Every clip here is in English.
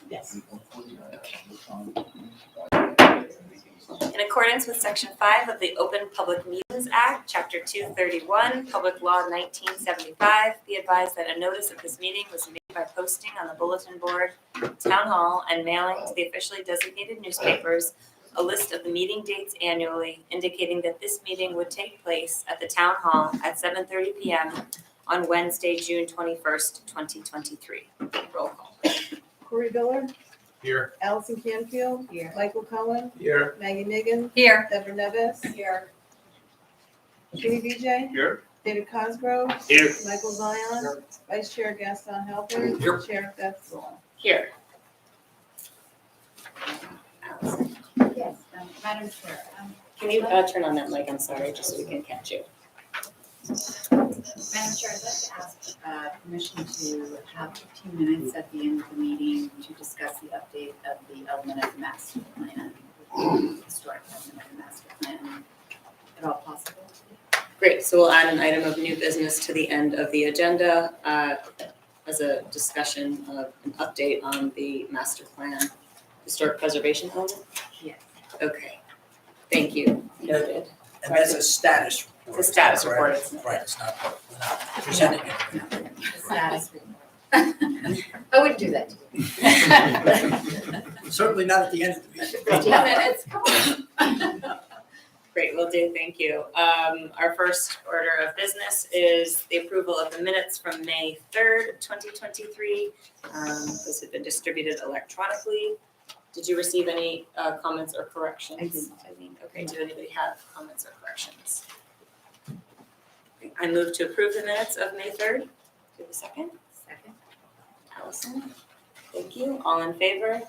Yes. In accordance with Section 5 of the Open Public Meetings Act, Chapter 231, Public Law 1975, be advised that a notice of this meeting was made by posting on the bulletin board, town hall, and mailing to the officially designated newspapers a list of the meeting dates annually, indicating that this meeting would take place at the town hall at 7:30 p.m. on Wednesday, June 21st, 2023. Roll call. Corey Biller, Here. Allison Canfield, Here. Michael Cohen, Here. Maggie Miggin, Here. Deborah Nevis, Here. Judy VJ, Here. David Cosgrove, Here. Michael Zion, Vice Chair Gaston Halbert, Here. Chair Beth Solon. Here. Allison. Yes, Madam Chair, Can you turn on that mic? I'm sorry, just so we can catch you. Madam Chair, I'd like to ask permission to have 15 minutes at the end of the meeting to discuss the update of the element of the master plan, historic element of the master plan, at all possible. Great, so we'll add an item of new business to the end of the agenda as a discussion of an update on the master plan historic preservation element? Yes. Okay, thank you. Noted. And that's a status report. It's a status correct? report, it's- Right, it's not, we're not presenting it. The status report. I wouldn't do that to you. Certainly not at the end of the meeting. 15 minutes, come on. Great, will do, thank you. Our first order of business is the approval of the minutes from May 3rd, 2023. Those have been distributed electronically. Did you receive any comments or corrections? I didn't. Okay, did anybody have comments or corrections? I move to approve the minutes of May 3rd. Do you have a second? Second. Allison, thank you. All in favor?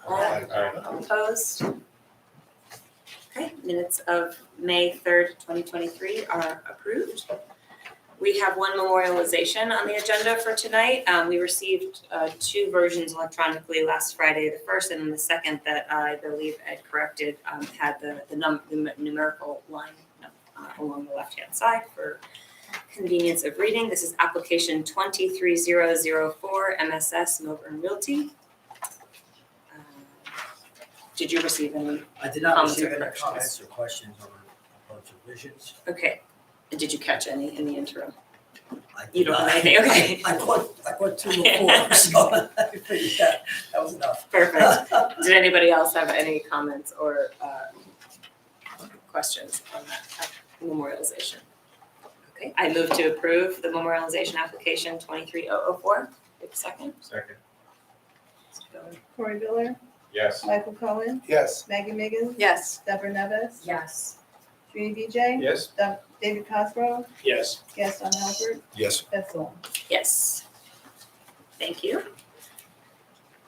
Aye. All opposed? Okay, minutes of May 3rd, 2023 are approved. We have one memorialization on the agenda for tonight. We received two versions electronically last Friday, the first and then the second that I believe Ed corrected had the numerical line along the left-hand side for convenience of reading. This is application 23004 MSS Milburn Realty. Did you receive any? I did not Comments or receive any corrections? comments or questions or revisions. Okay, and did you catch any in the interim? I You don't have did not. anything, okay. I caught two before, so I figured that was enough. Perfect. Did anybody else have any comments or questions on that memorialization? Okay, I move to approve the memorialization application 23004. Wait a second. Second. Corey Biller, Yes. Michael Cohen, Yes. Maggie Miggin, Yes. Deborah Nevis, Yes. Judy VJ, Yes. David Cosgrove, Yes. Gaston Halbert, Yes. Beth Solon. Yes. Thank you.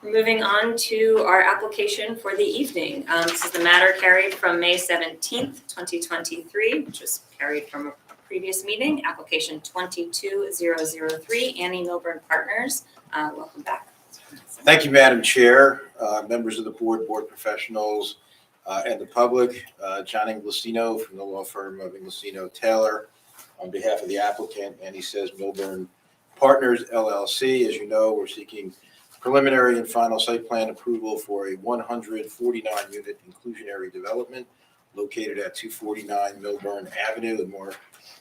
Moving on to our application for the evening. This is the matter carried from May 17th, 2023, which was carried from a previous meeting, application 22003, Annie Milburn Partners. Welcome back. Thank you, Madam Chair, members of the board, board professionals, and the public. John Inglesino from the law firm of Inglesino Taylor on behalf of the applicant, and he says Milburn Partners LLC. As you know, we're seeking preliminary and final site plan approval for a 149-unit inclusionary development located at 249 Milburn Avenue, and more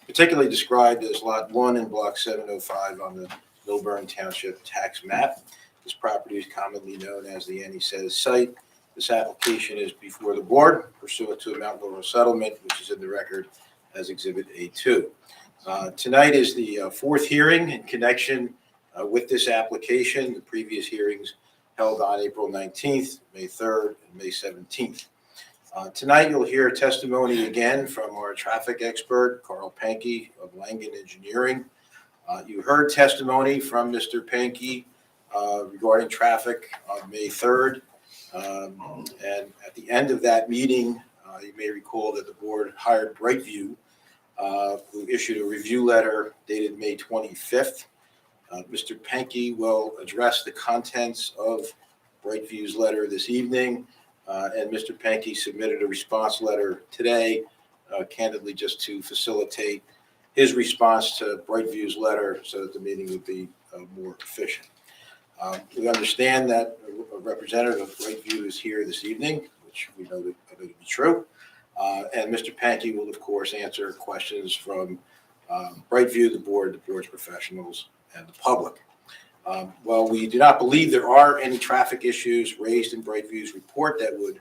particularly described as Lot 1 in Block 705 on the Milburn Township tax map. This property is commonly known as the Annie Says site. This application is before the board pursuant to a Mount Laurel settlement, which is in the record as Exhibit A2. Tonight is the fourth hearing in connection with this application. The previous hearings held on April 19th, May 3rd, and May 17th. Tonight you'll hear testimony again from our traffic expert, Carl Pankey of Langen Engineering. You heard testimony from Mr. Pankey regarding traffic on May 3rd. And at the end of that meeting, you may recall that the board hired Brightview, who issued a review letter dated May 25th. Mr. Pankey will address the contents of Brightview's letter this evening, and Mr. Pankey submitted a response letter today, candidly just to facilitate his response to Brightview's letter so that the meeting would be more efficient. We understand that representative of Brightview is here this evening, which we know to be true. And Mr. Pankey will, of course, answer questions from Brightview, the board's professionals, and the public. While we do not believe there are any traffic issues raised in Brightview's report that would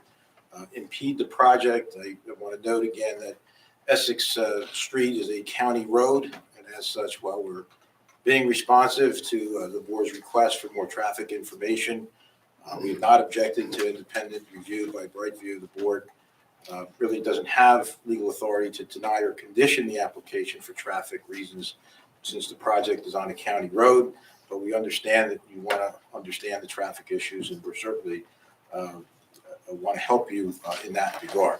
impede the project, I want to note again that Essex Street is a county road, and as such, while we're being responsive to the board's request for more traffic information, we have not objected to independent review by Brightview. The board really doesn't have legal authority to deny or condition the application for traffic reasons since the project is on a county road, but we understand that you want to understand the traffic issues, and we're certainly want to help you in that regard.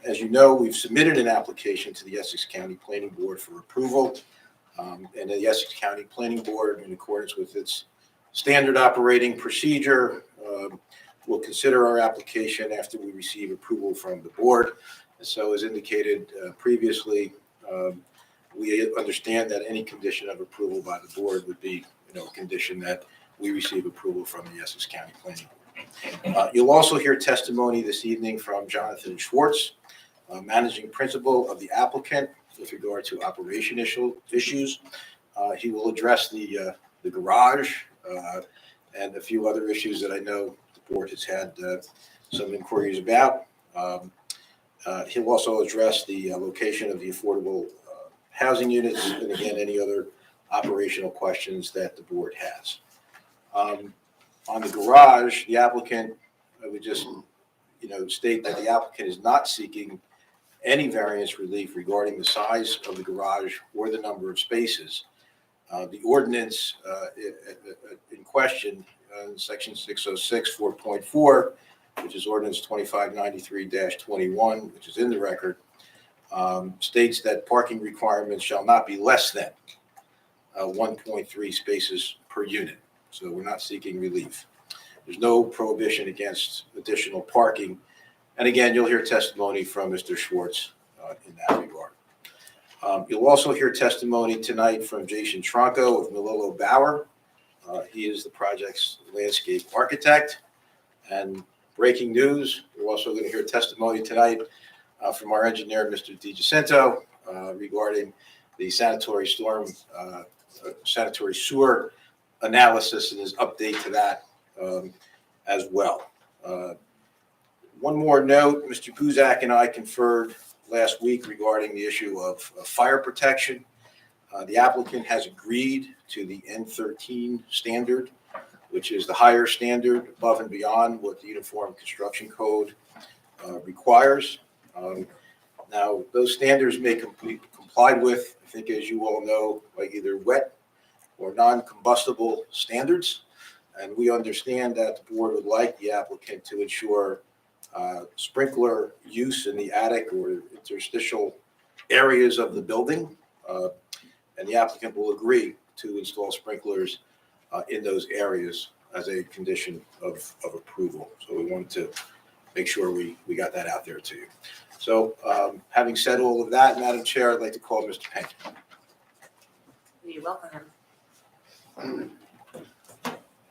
As you know, we've submitted an application to the Essex County Planning Board for approval, and the Essex County Planning Board, in accordance with its standard operating procedure, will consider our application after we receive approval from the board. So as indicated previously, we understand that any condition of approval by the board would be, a condition that we receive approval from the Essex County Planning Board. You'll also hear testimony this evening from Jonathan Schwartz, managing principal of the applicant with regard to operation issues. He will address the garage and a few other issues that I know the board has had some inquiries about. He'll also address the location of the affordable housing units, and again, any other operational questions that the board has. On the garage, the applicant, I would just, state that the applicant is not seeking any variance relief regarding the size of the garage or the number of spaces. The ordinance in question, section 606 4.4, which is ordinance 2593-21, which is in the record, states that parking requirements shall not be less than 1.3 spaces per unit. So we're not seeking relief. There's no prohibition against additional parking. And again, you'll hear testimony from Mr. Schwartz in that regard. You'll also hear testimony tonight from Jason Tronco of Melillo Bauer. He is the project's landscape architect. And breaking news, we're also going to hear testimony tonight from our engineer, Mr. DiGiacinto, regarding the sanitary sewer analysis and his update to that as well. One more note, Mr. Guzak and I conferred last week regarding the issue of fire protection. The applicant has agreed to the N13 standard, which is the higher standard above and beyond what the Uniform Construction Code requires. Now, those standards may be complied with, I think, as you all know, by either wet or non-combustible standards. And we understand that the board would like the applicant to ensure sprinkler use in the attic or interstitial areas of the building. And the applicant will agree to install sprinklers in those areas as a condition of approval. So we wanted to make sure we got that out there to you. So having said all of that, Madam Chair, I'd like to call Mr. Pankey. We welcome him.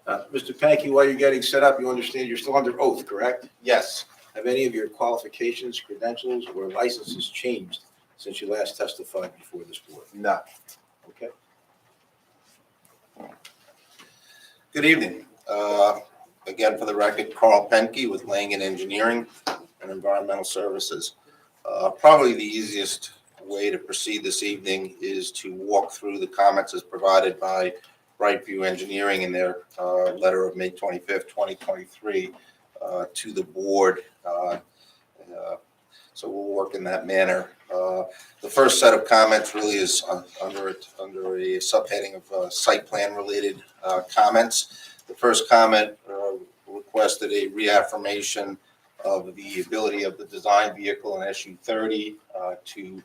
Mr. Pankey, while you're getting set up, you understand you're still under oath, correct? Yes. Have any of your qualifications, credentials, or licenses changed since you last testified before this board? No. Okay. Good evening. Again, for the record, Carl Penke with Langen Engineering and Environmental Services. Probably the easiest way to proceed this evening is to walk through the comments as provided by Brightview Engineering in their letter of May 25th, 2023 to the board. So we'll work in that manner. The first set of comments really is under a subheading of site plan related comments. The first comment requested a reaffirmation of the ability of the design vehicle in SU-30 to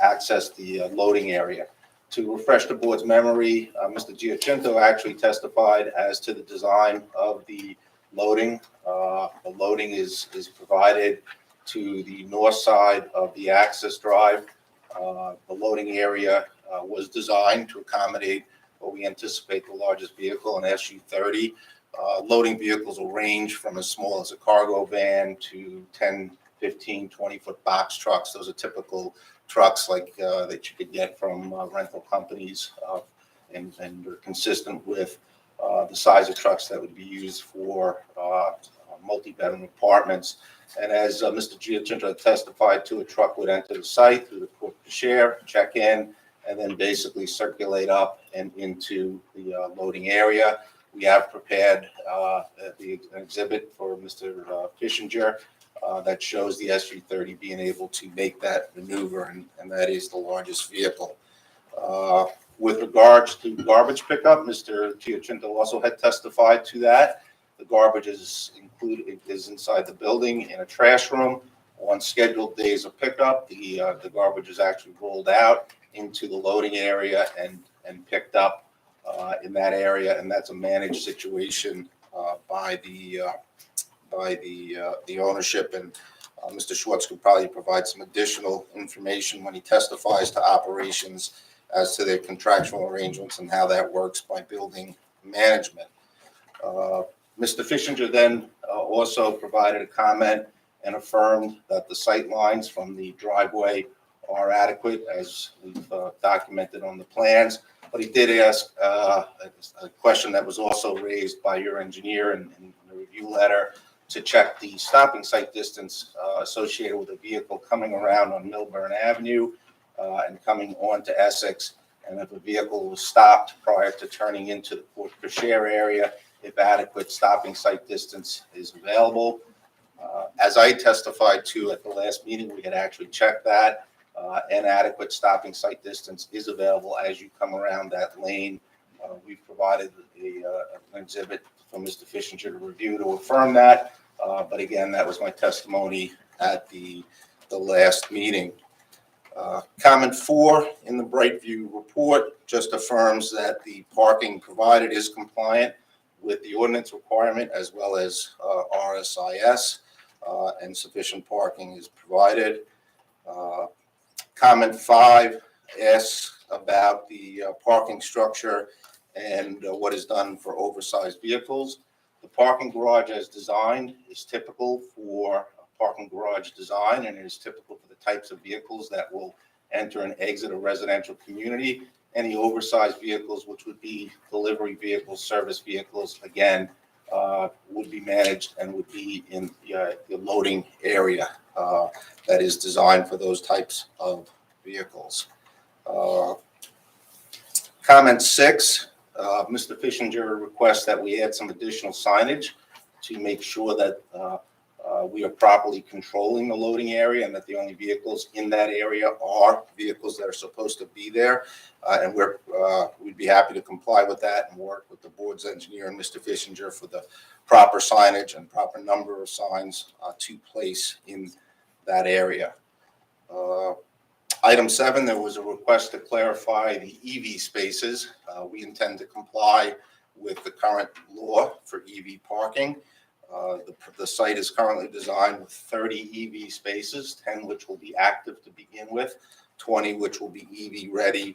access the loading area. To refresh the board's memory, Mr. Giacinto actually testified as to the design of the loading. The loading is provided to the north side of the access drive. The loading area was designed to accommodate what we anticipate the largest vehicle, an SU-30. Loading vehicles will range from as small as a cargo van to 10, 15, 20-foot box trucks. Those are typical trucks like that you could get from rental companies, and are consistent with the size of trucks that would be used for multi-bedroom apartments. And as Mr. Giacinto testified to, a truck would enter the site through the porte cochere, check in, and then basically circulate up and into the loading area. We have prepared the exhibit for Mr. Fishinger that shows the S330 being able to make that maneuver, and that is the largest vehicle. With regards to garbage pickup, Mr. Giacinto also had testified to that. The garbage is inside the building in a trash room. On scheduled days of pickup, the garbage is actually rolled out into the loading area and picked up in that area, and that's a managed situation by the ownership. And Mr. Schwartz could probably provide some additional information when he testifies to operations as to their contractual arrangements and how that works by building management. Mr. Fishinger then also provided a comment and affirmed that the sight lines from the driveway are adequate, as we've documented on the plans. But he did ask a question that was also raised by your engineer in the review letter to check the stopping sight distance associated with a vehicle coming around on Milburn Avenue and coming on to Essex. And if a vehicle was stopped prior to turning into the porte cochere area, if adequate stopping sight distance is available. As I testified to at the last meeting, we had actually checked that. An adequate stopping sight distance is available as you come around that lane. We've provided an exhibit for Mr. Fishinger to review to affirm that. But again, that was my testimony at the last meeting. Comment 4 in the Brightview report just affirms that the parking provided is compliant with the ordinance requirement as well as RSIS, and sufficient parking is provided. Comment 5 asks about the parking structure and what is done for oversized vehicles. The parking garage as designed is typical for a parking garage design, and it is typical for the types of vehicles that will enter and exit a residential community. Any oversized vehicles, which would be delivery vehicles, service vehicles, again, would be managed and would be in the loading area that is designed for those types of vehicles. Comment 6, Mr. Fishinger requests that we add some additional signage to make sure that we are properly controlling the loading area and that the only vehicles in that area are vehicles that are supposed to be there. And we'd be happy to comply with that and work with the board's engineer and Mr. Fishinger for the proper signage and proper number of signs to place in that area. Item 7, there was a request to clarify the EV spaces. We intend to comply with the current law for EV parking. The site is currently designed with 30 EV spaces, 10 which will be active to begin with, 20 which will be EV ready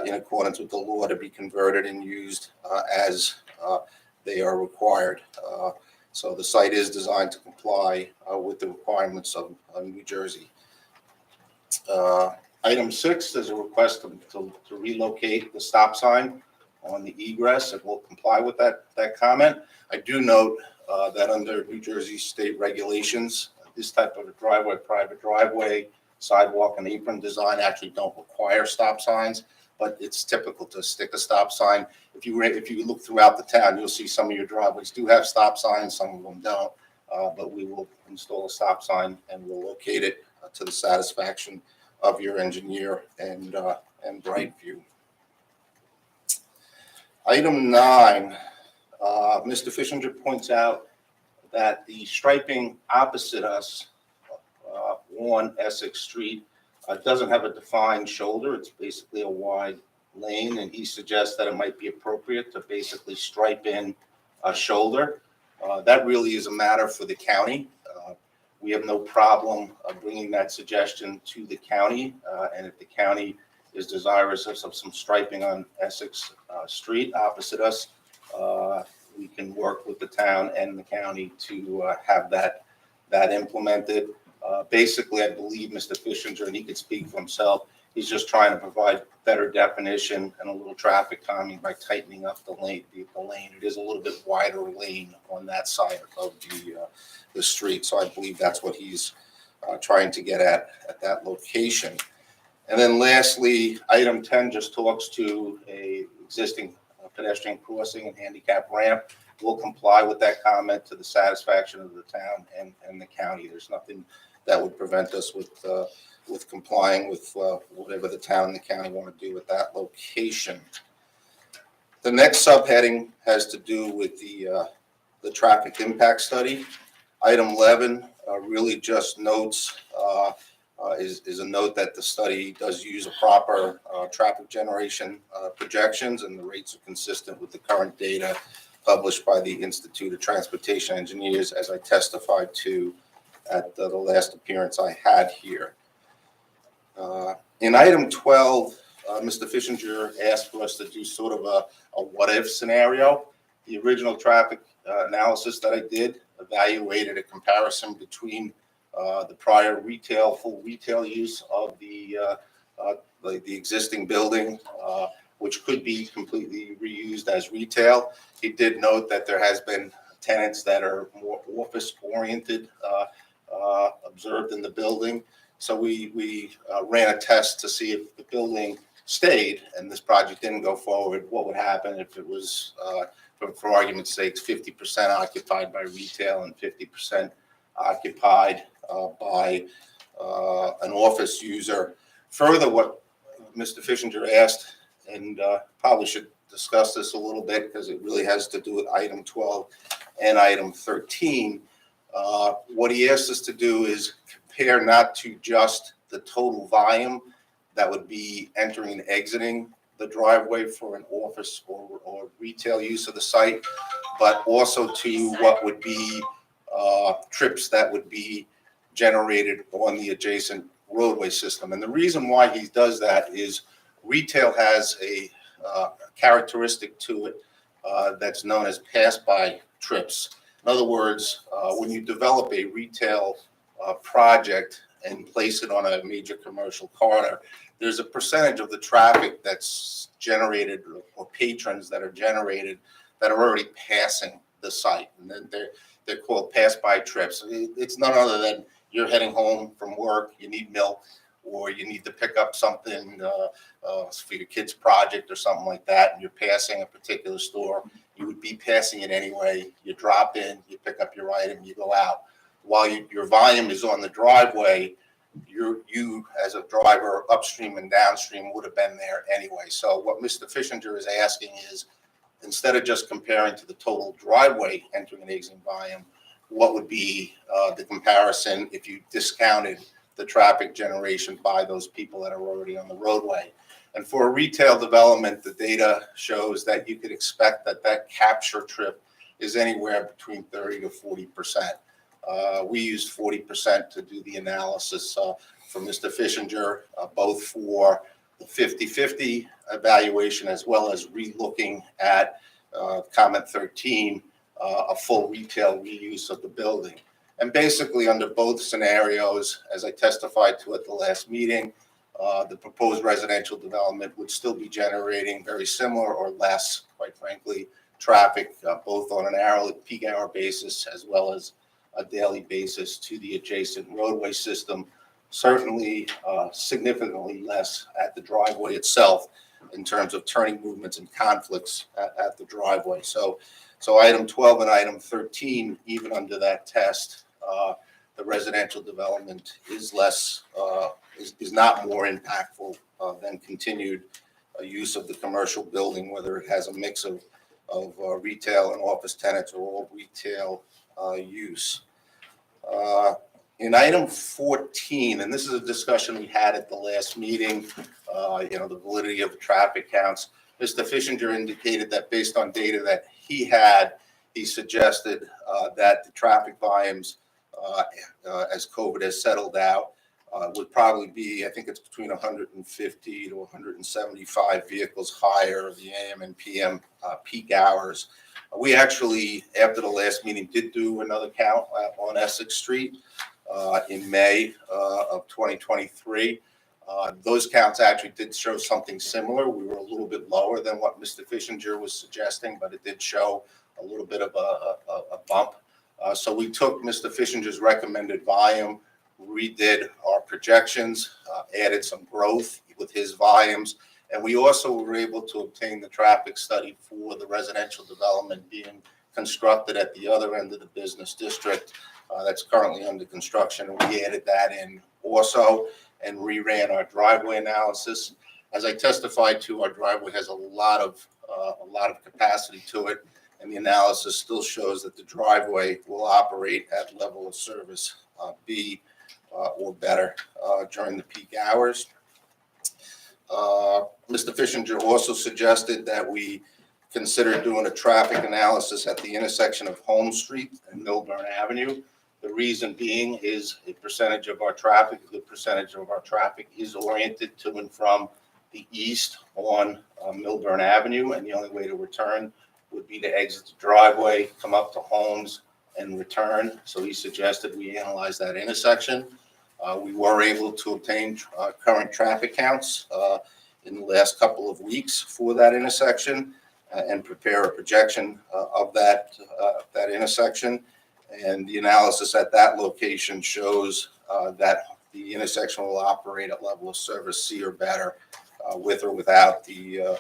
in accordance with the law to be converted and used as they are required. So the site is designed to comply with the requirements of New Jersey. Item 6, there's a request to relocate the stop sign on the egress, and we'll comply with that comment. I do note that under New Jersey state regulations, this type of a driveway, private driveway, sidewalk, and apron design actually don't require stop signs, but it's typical to stick a stop sign. If you look throughout the town, you'll see some of your driveways do have stop signs, some of them don't, but we will install a stop sign and we'll locate it to the satisfaction of your engineer and Brightview. Item 9, Mr. Fishinger points out that the striping opposite us on Essex Street doesn't have a defined shoulder. It's basically a wide lane, and he suggests that it might be appropriate to basically stripe in a shoulder. That really is a matter for the county. We have no problem bringing that suggestion to the county, and if the county is desirous of some striping on Essex Street opposite us, we can work with the town and the county to have that implemented. Basically, I believe Mr. Fishinger, and he could speak for himself, he's just trying to provide better definition and a little traffic calming by tightening up the lane. It is a little bit wider lane on that side of the street. So I believe that's what he's trying to get at that location. And then lastly, item 10 just talks to a existing pedestrian crossing and handicap ramp. We'll comply with that comment to the satisfaction of the town and the county. There's nothing that would prevent us with complying with whatever the town and the county want to do with that location. The next subheading has to do with the traffic impact study. Item 11 really just notes is a note that the study does use a proper traffic generation projections, and the rates are consistent with the current data published by the Institute of Transportation Engineers, as I testified to at the last appearance I had here. In item 12, Mr. Fishinger asked for us to do sort of a what-if scenario. The original traffic analysis that I did evaluated a comparison between the prior full retail use of the existing building, which could be completely reused as retail. He did note that there has been tenants that are more office-oriented observed in the building. So we ran a test to see if the building stayed and this project didn't go forward, what would happen if it was, for argument's sake, 50% occupied by retail and 50% occupied by an office user. Further, what Mr. Fishinger asked, and probably should discuss this a little bit because it really has to do with item 12 and item 13. What he asked us to do is compare not to just the total volume that would be entering and exiting the driveway for an office or retail use of the site, but also to what would be trips that would be generated on the adjacent roadway system. And the reason why he does that is retail has a characteristic to it that's known as pass-by trips. In other words, when you develop a retail project and place it on a major commercial corridor, there's a percentage of the traffic that's generated or patrons that are generated that are already passing the site. And then they're called pass-by trips. It's none other than you're heading home from work, you need milk, or you need to pick up something for your kid's project or something like that, and you're passing a particular store. You would be passing it anyway. You drop in, you pick up your item, you go out. While your volume is on the driveway, you as a driver upstream and downstream would have been there anyway. So what Mr. Fishinger is asking is, instead of just comparing to the total driveway entering and exiting volume, what would be the comparison if you discounted the traffic generation by those people that are already on the roadway? And for a retail development, the data shows that you could expect that capture trip is anywhere between 30 to 40%. We used 40% to do the analysis for Mr. Fishinger, both for the 50-50 evaluation as well as re-looking at comment 13, a full retail reuse of the building. And basically under both scenarios, as I testified to at the last meeting, the proposed residential development would still be generating very similar or less, quite frankly, traffic, both on an hourly peak hour basis as well as a daily basis to the adjacent roadway system. Certainly significantly less at the driveway itself in terms of turning movements and conflicts at the driveway. So item 12 and item 13, even under that test, the residential development is less, is not more impactful than continued use of the commercial building, whether it has a mix of retail and office tenants or all retail use. In item 14, and this is a discussion we had at the last meeting, the validity of traffic counts. Mr. Fishinger indicated that based on data that he had, he suggested that the traffic volumes, as COVID has settled out, would probably be, I think it's between 150 to 175 vehicles higher the AM and PM peak hours We actually, after the last meeting, did do another count on Essex Street in May of 2023. Those counts actually did show something similar. We were a little bit lower than what Mr. Fishinger was suggesting, but it did show a little bit of a bump. So we took Mr. Fishinger's recommended volume, redid our projections, added some growth with his volumes, and we also were able to obtain the traffic study for the residential development being constructed at the other end of the business district that's currently under construction, and we added that in also and reran our driveway analysis. As I testified to, our driveway has a lot of capacity to it, and the analysis still shows that the driveway will operate at level of service B or better during the peak hours. Mr. Fishinger also suggested that we consider doing a traffic analysis at the intersection of Holmes Street and Milburn Avenue. The reason being is a good percentage of our traffic is oriented to and from the east on Milburn Avenue, and the only way to return would be to exit the driveway, come up to Holmes, and return. So he suggested we analyze that intersection. We were able to obtain current traffic counts in the last couple of weeks for that intersection and prepare a projection of that intersection. And the analysis at that location shows that the intersection will operate at level of service C or better with or without the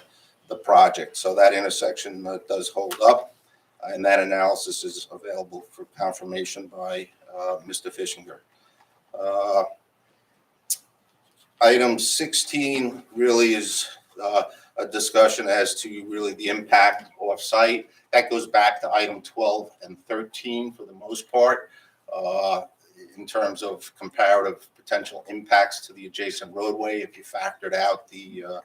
project. So that intersection does hold up, and that analysis is available for confirmation by Mr. Fishinger. Item 16 really is a discussion as to really the impact off-site. That goes back to item 12 and 13 for the most part, in terms of comparative potential impacts to the adjacent roadway. If you factored out the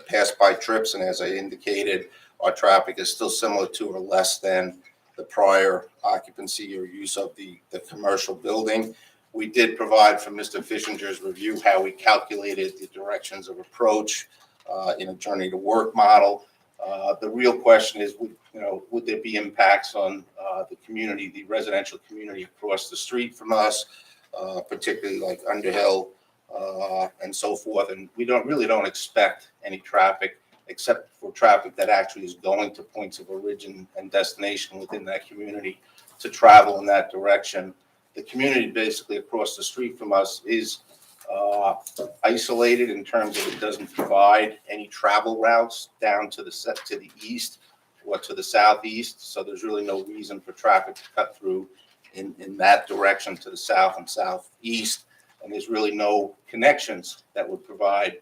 pass-by trips, and as I indicated, our traffic is still similar to or less than the prior occupancy or use of the commercial building. We did provide for Mr. Fishinger's review how we calculated the directions of approach in a journey to work model. The real question is, would there be impacts on the community, the residential community across the street from us, particularly like Underhill and so forth? And we really don't expect any traffic, except for traffic that actually is going to points of origin and destination within that community to travel in that direction. The community basically across the street from us is isolated in terms of it doesn't provide any travel routes down to the east or to the southeast. So there's really no reason for traffic to cut through in that direction to the south and southeast. And there's really no connections that would provide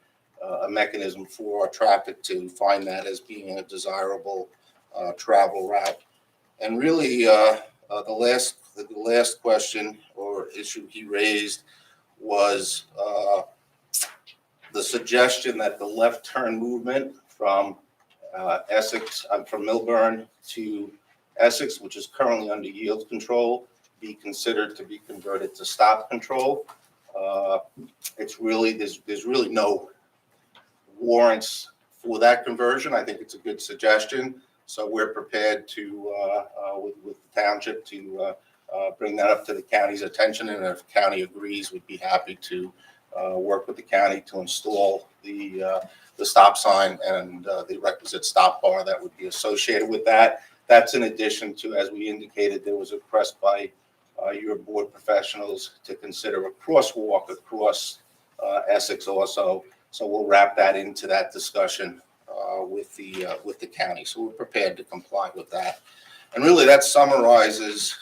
a mechanism for our traffic to find that as being a desirable travel route. And really, the last question or issue he raised was the suggestion that the left turn movement from from Milburn to Essex, which is currently under yield control, be considered to be converted to stop control. It's really, there's really no warrants for that conversion. I think it's a good suggestion. So we're prepared to, with the township, to bring that up to the county's attention. And if the county agrees, we'd be happy to work with the county to install the stop sign and the requisite stop bar that would be associated with that. That's in addition to, as we indicated, there was a request by your board professionals to consider a crosswalk across Essex also. So we'll wrap that into that discussion with the county. So we're prepared to comply with that. And really that summarizes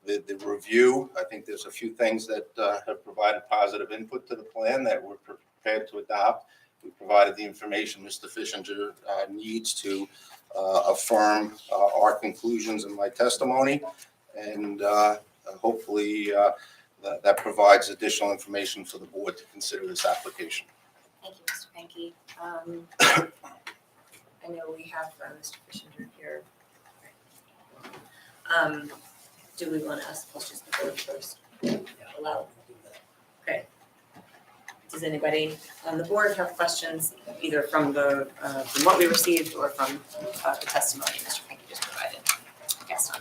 the review. I think there's a few things that have provided positive input to the plan that we're prepared to adopt. We provided the information Mr. Fishinger needs to affirm our conclusions in my testimony. And hopefully that provides additional information for the board to consider this application. Thank you, Mr. Pankey. I know we have Mr. Fishinger here. Do we want to ask questions before we first allow? Okay. Does anybody on the board have questions, either from from what we received or from the testimony Mr. Pinky just provided? Yes, Tom.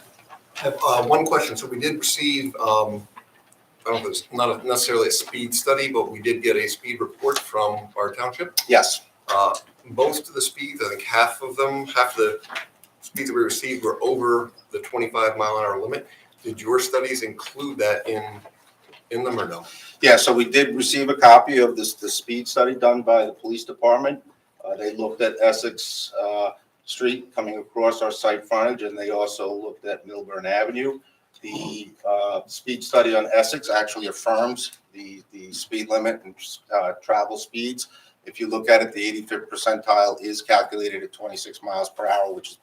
I have one question. So we did receive, I don't know if it's not necessarily a speed study, but we did get a speed report from our township. Yes. Most of the speeds, I think half the speeds that we received were over the 25-mile-an-hour limit. Did your studies include that in them or no? Yeah, so we did receive a copy of the speed study done by the police department. They looked at Essex Street coming across our site frontage, and they also looked at Milburn Avenue. The speed study on Essex actually affirms the speed limit and travel speeds. If you look at it, the 85th percentile is calculated at 26 miles per hour, which is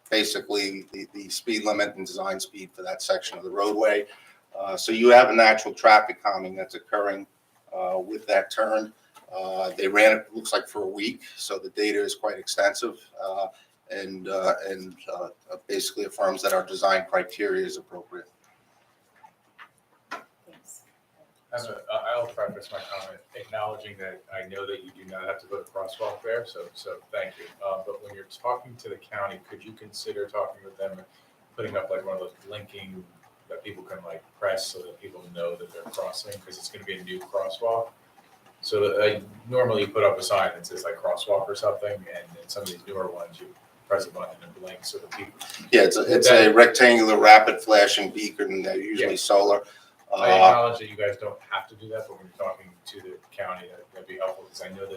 basically the speed limit and design speed for that section of the roadway. So you have a natural traffic calming that's occurring with that turn. They ran it, looks like, for a week, so the data is quite extensive and basically affirms that our design criteria is appropriate. Thanks. I'll preface my comment acknowledging that I know that you do not have to put a crosswalk there, so thank you. But when you're talking to the county, could you consider talking with them and putting up like one of those blinking that people can like press so that people know that they're crossing, because it's going to be a new crosswalk. So that normally you put up a sign that says like crosswalk or something, and in some of these newer ones you press a button and blink so that people. Yeah, it's a rectangular rapid flashing beacon. They're usually solar. I acknowledge that you guys don't have to do that, but when you're talking to the county, that'd be helpful, because I know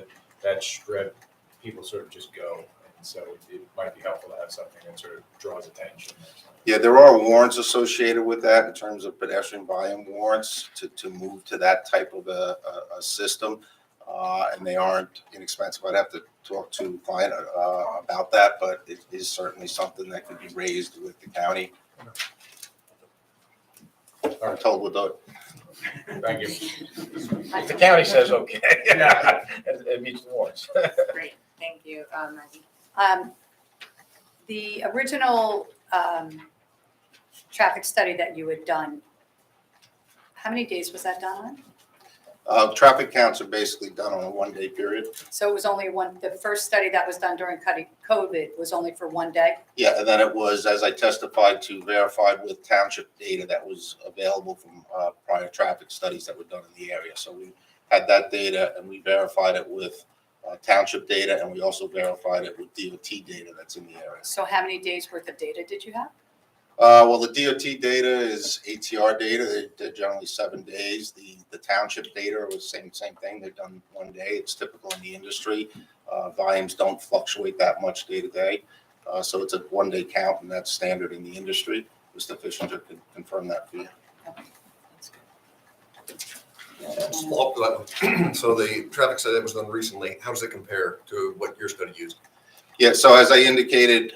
that strip, people sort of just go, and so it might be helpful to have something that sort of draws attention. Yeah, there are warrants associated with that in terms of pedestrian volume warrants to move to that type of a system, and they aren't inexpensive. I'd have to talk to the client about that, but it is certainly something that could be raised with the county. I'm told we'll do it. Thank you. If the county says okay, it meets the warrants. Great, thank you, Maggie. The original traffic study that you had done, how many days was that done on? Traffic counts are basically done on a one-day period. So it was only the first study that was done during COVID was only for one day? Yeah, and then it was, as I testified to, verified with township data that was available from prior traffic studies that were done in the area. So we had that data and we verified it with township data, and we also verified it with DOT data that's in the area. So how many days worth of data did you have? Well, the DOT data is ATR data. They're generally 7 days. The township data was same thing. They've done one day. It's typical in the industry. Volumes don't fluctuate that much day to day. So it's a one-day count, and that's standard in the industry. Mr. Fishinger could confirm that for you. So the traffic study that was done recently, how does it compare to what your study used? Yeah, so as I indicated,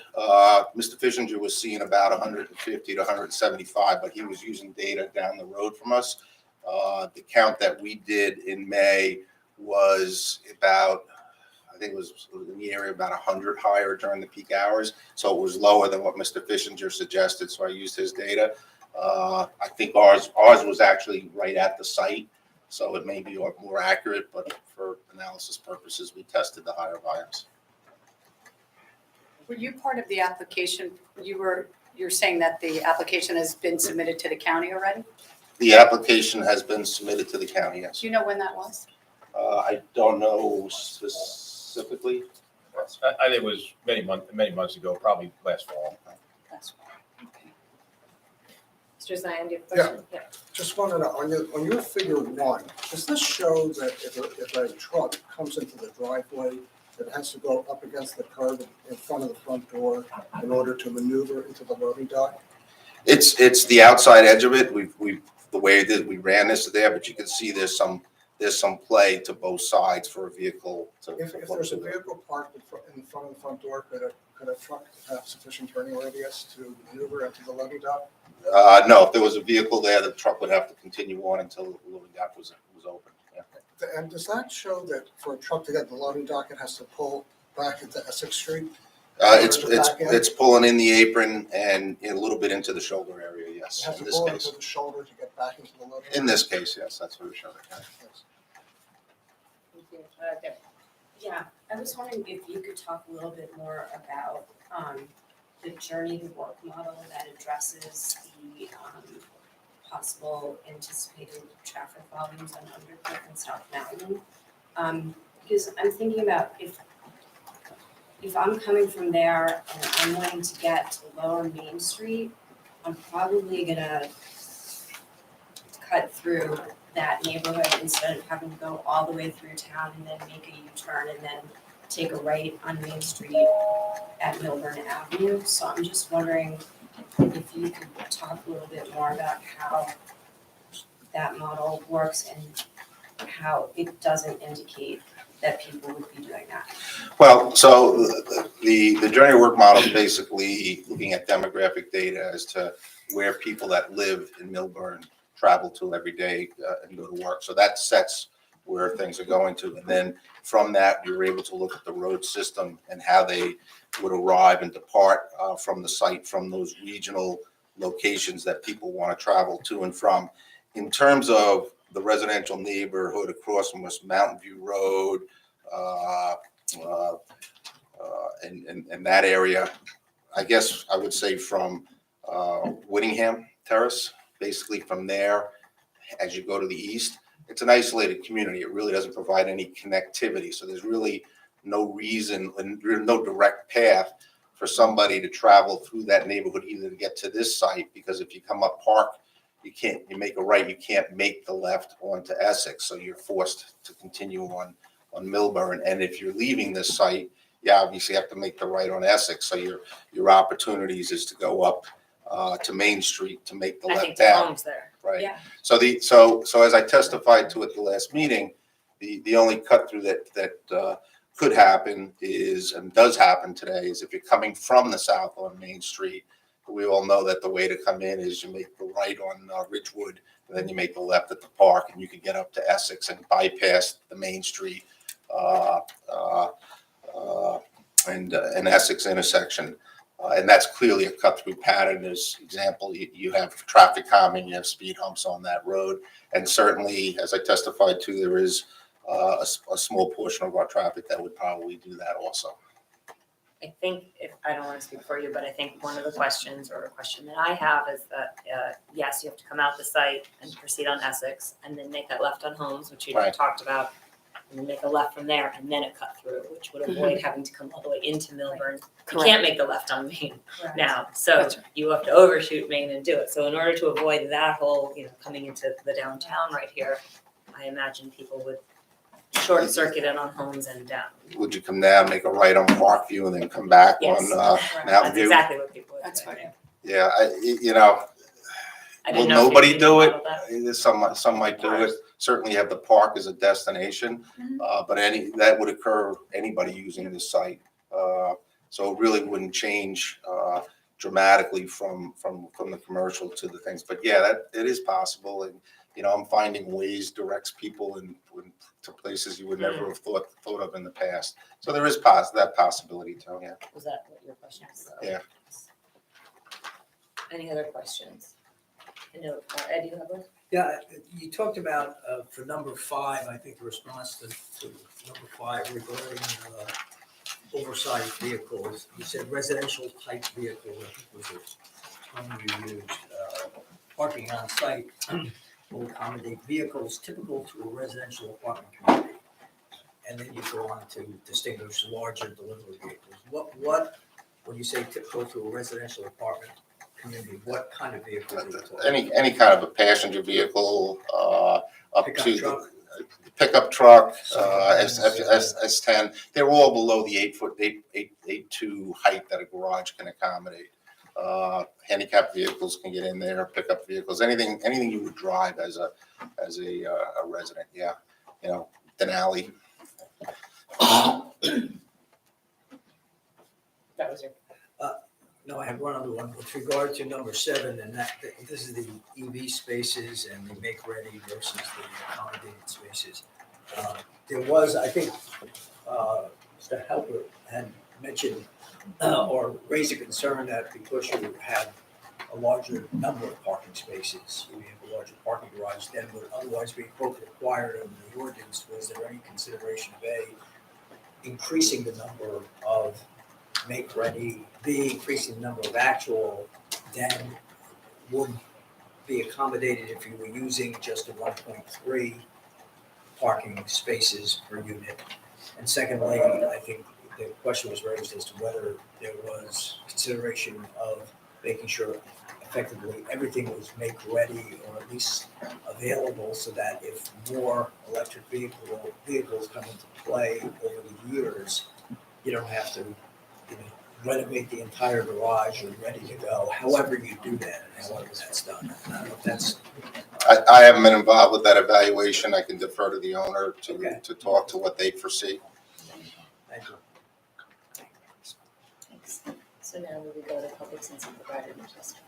Mr. Fishinger was seeing about 150 to 175, but he was using data down the road from us. The count that we did in May was about, I think it was in the area about 100 higher during the peak hours. So it was lower than what Mr. Fishinger suggested, so I used his data. I think ours was actually right at the site, so it may be more accurate, but for analysis purposes, we tested the higher volumes. Were you part of the application? You're saying that the application has been submitted to the county already? The application has been submitted to the county, yes. Do you know when that was? I don't know specifically. I think it was many months ago, probably last fall. That's fine. Okay. Mr. Zion, do you have a question? Yeah. Just wanted to, on your figure one, does this show that if a truck comes into the driveway, it has to go up against the curb in front of the front door in order to maneuver into the loading dock? It's the outside edge of it. The way that we ran this there, but you can see there's some play to both sides for a vehicle to. If there's a vehicle parked in front of the front door, could a truck have sufficient turning radius to maneuver into the loading dock? No, if there was a vehicle there, the truck would have to continue on until the loading dock was open. Yeah. And does that show that for a truck to get the loading dock, it has to pull back into Essex Street? It's pulling in the apron and a little bit into the shoulder area, It yes, has in to this pull case. into the shoulder to get back into the loading dock? In this case, yes, that's what we're showing. Yes. Yeah, I was wondering if you could talk a little bit more about the journey to work model that addresses the possible anticipated traffic volumes on Undercliff and South Mountain. Because I'm thinking about if I'm coming from there and I'm wanting to get to Lower Main Street, I'm probably gonna cut through that neighborhood instead of having to go all the way through town and then make a U-turn and then take a right on Main Street at Milburn Avenue. So I'm just wondering if you could talk a little bit more about how that model works and how it doesn't indicate that people would be doing that. Well, so the journey to work model is basically looking at demographic data as to where people that live in Milburn travel to every day and go to work. So that sets where things are going to. And then from that, you're able to look at the road system and how they would arrive and depart from the site, from those regional locations that people want to travel to and from. In terms of the residential neighborhood across from West Mountain View Road, and that area, I guess I would say from Whittingham Terrace, basically from there, as you go to the east, it's an isolated community. It really doesn't provide any connectivity. So there's really no reason and no direct path for somebody to travel through that neighborhood either to get to this site, because if you come up Park, you make a right, you can't make the left onto Essex. So you're forced to continue on Milburn. And if you're leaving this site, you obviously have to make the right on Essex. So your opportunities is to go up to Main Street to make the I left think the down. home's there. Right. Yeah. So as I testified to at the last meeting, the only cut through that could happen is, and does happen today, is if you're coming from the south on Main Street. We all know that the way to come in is you make the right on Ridgewood, and then you make the left at the Park, and you can get up to Essex and bypass the Main Street and Essex intersection. And that's clearly a cut-through pattern. As example, you have traffic calming, you have speed humps on that road. And certainly, as I testified to, there is a small portion of our traffic that would probably do that also. I think, if I don't want to speak for you, but I think one of the questions, or a question that I have, is that yes, you have to come out the site and proceed on Essex and then make that left on Holmes, which you Right. talked about, and then make a left from there and then a cut through, which would avoid having to come all the way into Milburn. You Correct. can't make the left on Main Correct. now, so That's right. you have to overshoot Main and do it. So in order to avoid that whole, coming into the downtown right here, I imagine people would short circuit it on Holmes and down. Would you come down, make a right on Parkview, and then come back Yes. on Mountain That's View? exactly what people would That's do. fine. Yeah, I will didn't know if nobody you do it? modeled that. Some might do it. Certainly have the park as a destination, but that would occur anybody using this site. So it really wouldn't change dramatically from the commercial to the things. But yeah, that it is possible, and I'm finding ways directs people to places you would never have thought of in the past. So there is that possibility too. Yeah. Was that what your question was? Yeah. Any other questions? I know, Ed, you have one? Yeah, you talked about, for number 5, I think the response to number 5 regarding oversized vehicles. You said residential type vehicle, I think was the term you used. Parking on site will accommodate vehicles typical to a residential apartment community. And then you go on to distinguish larger delivery vehicles. When you say typical to a residential apartment community, what kind of vehicle are you talking? Any kind of a passenger vehicle, up Pickup to truck? pickup truck, Sometimes, S10. They're all below the 8'2" height that a garage can accommodate. Handicapped vehicles can get in there, pickup vehicles, anything you would drive as a resident. Yeah, Denali. That was your. No, I have one other one with regard to number 7, and this is the EV spaces and the make ready versus the accommodated spaces. There was, I think, Mr. Halper had mentioned or raised a concern that because you have a larger number of parking spaces, we have a larger parking garage than would otherwise be required under the ordinance. Was there any consideration of increasing the number of make-ready, B, increasing the number of actual than would be accommodated if you were using just a 1.3 parking spaces per unit? And secondly, I think the question was raised as to whether there was consideration of making sure effectively everything was make-ready or at least available so that if more electric vehicles come into play over the years, you don't have to, renovate the entire garage or ready to go, however you do that and however that's done. I don't know if that's, I haven't been involved with that evaluation. I can defer to the owner Okay. to talk to what they foresee. thank you. Thanks. So now we would go to public since you provided your testimony.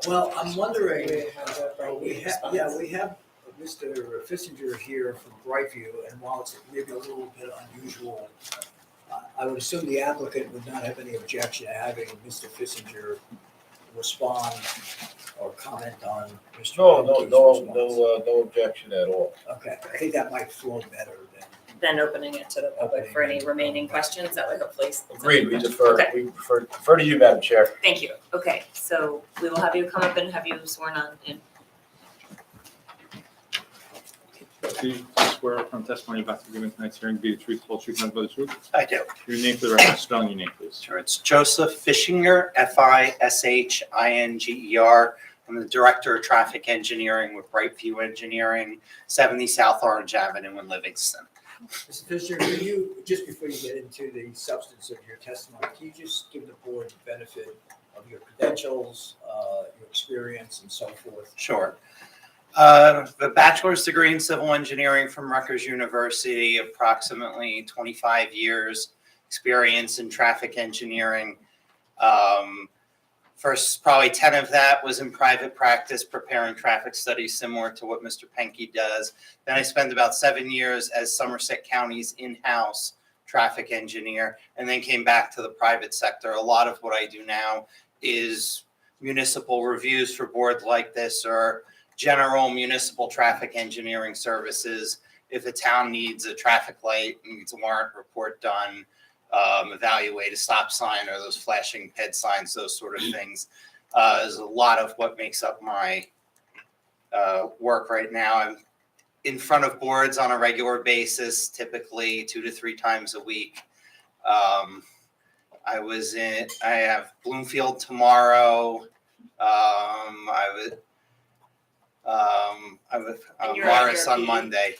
Well, I'm wondering, We have a Brightview response. we have Mr. Fissinger here from Brightview, and while it's maybe a little bit unusual, I would assume the applicant would not have any objection to having Mr. Fissinger respond or comment on Mr. Penke's response. No objection at all. Okay, I think that might flow better than. Then opening it to the public for any remaining questions, that would hopefully. Agreed, we defer, Okay. we defer to you, Madam Chair. Thank you. Okay, so we will have you come up and have you sworn on in. Do you swear from testimony about to give in tonight's hearing be the truth, whole truth, nothing but the truth? I do. Your name for the record, spelling your name, please. Sure. It's Joseph Fishinger, Fishinger. I'm the Director of Traffic Engineering with Brightview Engineering, 70 South Orange Avenue in Livingston. Mr. Fisher, can you, just before you get into the substance of your testimony, can you just give the board the benefit of your credentials, your experience, and so forth? Sure. The bachelor's degree in civil engineering from Rutgers University, approximately 25 years experience in traffic engineering. First, probably 10 of that was in private practice, preparing traffic studies similar to what Mr. Penke does. Then I spent about 7 years as Somerset County's in-house traffic engineer, and then came back to the private sector. A lot of what I do now is municipal reviews for boards like this, or general municipal traffic engineering services. If a town needs a traffic light, needs a warrant report done, evaluate a stop sign or those flashing ped signs, those sort of things, is a lot of what makes up my work right now. I'm in front of boards on a regular basis, typically 2 to 3 times a week. I have Bloomfield tomorrow. And you're Morris at on your Monday.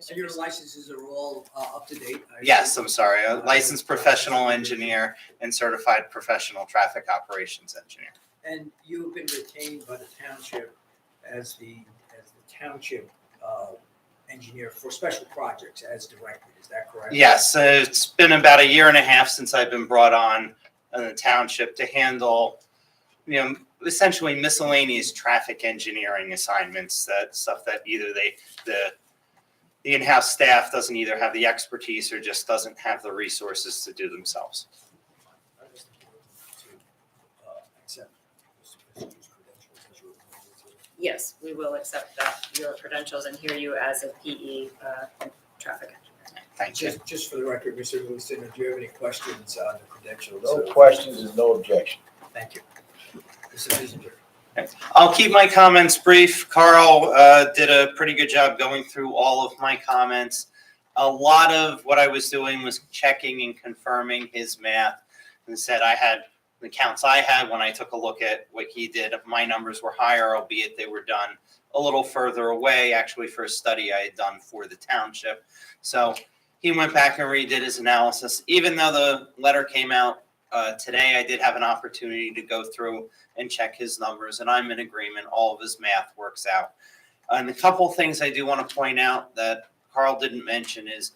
So your licenses are all up to date? I Yes, assume? I'm sorry, a licensed professional engineer and certified professional traffic operations engineer. And you have been retained by the township as the township engineer for special projects as directed, is that correct? Yes, it's been about 1.5 years since I've been brought on in the township to handle, essentially miscellaneous traffic engineering assignments, that stuff that either the in-house staff doesn't either have the expertise or just doesn't have the resources to do themselves. I just think to accept Mr. Fisher's credentials as your appointee. Yes, we will accept that, your credentials, and hear you as a PE traffic engineer. Thank you. Just for the record, Mr. Lewiston, do you have any questions on the credentials? No questions and no objection. Thank you. Mr. Fisher. I'll keep my comments brief. Carl did a pretty good job going through all of my comments. A lot of what I was doing was checking and confirming his math, and said I had the counts I had when I took a look at what he did. My numbers were higher, albeit they were done a little further away, actually, for a study I had done for the township. So he went back and redid his analysis. Even though the letter came out today, I did have an opportunity to go through and check his numbers, and I'm in agreement. All of his math works out. And a couple things I do want to point out that Carl didn't mention is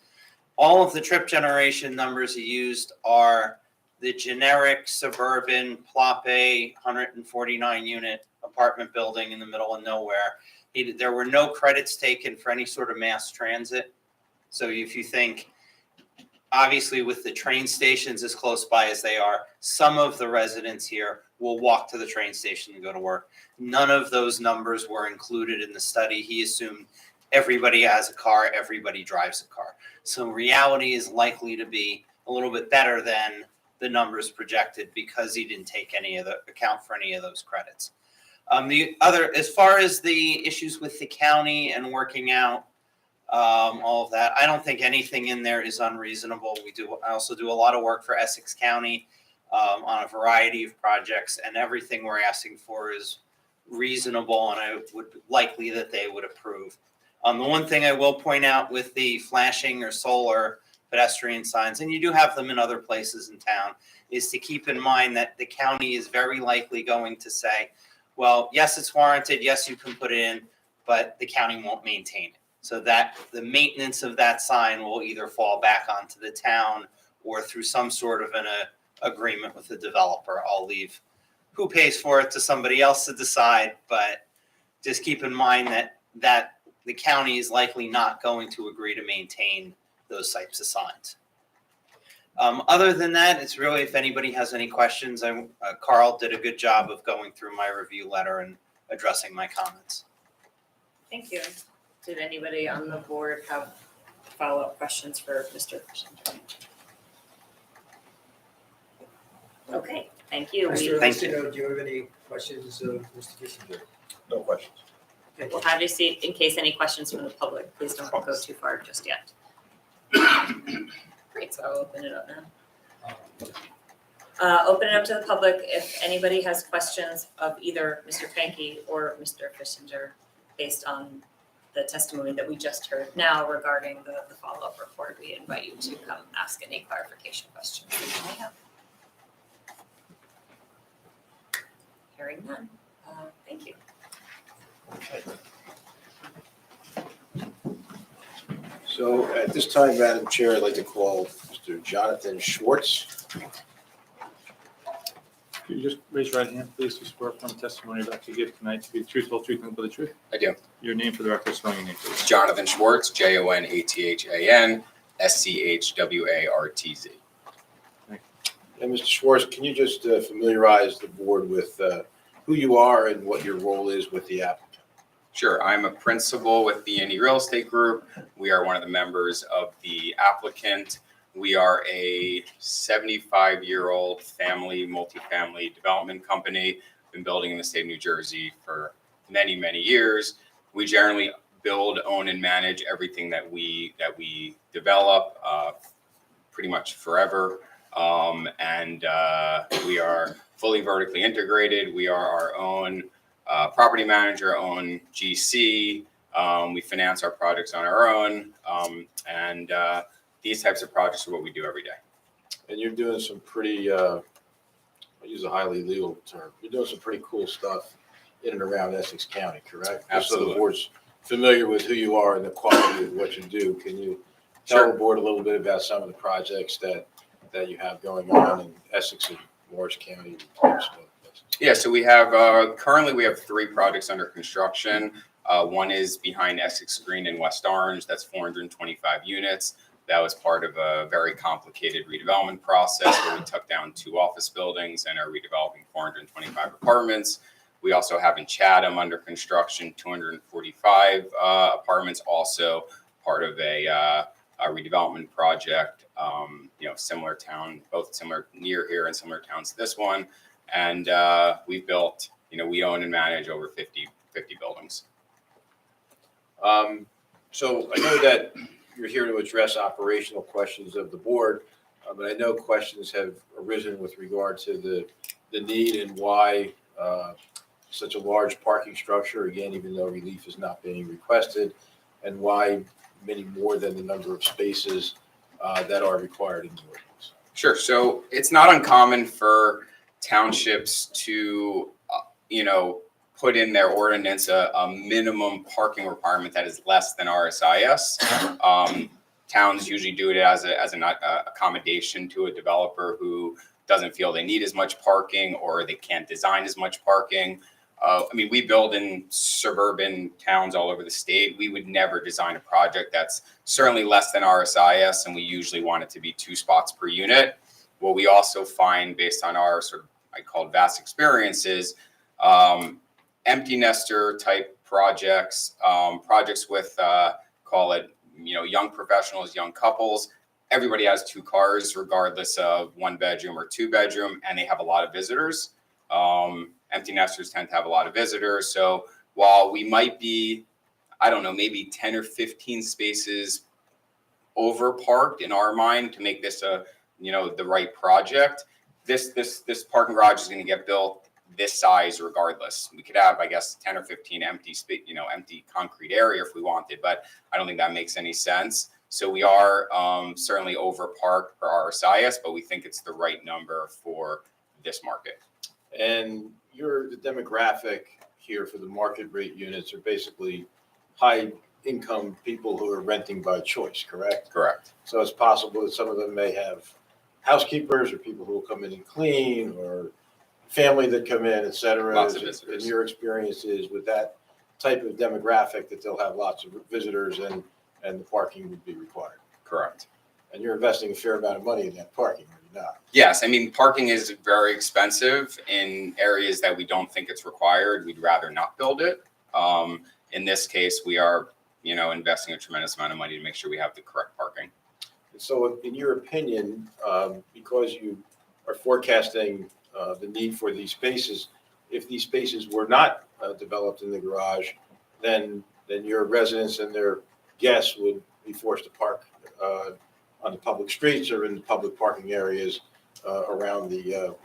all of the trip generation numbers he used are the generic suburban Plop A 149 unit apartment building in the middle of nowhere. There were no credits taken for any sort of mass transit. So if you think obviously with the train stations as close by as they are, some of the residents here will walk to the train station to go to work. None of those numbers were included in the study. He assumed everybody has a car, everybody drives a car. So reality is likely to be a little bit better than the numbers projected because he didn't take any of the account for any of those credits. The other, as far as the issues with the county and working out all of that, I don't think anything in there is unreasonable. I also do a lot of work for Essex County on a variety of projects, and everything we're asking for is reasonable, and I would likely that they would approve. The one thing I will point out with the flashing or solar pedestrian signs, and you do have them in other places in town, is to keep in mind that the county is very likely going to say, well, yes, it's warranted, yes, you can put it in, but the county won't maintain it. So that the maintenance of that sign will either fall back onto the town or through some sort of an agreement with the developer. I'll leave who pays for it to somebody else to decide, but just keep in mind that the county is likely not going to agree to maintain those types of signs. Other than that, it's really, if anybody has any questions, Carl did a good job of going through my review letter and addressing my comments. Thank you. Did anybody on the board have follow-up questions for Mr. Fisher? Okay, thank you. Mr. Thank you. Lucido, do you have any questions of Mr. Kissinger? No questions. We'll have you see in case any questions from the public. Please don't go too far just yet. Great, so I'll open it up now. Open it up to the public. If anybody has questions of either Mr. Frankie or Mr. Fishinger based on the testimony that we just heard now regarding the follow-up report, we invite you to come ask any clarification questions that you may have. Hearing none. Thank you. So at this time, Madam Chair, I'd like to call Mr. Jonathan Schwartz. Could you just raise your right hand, please, to swear from the testimony you're about to give tonight to be the truth, whole truth, and but the truth? I do. Your name for the record, spelling your name, please. Jonathan Schwartz, JONATHAN, SCHWARTZ. And Mr. Schwartz, can you just familiarize the board with who you are and what your role is with the applicant? Sure, I'm a principal with the Indy Real Estate Group. We are one of the members of the applicant. We are a 75-year-old family, multifamily development company. Been building in the state of New Jersey for many, many years. We generally build, own, and manage everything that we develop pretty much forever. We are fully vertically integrated. We are our own property manager, own GC. We finance our projects on our own. These types of projects are what we do every day. And you're doing some pretty, I'll use a highly legal term, you're doing some pretty cool stuff in and around Essex County, correct? Just so Absolutely. the board's familiar with who you are and the quality of what you do, can you tell Sure. the board a little bit about some of the projects that you have going on in Essex and Morris County? Yeah, so we have, currently we have 3 projects under construction. One is behind Essex Green in West Orange. That's 425 units. That was part of a very complicated redevelopment process where we took down 2 office buildings and are redeveloping 425 apartments. We also have in Chatham under construction 245 apartments, also part of a redevelopment project. Similar town, both similar near here and similar towns to this one. And we've built, we own and manage over 50 buildings. So I know that you're here to address operational questions of the board, but I know questions have arisen with regard to the need and why such a large parking structure, again, even though relief is not being requested, and why many more than the number of spaces that are required in the ordinance. Sure. So it's not uncommon for townships to, put in their ordinance a minimum parking requirement that is less than RSIS. Towns usually do it as an accommodation to a developer who doesn't feel they need as much parking or they can't design as much parking. we build in suburban towns all over the state. We would never design a project that's certainly less than RSIS, and we usually want it to be 2 spots per unit. What we also find based on our sort of, I call it vast experiences, empty nester type projects, projects with, call it, young professionals, young couples. Everybody has 2 cars, regardless of 1 bedroom or 2 bedroom, and they have a lot of visitors. Empty nesters tend to have a lot of visitors. So while we might be, I don't know, maybe 10 or 15 spaces over parked in our mind to make this a, the right project, this parking garage is going to get built this size regardless. We could have, I guess, 10 or 15 empty empty concrete area if we wanted, but I don't think that makes any sense. So we are certainly over parked per RSIS, but we think it's the right number for this market. And the demographic here for the market rate units are basically high income people who are renting by choice, correct? Correct. So it's possible that some of them may have housekeepers or people who will come in and clean, or family that come in, et cetera. Lots of visitors. And your experience is with that type of demographic that they'll have lots of visitors and the parking would be required. Correct. And you're investing a fair amount of money in that parking, are you not? Yes, parking is very expensive in areas that we don't think it's required. We'd rather not build it. In this case, we are, investing a tremendous amount of money to make sure we have the correct parking. And so in your opinion, because you are forecasting the need for these spaces, if these spaces were not developed in the garage, then your residents and their guests would be forced to park on the public streets or in the public parking areas around the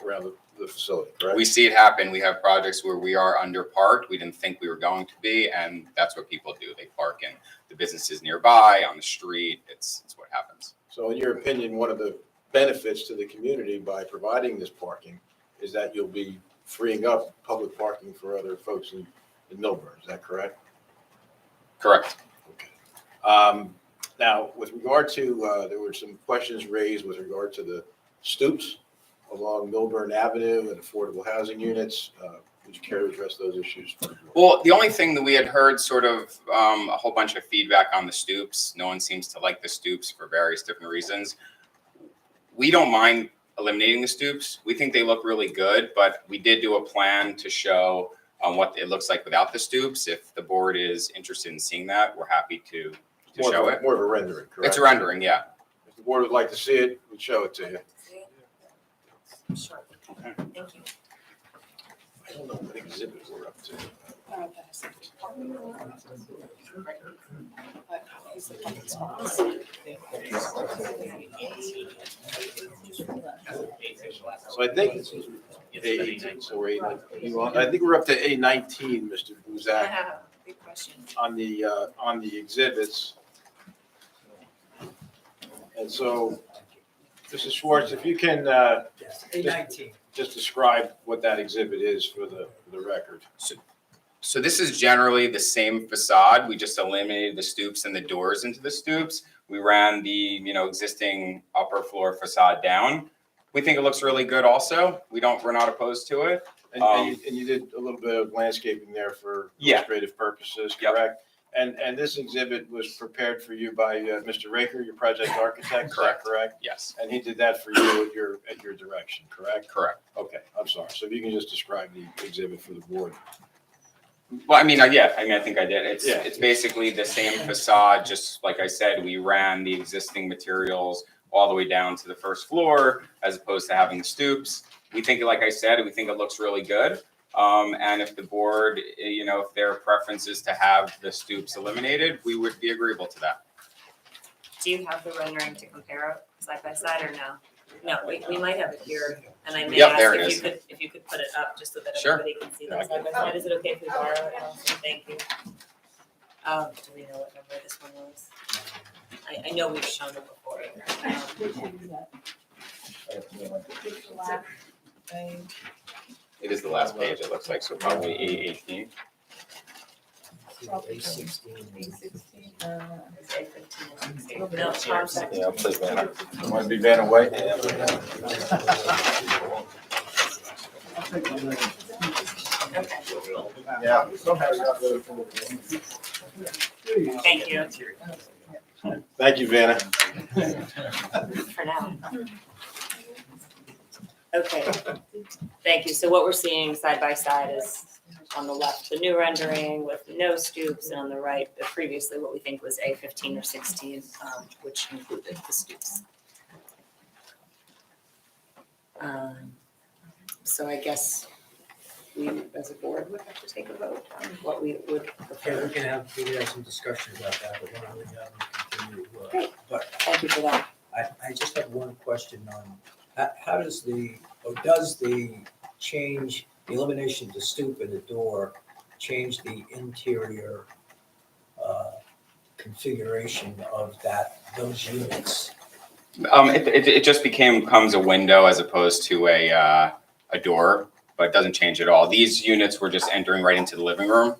facility, correct? We see it happen. We have projects where we are underparked. We didn't think we were going to be, and that's what people do. They park in the businesses nearby, on the street. It's what happens. So in your opinion, one of the benefits to the community by providing this parking is that you'll be freeing up public parking for other folks in Millburn. Is that correct? Correct. Okay. Now, with regard to, there were some questions raised with regard to the stoops along Millburn Avenue and affordable housing units. Would you care to address those issues? Well, the only thing that we had heard sort of a whole bunch of feedback on the stoops. No one seems to like the stoops for various different reasons. We don't mind eliminating the stoops. We think they look really good, but we did do a plan to show what it looks like without the stoops. If the board is interested in seeing that, we're happy to show it. More of a rendering, correct? It's a rendering, yeah. If the board would like to see it, we'd show it to you. Sure. Okay. Thank you. I don't know what exhibit we're up to. So I think it's A18, so we're A19. I think we're up to A19, Mr. I Buzak, have a big question. on the exhibits. And so, Mrs. Schwartz, if you can Yes, A19. just describe what that exhibit is for the record. So this is generally the same facade. We just eliminated the stoops and the doors into the stoops. We ran the, existing upper floor facade down. We think it looks really good also. We're not opposed to it. And you did a little bit of landscaping there for Yeah. illustrative purposes, Yep. correct? And this exhibit was prepared for you by Mr. Raker, your project architect, is that correct? Yes, And he did that for you at your direction, correct? correct. Okay, I'm sorry. So if you can just describe the exhibit for the board. Well, I think I did. It's basically the same facade, just like I said, we ran the existing materials all the way down to the first floor as opposed to having the stoops. We think, like I said, we think it looks really good. And if the board, if their preference is to have the stoops eliminated, we would be agreeable to that. Do you have the rendering to compare side by side or no? No, we might have it here, and I may Yep, ask there it if you could put it up just so that Sure. everybody can see that side by side. Is it okay if we borrow it? Allison? Thank you. Do we know what number this one was? I know we've shown it before. It is the last page, it looks like, so probably A18. No, Tom said- Yeah, please, Vanna. You want to be Vanna White? Yeah. Okay, Yeah. thank you Thank you, Vanna. for now. Okay, thank you. So what we're seeing side by side is on the left, the new rendering with no stoops, and on the right, previously what we think was A15 or 16, which included the stoops. So I guess we, as a board, would have to take a vote on what we would Okay, prefer. we can have some discussion about that, but why don't we continue? Great. But Thank you for that. I just have one question on, how does the change, the elimination of the stoop in the door, change the interior configuration of those units? It just becomes a window as opposed to a door, but it doesn't change at all. These units were just entering right into the living room.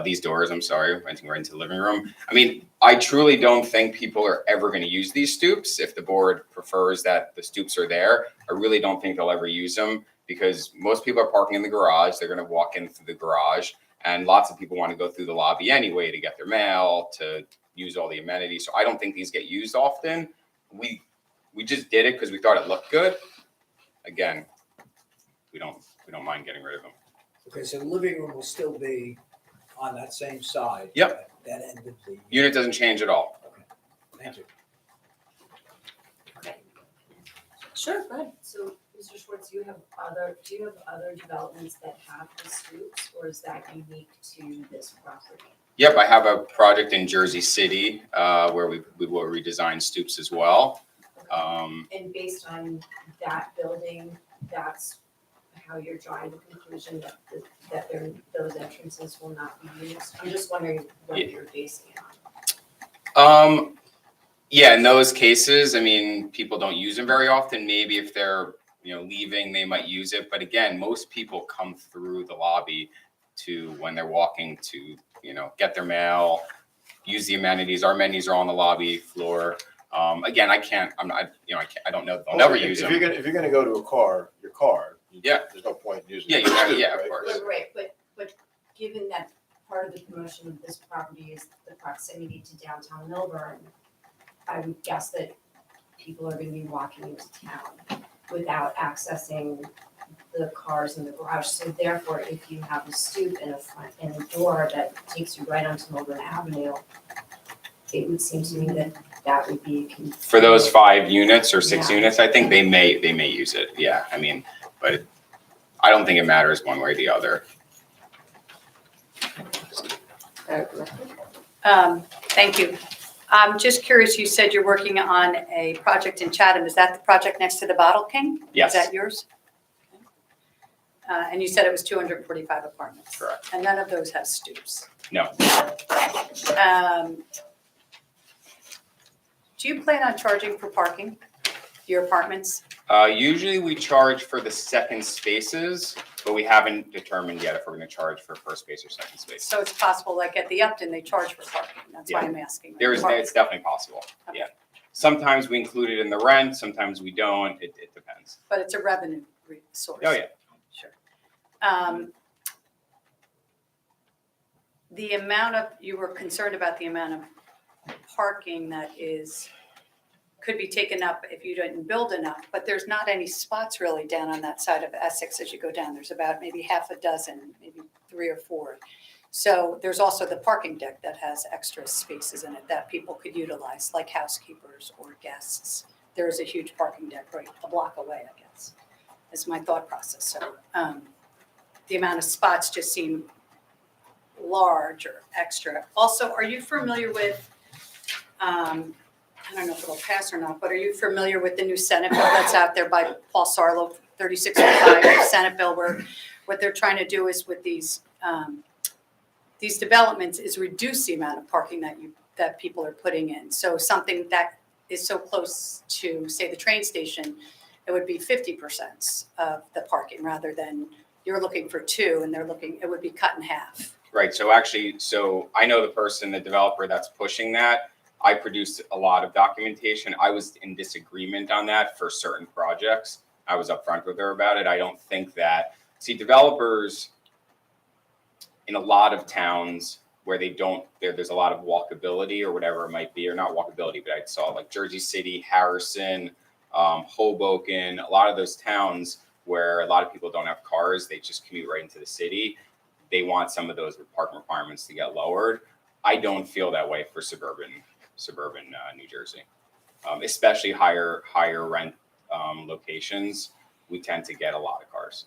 These doors, I'm sorry, entering right into the living room. I mean, I truly don't think people are ever going to use these stoops. If the board prefers that the stoops are there, I really don't think they'll ever use them because most people are parking in the garage. They're going to walk in through the garage, and lots of people want to go through the lobby anyway to get their mail, to use all the amenities. So I don't think these get used often. We just did it because we thought it looked good. Again, we don't mind getting rid of them. Okay, so the living room will still be on that same side? Yep. That end of the. Unit doesn't change at all. Thank you. Sure, go ahead. So, Mr. Schwartz, do you have other developments that have the stoops, or is that unique to this property? Yep, I have a project in Jersey City where we will redesign stoops as well. And based on that building, that's how you're drawing the conclusion that those entrances will not be used? I'm just wondering what you're basing it on. Yeah, in those cases, I mean, people don't use them very often. Maybe if they're, leaving, they might use it. But again, most people come through the lobby to when they're walking to, get their mail, use the amenities. Our amenities are on the lobby floor. Again, I don't know. They'll never use them. If you're gonna go to your car. Yeah. There's no point in using. Yeah, it. yeah, of Right? course. Right, but given that part of the promotion of this property is the proximity to downtown Milburn, I would guess that people are gonna be walking into town without accessing the cars in the garage. So therefore, if you have a stoop and a door that takes you right onto Milburn Avenue, it would seem to me that would be. For those 5 units or 6 Yeah. units, I think they may use it. Yeah, I mean, but I don't think it matters one way or the other. Thank you. I'm just curious, you said you're working on a project in Chatham. Is that the project next to the Bottle King? Yes. Is that yours? And you said it was 245 apartments? Correct. And none of those have stoops? No. Do you plan on charging for parking, your apartments? Usually we charge for the second spaces, but we haven't determined yet if we're going to charge for first space or second space. So it's possible, like at the Upton, they charge for parking. That's why I'm asking. It's definitely possible. Okay. Yeah. Sometimes we include it in the rent, sometimes we don't. It depends. But it's a revenue source. Oh, yeah. Sure. The amount of, you were concerned about the amount of parking that could be taken up if you didn't build enough, but there's not any spots really down on that side of Essex as you go down. There's about maybe half a dozen, maybe 3 or 4. So there's also the parking deck that has extra spaces in it that people could utilize, like housekeepers or guests. There is a huge parking deck right a block away, I guess, is my thought process. So the amount of spots just seem large or extra. Also, are you familiar with, I don't know if it'll pass or not, but are you familiar with the new Senate bill that's out there by Paul Sarlo, 3605 Senate bill, where what they're trying to do is with these developments is reduce the amount of parking that people are putting in. So something that is so close to, say, the train station, it would be 50% of the parking rather than you're looking for 2 and it would be cut in half. Right. So I know the developer that's pushing that. I produced a lot of documentation. I was in disagreement on that for certain projects. I was upfront with her about it. I don't think developers in a lot of towns where there's a lot of walkability or whatever it might be, or not walkability, but I saw like Jersey City, Harrison, Hoboken, a lot of those towns where a lot of people don't have cars, they just commute right into the city. They want some of those parking requirements to get lowered. I don't feel that way for suburban New Jersey, especially higher rent locations. We tend to get a lot of cars.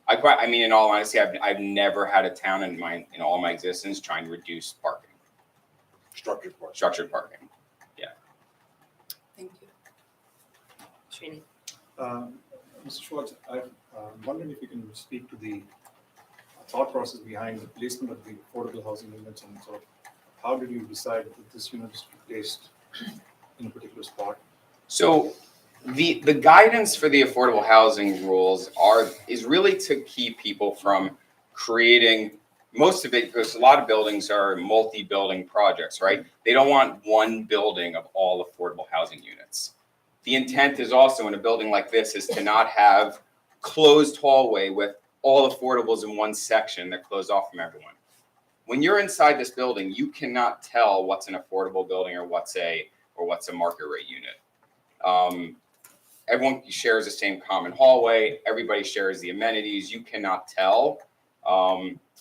I mean, in all honesty, I've never had a town in all my existence trying to reduce parking. Structured parking. Thank you. Srini? Mr. Schwartz, I'm wondering if you can speak to the thought process behind the placement of the affordable housing units, and sort of how did you decide that this unit is placed in a particular spot? So the guidance for the affordable housing rules is really to keep people from creating, most of it, because a lot of buildings are multi-building projects, right? They don't want one building of all affordable housing units. The intent is also in a building like this is to not have closed hallway with all affordables in one section that close off from everyone. When you're inside this building, you cannot tell what's an affordable building or what's a market rate unit. Everyone shares the same common hallway. Everybody shares the amenities. You cannot tell.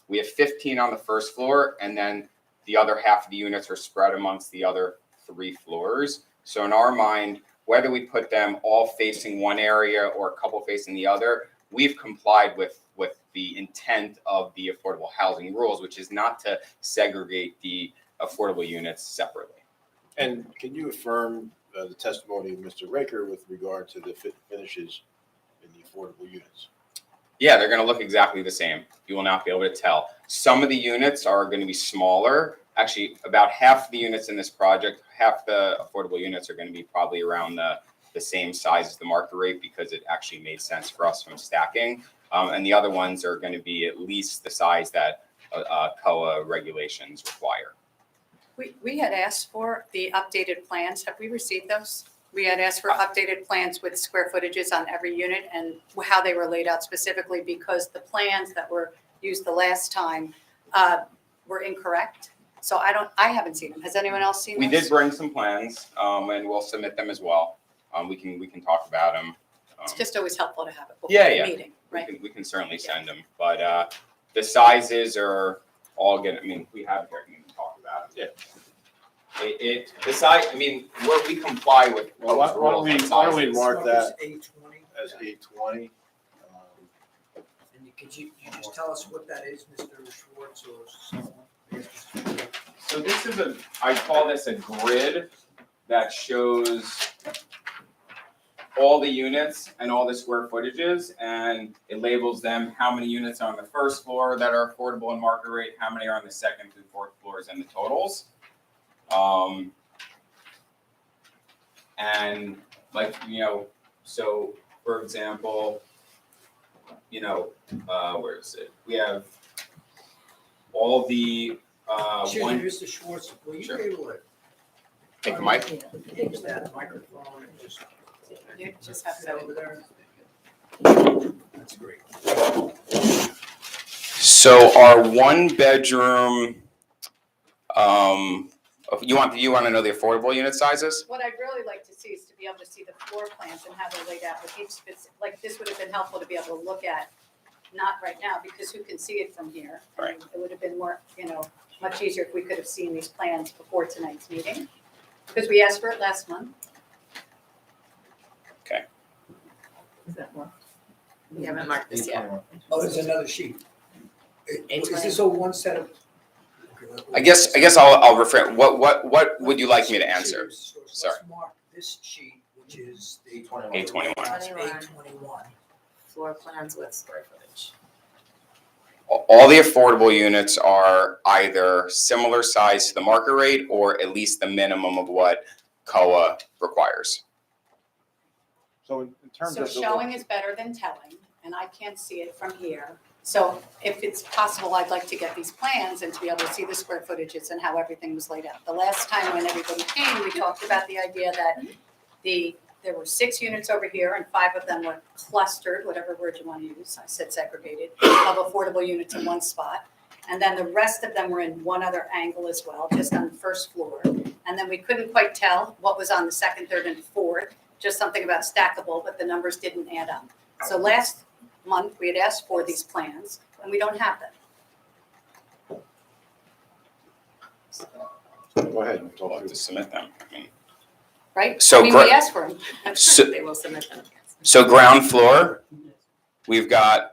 We have 15 on the first floor, and then the other half of the units are spread amongst the other 3 floors. So in our mind, whether we put them all facing one area or a couple facing the other, we've complied with the intent of the affordable housing rules, which is not to segregate the affordable units separately. And can you affirm the testimony of Mr. Raker with regard to the fit finishes in the affordable units? Yeah, they're going to look exactly the same. You will not be able to tell. Some of the units are going to be smaller. Actually, about half the units in this project, half the affordable units are going to be probably around the same size as the market rate, because it actually made sense for us from stacking. And the other ones are going to be at least the size that COA regulations require. We had asked for the updated plans. Have we received those? We had asked for updated plans with square footages on every unit and how they were laid out specifically, because the plans that were used the last time were incorrect. So I haven't seen them. Has anyone else seen We those? did bring some plans, and we'll submit them as well. We can talk about them. It's just always helpful to have it before Yeah, the yeah. meeting, right? We can certainly send them, but the sizes are all good. I mean, we have it here. We can talk about it. Yeah. The size. I mean, where we comply with. Well, why don't we mark that A20. as A20? And could you just tell us what that is, Mr. Schwartz or someone? So this is I call this a grid that shows all the units and all the square footages, and it labels them how many units are on the first floor that are affordable and market rate, how many are on the second through fourth floors, and the totals. And like, so for example, where is it? We have all the Excuse me, Mr. Schwartz, will you Sure. be able to Take the mic. use that microphone and just You just have sit to. over there? That's great. So our 1-bedroom, you want to know the affordable unit sizes? What I'd really like to see is to be able to see the floor plans and how they're laid out with each specific, like this would have been helpful to be able to look at, not right now, because who can see it from here? Right. And it would have been more, much easier if we could have seen these plans before tonight's meeting, because we asked for it last month. Okay. Is that one? We haven't marked this yet. Oh, there's another sheet. Is this a one set of? I guess I'll refrain. What would you like me to answer? So Sorry. let's mark this sheet, which is the A21. A21. Floor plans with square footage. All the affordable units are either similar size to the market rate or at least the minimum of what COA requires. So in terms So of. the- showing is better than telling, and I can't see it from here. So if it's possible, I'd like to get these plans and to be able to see the square footages and how everything was laid out. The last time when everybody came, we talked about the idea that the there were 6 units over here and 5 of them were clustered, whatever word you want to use, I said segregated, of affordable units in one spot. And then the rest of them were in one other angle as well, just on the first floor. And then we couldn't quite tell what was on the second, third, and fourth, just something about stackable, but the numbers didn't add up. So last month, we had asked for these plans, and we don't have them. Go ahead. and talk We'll have through to it. submit them. I mean, Right? So I mean, we asked for them. I'm So- sure they will submit them. So ground floor, we've got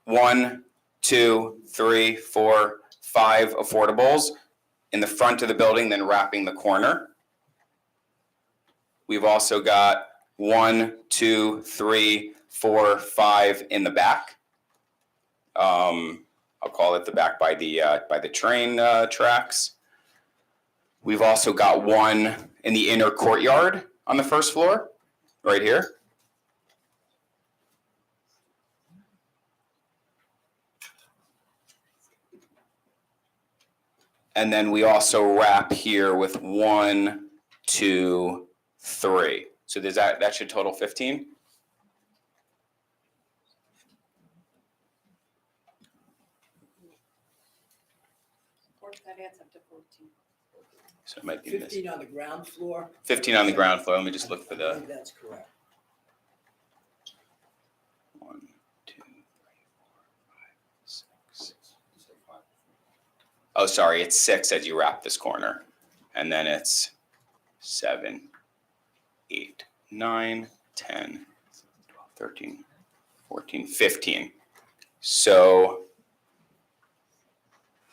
1, 2, 3, 4, 5 affordables in the front of the building, then wrapping the corner. We've also got 1, 2, 3, 4, 5 in the back. I'll call it the back by the train tracks. We've also got 1 in the inner courtyard on the first floor, right here. And then we also wrap here with 1, 2, 3. So does that should total 15? That adds up to 14. So it might be this. 15 on the ground floor. 15 on the ground floor. Let me just look for I the think that's correct. 1, 2, 3, 4, 5, 6. Oh, sorry, it's 6 as you wrap this corner. And then it's 7, 8, 9, 10, 12, 13, 14, 15. So,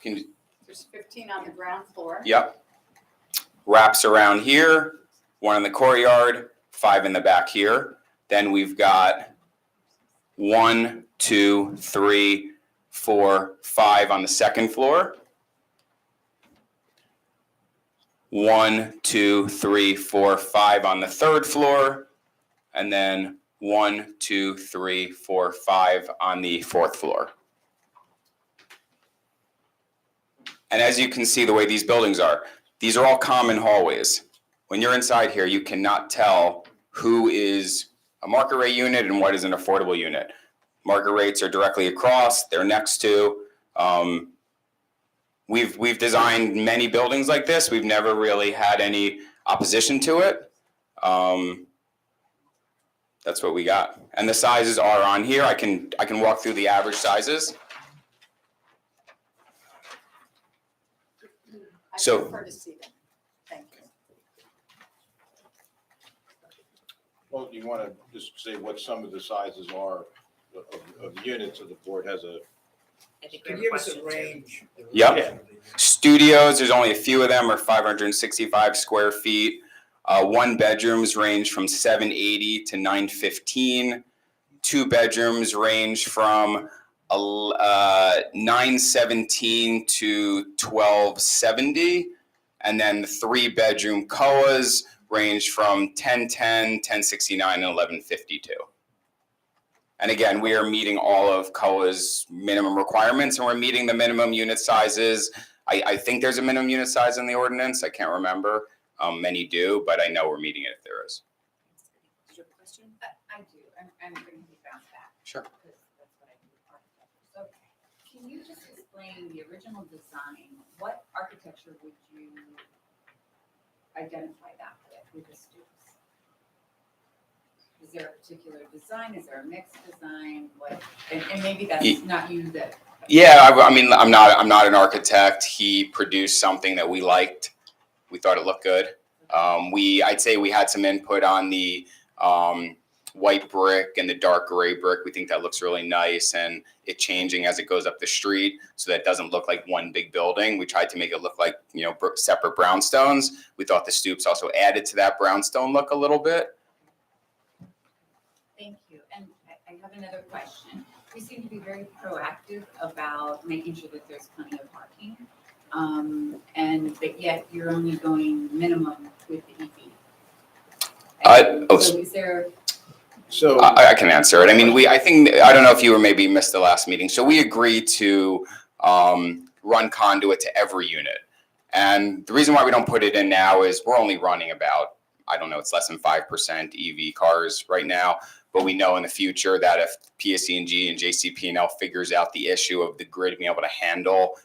There's 15 on the ground floor. yep. Wraps around here, 1 in the courtyard, 5 in the back here. Then we've got 1, 2, 3, 4, 5 on the second floor. 1, 2, 3, 4, 5 on the third floor. And then 1, 2, 3, 4, 5 on the fourth floor. And as you can see, the way these buildings are, these are all common hallways. When you're inside here, you cannot tell who is a market rate unit and what is an affordable unit. Market rates are directly across, they're next to. We've designed many buildings like this. We've never really had any opposition to it. That's what we got. And the sizes are on here. I can walk through the average sizes. I So- prefer to see them. Thank you. Well, you want to just say what some of the sizes are of units, so the board has a. I think we Can have you a give us a question too. range? Yep. Studios, there's only a few of them, are 565 square feet. 1 bedrooms range from 780 to 915. 2 bedrooms range from 917 to 1270. And then the 3 bedroom COAs range from 1010, 1069, and 1152. And again, we are meeting all of COA's minimum requirements, and we're meeting the minimum unit sizes. I think there's a minimum unit size in the ordinance. I can't remember. Many do, but I know we're meeting it if there is. Did you have a question? I do, I'm going to bounce back. Sure. Because that's what I do with architecture. So can you just explain the original design? What architecture would you identify that with the students? Is there a particular design? Is there a mixed design? What, and maybe that's not you that. Yeah, I mean, I'm not an architect. He produced something that we liked. We thought it looked good. I'd say we had some input on the white brick and the dark gray brick. We think that looks really nice, and it changing as it goes up the street, so that it doesn't look like one big building. We tried to make it look like, separate brownstones. We thought the stoops also added to that brownstone look a little bit. Thank you. And I have another question. You seem to be very proactive about making sure that there's plenty of parking. But yet you're only going minimum with the EV. So is there, So. I can answer it. I mean, I don't know if you missed the last meeting. So we agreed to run conduit to every unit. And the reason why we don't put it in now is we're only running about I don't know, it's less than 5% EV cars right now. But we know in the future that if PSE&G and JCP&L figures out the issue of the grid being able to handle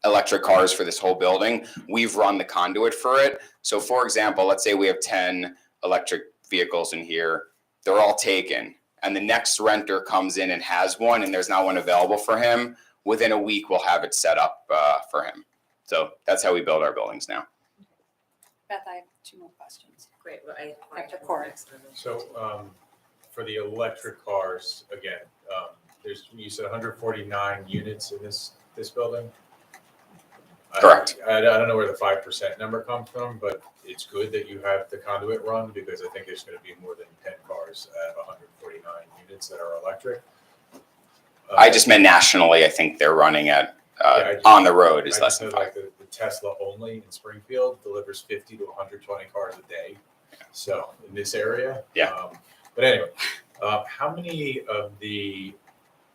electric cars for this whole building, we've run the conduit for it. So for example, let's say we have 10 electric vehicles in here, they're all taken, and the next renter comes in and has one, and there's not one available for him. Within a week, we'll have it set up for him. So that's how we build our buildings now. Beth, I have 2 more questions. Great, well, Dr. Corey. So, for the electric cars, again, you said 149 units in this building? Correct. I don't know where the 5% number comes from, but it's good that you have the conduit run, because I think there's gonna be more than 10 cars out of 149 units that are electric. I just meant nationally, I think they're running at, on the road is less than 5. Like the Tesla only in Springfield delivers 50 to 120 cars a day. So in this area. Yeah. But anyway, how many of the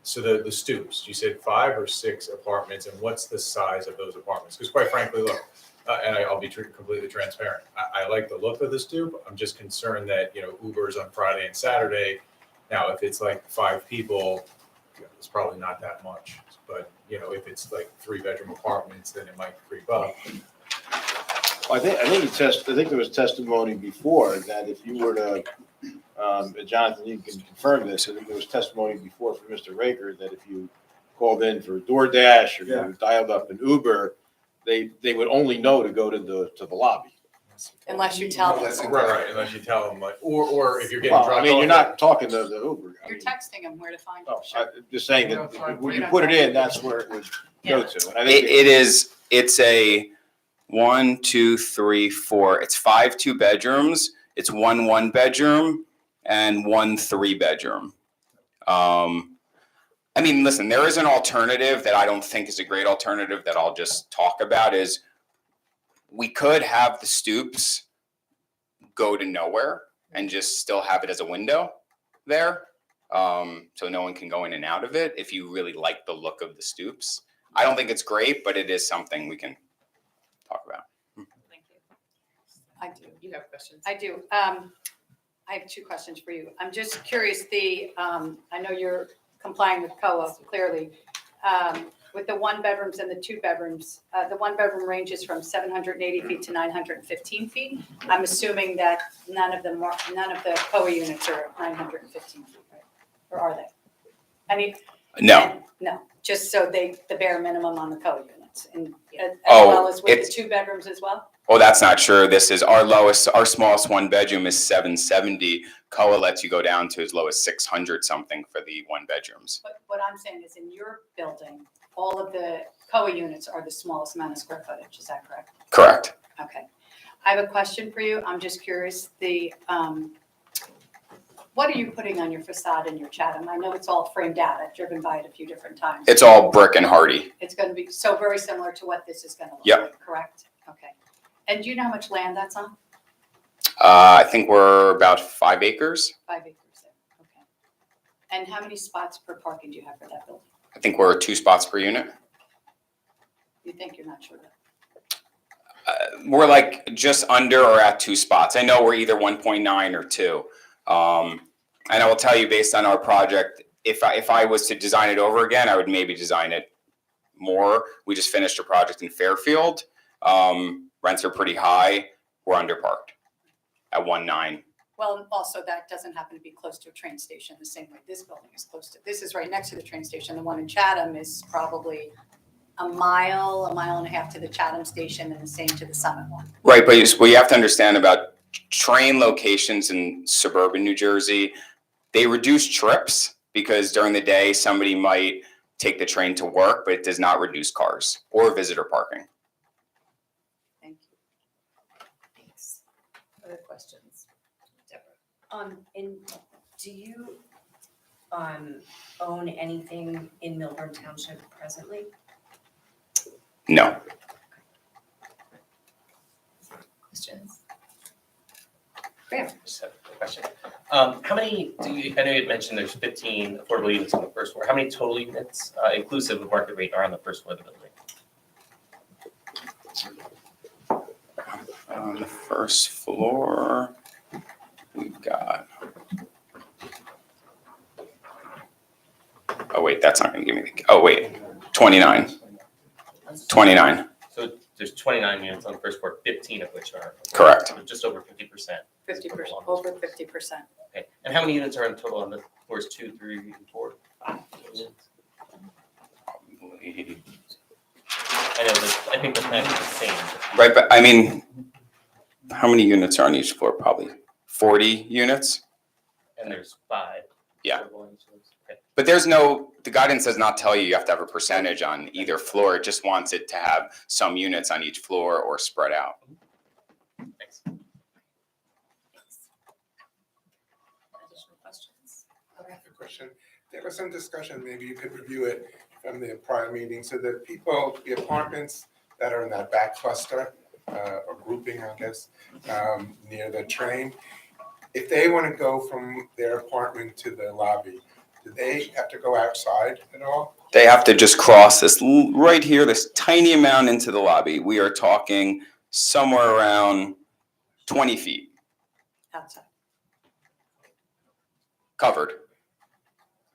stoops, you said 5 or 6 apartments, and what's the size of those apartments? Because quite frankly, look, and I'll be completely transparent. I like the look of the stoop. I'm just concerned that, Uber's on Friday and Saturday. Now, if it's like 5 people, it's probably not that much. But, if it's like 3-bedroom apartments, then it might creep up. Well, I think there was testimony before that if you were to, Jonathan, you can confirm this, I think there was testimony before from Mr. Raker that if you called in for DoorDash or you dialed up an Uber, they would only know to go to the lobby. Unless you tell them. Right, unless you tell them, like, or if you're getting Well, dropped I mean, off. you're not talking to the Uber. I You're mean, texting them where to find oh, you. I'm just saying that when you put it in, that's where it would go to. And I think It's a 1, 2, 3, 4. It's 5 2-bedrooms. It's 1 1-bedroom and 1 3-bedroom. I mean, listen, there is an alternative that I don't think is a great alternative that I'll just talk about is we could have the stoops go to nowhere and just still have it as a window there. So no one can go in and out of it if you really like the look of the stoops. I don't think it's great, but it is something we can talk about. Thank you. I do. You have questions? I do. I have 2 questions for you. I'm just curious, I know you're complying with COA clearly. With the 1-bedrooms and the 2-bedrooms, the 1-bedroom ranges from 780 feet to 915 feet. I'm assuming that none of the COA units are 915 feet, right? Or are they? I mean. No. No, just so the bare minimum on the COA units, and as Oh, well as with it's- the 2-bedrooms as well? Oh, that's not true. This is our smallest 1-bedroom is 770. COA lets you go down to as low as 600 something for the 1-bedrooms. But what I'm saying is in your building, all of the COA units are the smallest amount of square footage, is that correct? Correct. Okay. I have a question for you. I'm just curious, what are you putting on your facade in your Chatham? I know it's all framed out. I've driven by it a few different times. It's all brick and hardy. It's going to be so very similar to what this is going to look Yep. like, correct? Okay. And do you know how much land that's on? I think we're about 5 acres. 5 acres there. Okay. And how many spots per parking do you have for that building? I think we're 2 spots per unit. You think you're not sure that? We're like just under or at 2 spots. I know we're either 1.9 or 2. And I will tell you, based on our project, if I was to design it over again, I would maybe design it more. We just finished a project in Fairfield. Rents are pretty high. We're underparked at 1.9. Well, also that doesn't happen to be close to a train station the same way this building is close to. This is right next to the train station. The one in Chatham is probably a mile and a half to the Chatham station and the same to the Summit one. Right, but what you have to understand about train locations in suburban New Jersey, they reduce trips because during the day somebody might take the train to work, but it does not reduce cars or visitor parking. Thank you. Thanks. Other questions? And do you, own anything in Milburn Township presently? No. Questions? Just have a question. How many I know you had mentioned there's 15 affordable units on the first floor. How many total units, inclusive of market rate, are on the first floor of the building? On the first floor, we've got. Oh, wait, that's not gonna give me the, oh, wait, 29. 29, So there's 29 units on the first floor, 15 of which are. Correct. So just over 50%. 50%, over 50%. Okay, and how many units are in total on the floors 2, 3, and 4? Units? I know, I think the plan is the same. right, but I mean, how many units are on each floor? Probably 40 units? And there's 5. Yeah. total on each of those. Okay. But there's no, the guidance does not tell you have to have a percentage on either floor. It just wants it to have some units on each floor or spread out. Thanks. Additional questions? I have a question. There was some discussion, maybe you could review it from the prior meeting, so that people, the apartments that are in that back cluster, or grouping, I guess, near the train, if they want to go from their apartment to the lobby, do they have to go outside at all? They have to just cross this right here, this tiny amount into the lobby. We are talking somewhere around 20 feet Outside, covered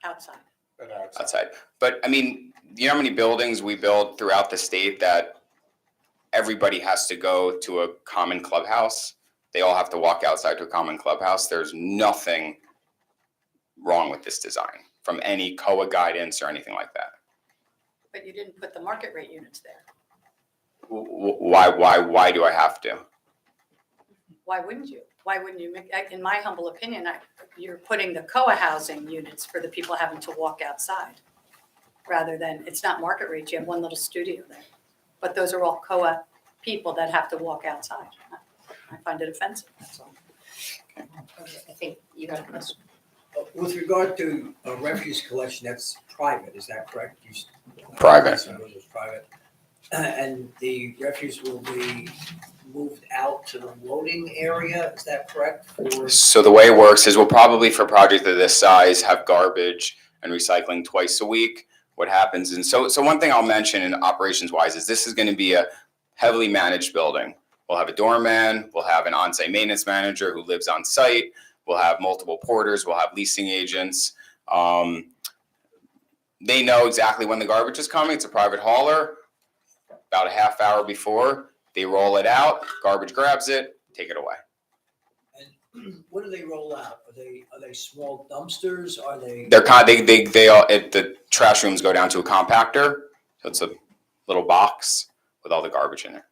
outside. But outside. outside. But I mean, you know how many buildings we build throughout the state that everybody has to go to a common clubhouse? They all have to walk outside to a common clubhouse. There's nothing wrong with this design from any COA guidance or anything like that. But you didn't put the market rate units there. Why do I have to? Why wouldn't you? Why wouldn't you make, in my humble opinion, you're putting the COA housing units for the people having to walk outside. Rather than, it's not market rate, you have one little studio there. But those are all COA people that have to walk outside. I find it offensive, that's all. I think you got a question. With regard to refuse collection, that's private, is that correct? Private. It's private. And the refuse will be moved out to the loading area, is that correct? So the way it works is we'll probably, for a project of this size, have garbage and recycling twice a week. What happens, and so one thing I'll mention in operations wise is this is going to be a heavily managed building. We'll have a doorman, we'll have an on-site maintenance manager who lives on site, we'll have multiple porters, we'll have leasing agents. They know exactly when the garbage is coming. It's a private hauler. About a half hour before, they roll it out, garbage grabs it, take it away. And what do they roll out? Are they small dumpsters? Are they? They all, the trash rooms go down to a compactor. So it's a little box with all the garbage in it.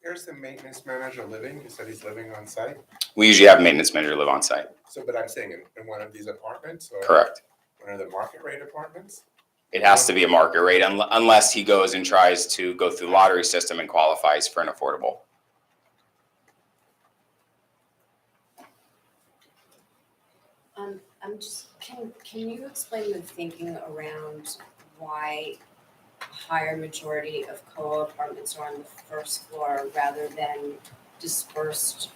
Where's the maintenance manager living? You said he's living on site? We usually have a maintenance manager live on site. So, but I'm saying in one of these apartments or? Correct. One of the market rate apartments? It has to be a market rate unless he goes and tries to go through the lottery system and qualifies for an affordable. I'm just, can you explain the thinking around why higher majority of COA apartments are on the first floor rather than dispersed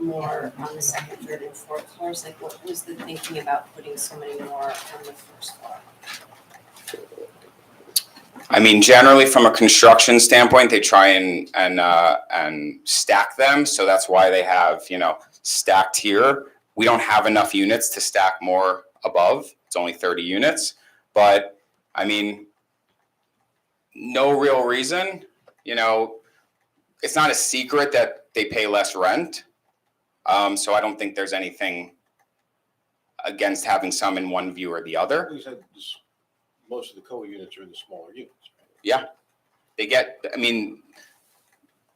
more on the second, third, and fourth floors? Like, what was the thinking about putting so many more on the first floor? I mean, generally from a construction standpoint, they try and stack them. So that's why they have, stacked here. We don't have enough units to stack more above. It's only 30 units. But I mean, no real reason, it's not a secret that they pay less rent. So I don't think there's anything against having some in one view or the other. You said most of the COA units are in the smaller units, right? Yeah,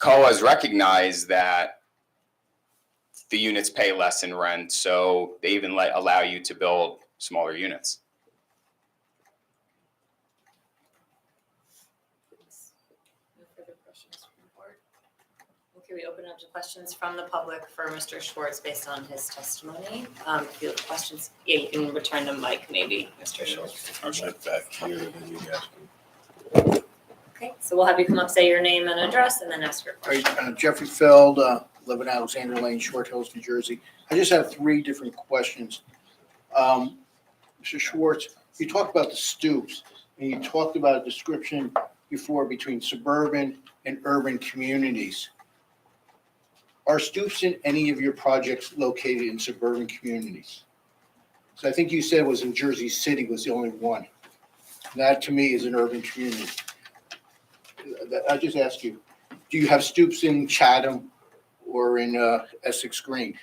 COAs recognize that the units pay less in rent, so they even allow you to build smaller units. No further questions from the board? Okay, we open up to questions from the public for Mr. Schwartz based on his testimony. If you have questions, yeah, you can return the mic maybe, Mr. Schwartz. I'll sit back here and then you guys can. Okay, so we'll have you come up, say your name and address, and then ask your All question. right, Jeffrey Feld, live in Alexander Lane, Short Hills, New Jersey. I just have 3 different questions. Mr. Schwartz, you talked about the stoops, and you talked about a description before between suburban and urban communities. Are stoops in any of your projects located in suburban communities? So I think you said it was in Jersey City was the only one. That to me is an urban community. I just ask you, do you have stoops in Chatham or in Essex Green?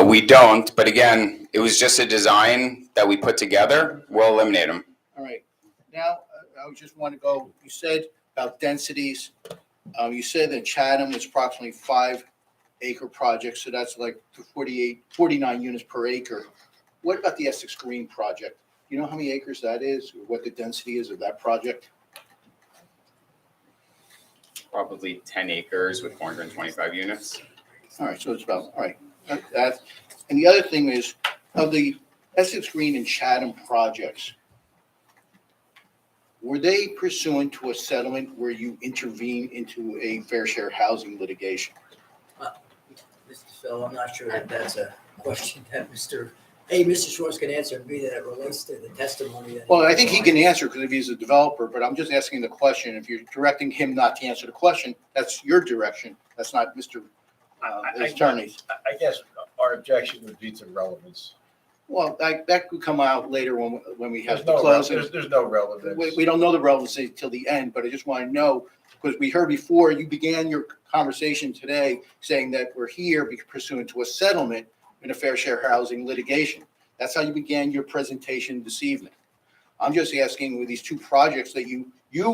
We don't, but again, it was just a design that we put together. We'll eliminate them. All right. Now, I just want to go, you said about densities. You said that Chatham is approximately 5-acre project, so that's like 49 units per acre. What about the Essex Green project? You know how many acres that is, or what the density is of that project? Probably 10 acres with 425 units. All right, so it's about, all right. That, and the other thing is, of the Essex Green and Chatham projects, were they pursuant to a settlement where you intervene into a fair share housing litigation? Mr. Phil, I'm not sure that that's a question that Mr. Schwartz can answer, B, that it relates to the testimony that. Well, I think he can answer because if he's a developer, but I'm just asking the question. If you're directing him not to answer the question, that's your direction. That's not Mr. Attorney's. I guess our objection would be to relevance. Well, that could come out later when we have There's the no, closing. there's no relevance. We don't know the relevancy till the end, but I just want to know, because we heard before, you began your conversation today saying that we're here pursuant to a settlement in a fair share housing litigation. That's how you began your presentation this evening. I'm just asking with these two projects that you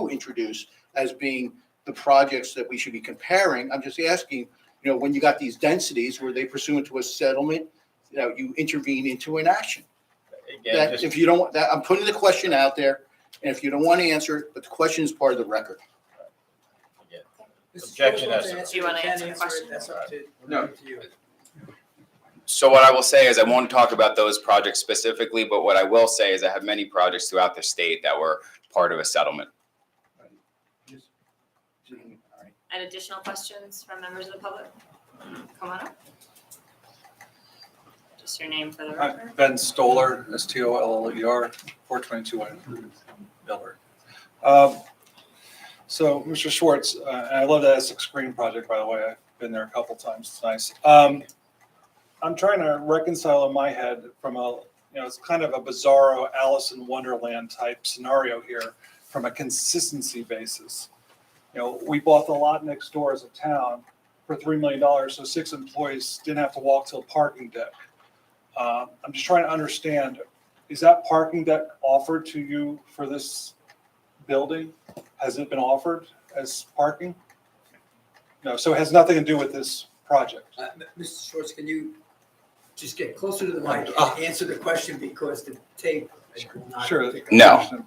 introduced as being the projects that we should be comparing, I'm just asking, when you got these densities, were they pursuant to a settlement that you intervene into an action? Again, That just- if you don't, that I'm putting the question out there, and if you don't want to answer it, but the question is part of the record. Objection as Do you want to answer the question? That's up to No. you. So what I will say is I won't talk about those projects specifically, but what I will say is I have many projects throughout the state that were part of a settlement. And additional questions from members of the public? Come on up. Just your name for the record. Ben Stoller, Stoller, 422 Miller. So, Mr. Schwartz, I love that Essex Green project, by the way. I've been there a couple times. It's nice. I'm trying to reconcile in my head from it's kind of a bizarro Alice in Wonderland type scenario here from a consistency basis. We bought the lot next door as a town for $3 million, so 6 employees didn't have to walk to a parking deck. I'm just trying to understand, is that parking deck offered to you for this building? Has it been offered as parking? No, so it has nothing to do with this project. Mr. Schwartz, can you just get closer to the mic and answer the question because the tape will not Sure. pick up. No.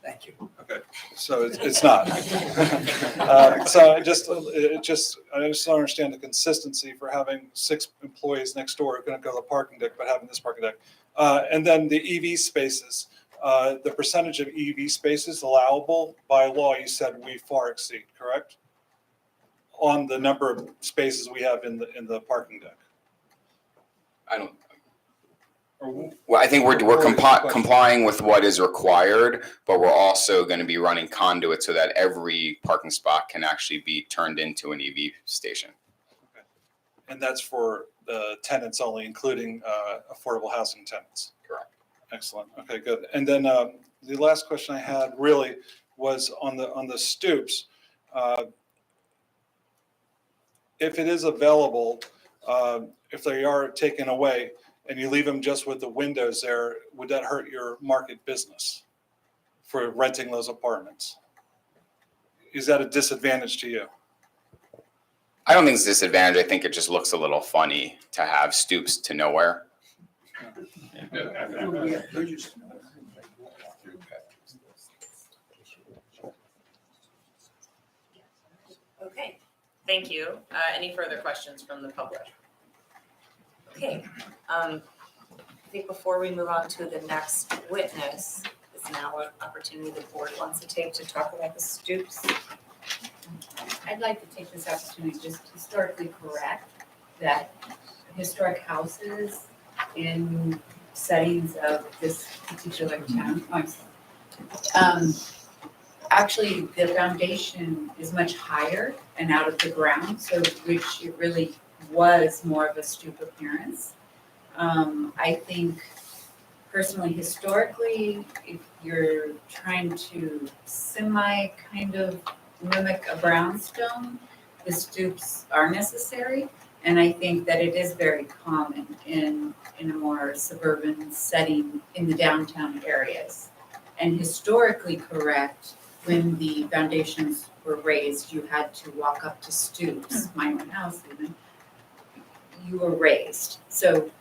Thank you. Okay, so it's not. So I just don't understand the consistency for having 6 employees next door who are going to go to the parking deck, but having this parking deck. And then the EV spaces, the percentage of EV spaces allowable by law, you said we far exceed, correct? On the number of spaces we have in the parking deck. I don't. Or Well, I think we're Question. complying with what is required, but we're also going to be running conduit so that every parking spot can actually be turned into an EV station. And that's for the tenants only, including affordable housing tenants. Correct. Excellent. Okay, good. And then the last question I had really was on the stoops. If it is available, if they are taken away and you leave them just with the windows there, would that hurt your market business for renting those apartments? Is that a disadvantage to you? I don't think it's a disadvantage. I think it just looks a little funny to have stoops to nowhere. Okay, thank you. Any further questions from the public? Okay, I think before we move on to the next witness, is now an opportunity the board wants to take to talk about the stoops. I'd like to take this opportunity just to historically correct that historic houses in settings of this particular town, Actually, the foundation is much higher and out of the ground, so which it really was more of a stoop appearance. I think personally, historically, if you're trying to semi kind of mimic a brownstone, the stoops are necessary. And I think that it is very common in a more suburban setting in the downtown areas. And historically correct, when the foundations were raised, you had to walk up to stoops, my own house even, you were raised. So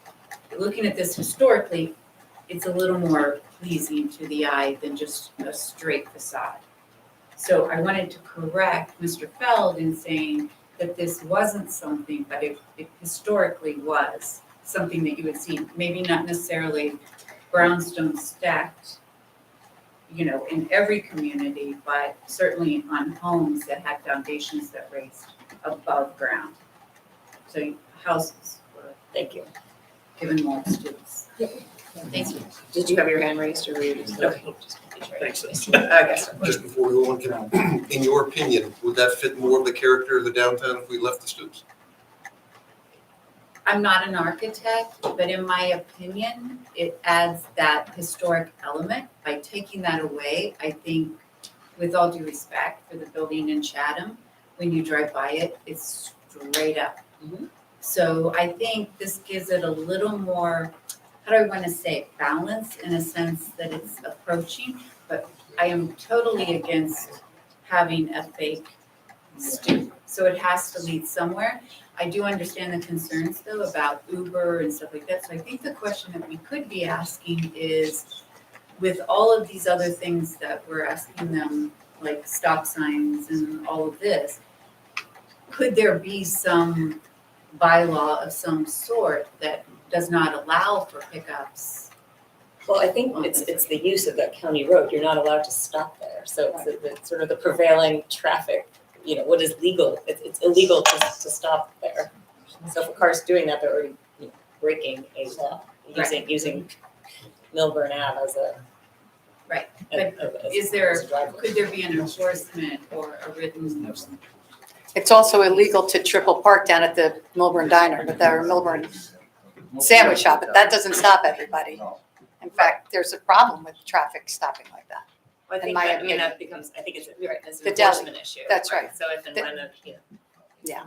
looking at this historically, it's a little more pleasing to the eye than just a straight facade. So I wanted to correct Mr. Feld in saying that this wasn't something, but it historically was something that you would see, maybe not necessarily brownstone stacked, you know, in every community, but certainly on homes that had foundations that raised above ground. So houses were, Thank you. given more stoops. Thank you. Did you have your hand raised or were you just? Okay. Thanks. Okay. Just before we go on, in your opinion, would that fit more of the character of the downtown if we left the stoops? I'm not an architect, but in my opinion, it adds that historic element. By taking that away, I think, with all due respect for the building in Chatham, when you drive by it, it's straight up. So I think this gives it a little more, how do I want to say, balance in a sense that it's approaching, but I am totally against having a fake stoop. So it has to lead somewhere. I do understand the concerns though about Uber and stuff like that. So I think the question that we could be asking is, with all of these other things that we're asking them, like stop signs and all of this, could there be some bylaw of some sort that does not allow for pickups? Well, I think it's the use of that county road. You're not allowed to stop there. So it's the sort of the prevailing traffic, you know, what is legal? It's illegal to stop there. So if a car's doing that, they're already, you know, breaking a law, using Milburn Ave as a. Right, as- but as- is there, as a driveway. could there be an enforcement or a written? It's also illegal to triple park down at the Milburn Diner, but there are Milburn Sandwich Shop, but that doesn't stop everybody. In fact, there's a problem with traffic stopping like that. I in think my that, opinion. that becomes, I think it's, you're right, it's an The deli, enforcement issue. that's right. So if and The- when, you know. Yeah.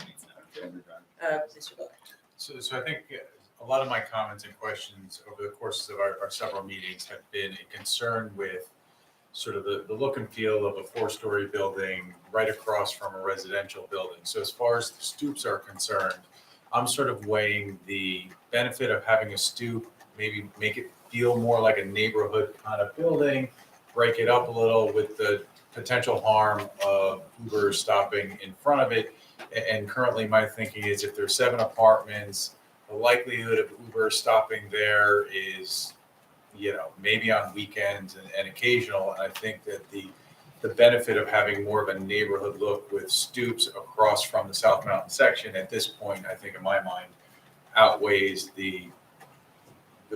Mr. Book. So I think a lot of my comments and questions over the course of our several meetings have been a concern with sort of the look and feel of a four-story building right across from a residential building. So as far as the stoops are concerned, I'm sort of weighing the benefit of having a stoop, maybe make it feel more like a neighborhood kind of building, break it up a little with the potential harm of Uber stopping in front of it. And currently my thinking is if there's 7 apartments, the likelihood of Uber stopping there is, you know, maybe on weekends and occasional. And I think that the benefit of having more of a neighborhood look with stoops across from the South Mountain section at this point, I think in my mind, outweighs the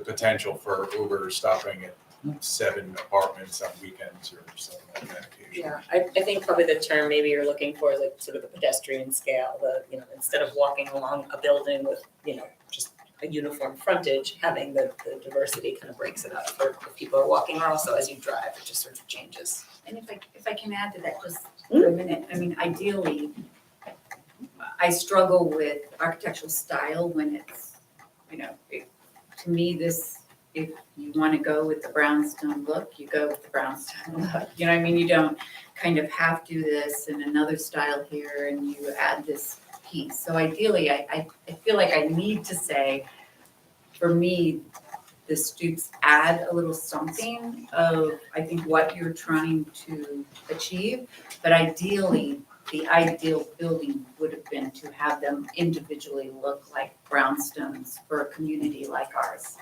potential for Uber stopping at 7 apartments on weekends or something like that occasionally. Yeah, I think probably the term maybe you're looking for is like sort of the pedestrian scale, you know, instead of walking along a building with, you know, just a uniform frontage, having the diversity kind of breaks it up for if people are walking or also as you drive, it just sort of changes. And if I can add to that just for a minute, I mean, ideally, I struggle with architectural style when it's, you know, to me, this, if you want to go with the brownstone look, you go with the brownstone look. You know what I mean? You don't kind of have to do this in another style here and you add this piece. So ideally, I feel like I need to say, for me, the stoops add a little something of, I think, what you're trying to achieve. But ideally, the ideal building would have been to have them individually look like brownstones for a community like ours.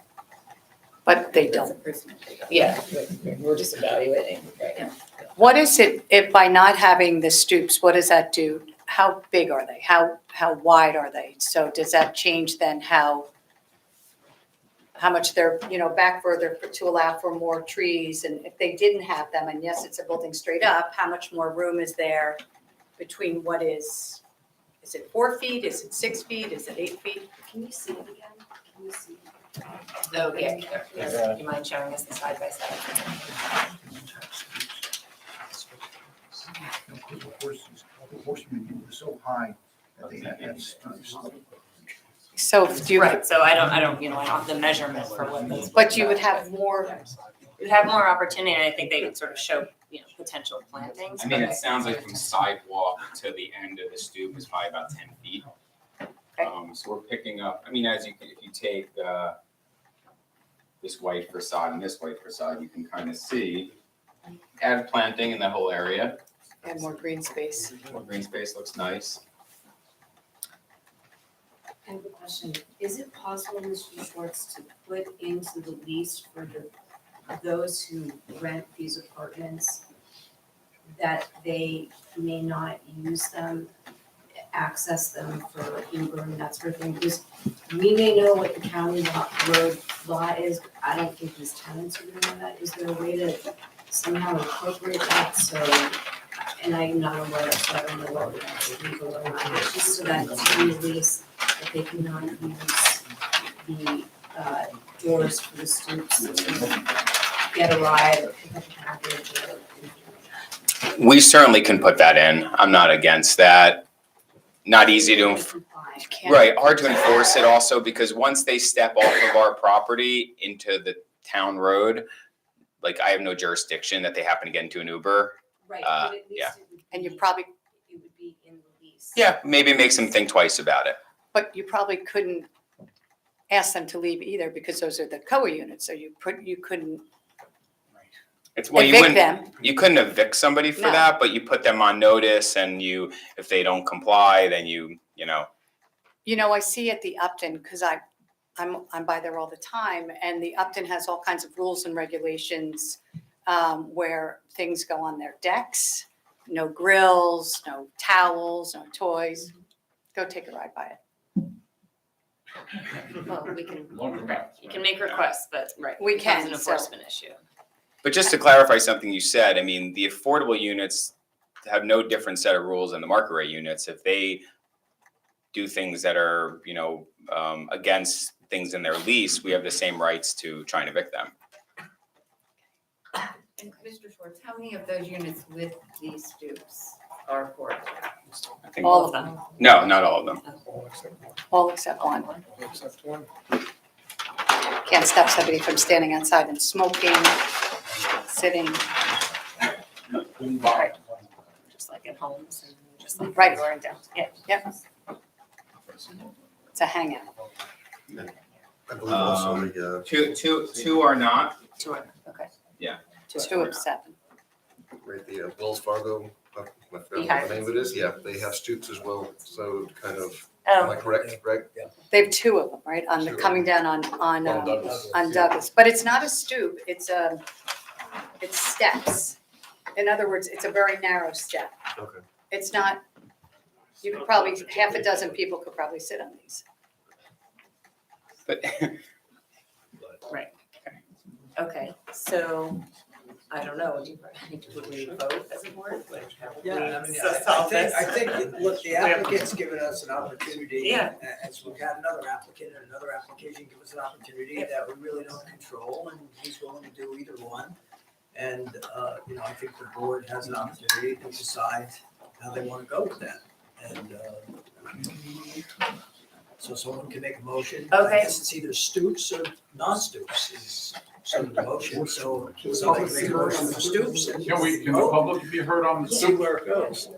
But they That's don't. a personal take. Yeah, we're just evaluating, right? Yeah. What is it, if by not having the stoops, what does that do? How big are they? How wide are they? So does that change then how how much they're, back further to allow for more trees. And if they didn't have them, and yes, it's a building straight up, how much more room is there between what is it 4 feet? Is it 6 feet? Is it 8 feet? Can you see it again? Can you see? Oh, yeah, yes, do you mind showing us the side by side? So high that they had So do you, Right, so I don't, I don't have the measurement for what those. but you would have more, You'd have more opportunity, and I think they could sort of show, potential plantings. I mean, it sounds like from sidewalk to the end of the stoop is probably about 10 feet. So we're picking up, I mean, if you take this white facade and this white facade, you can kind of see added planting in the whole area. and more green space. More green space looks nice. I have a question. Is it possible, Mr. Schwartz, to put into the lease for those who rent these apartments that they may not use them, access them for Uber and that sort of thing? Because we may know what the county road law is, but I don't think these tenants are gonna know that. Is there a way to somehow incorporate that? So, and I'm not aware, so I don't know whether that's legal or not. It's just so that it's in the lease that they cannot use the doors for the stoops to get a ride or pick up a package or anything like that. We certainly can put that in. I'm not against that. Not easy to, right, hard to enforce it also because once they step off of our property into the town road, like I have no jurisdiction that they happen to get into an Uber. Right, but at least yeah. it would be. And you probably, It would be in the lease. Yeah, maybe makes them think twice about it. but you probably couldn't ask them to leave either because those are the COA units, so you couldn't It's, well, you evict wouldn't, them. you couldn't evict somebody for No. that, but you put them on notice and if they don't comply, then I see at the Upton, because I'm by there all the time, and the Upton has all kinds of rules and regulations where things go on their decks, no grills, no towels, no toys. Go take a ride by it. Well, you can make requests, but We it becomes can, an so- enforcement issue. But just to clarify something you said, I mean, the affordable units have no different set of rules than the market rate units. If they do things that are, against things in their lease, we have the same rights to try and evict them. And Mr. Schwartz, how many of those units with these stoops are affordable? I think All of them, No, not all of them. all except one. Except one. Can't stop somebody from standing outside and smoking, sitting. Right. Just like at homes and just like. Right. everywhere in downtown. Yeah. Yep. It's a hangout. I believe also the, Two are not. Two are, okay. Yeah. Two of seven. right, the Wells Fargo, I forgot what the name of it is, yeah, they have stoops as well, so kind of, am I correct, Greg? They have two of them, right, coming down on Douglas. But it's not a stoop, it's steps. In other words, it's a very narrow step. Okay. It's not, you could probably, half a dozen people could probably sit on these. But Right. Okay, so, I don't know, would we vote as a board? Like, how would we Yeah, I mean, solve this? I think, look, the applicant's given us an opportunity. Yeah. As we've had another applicant and another application give us an opportunity that we really don't control, and he's willing to do either one. And, I think the board has an opportunity to decide how they want to go with that. And, so someone can make a motion. Okay. I guess it's either stoops or non-stoops is sort of the motion, so someone can make a motion for stoops. and Can the vote. public be heard on the See where it goes.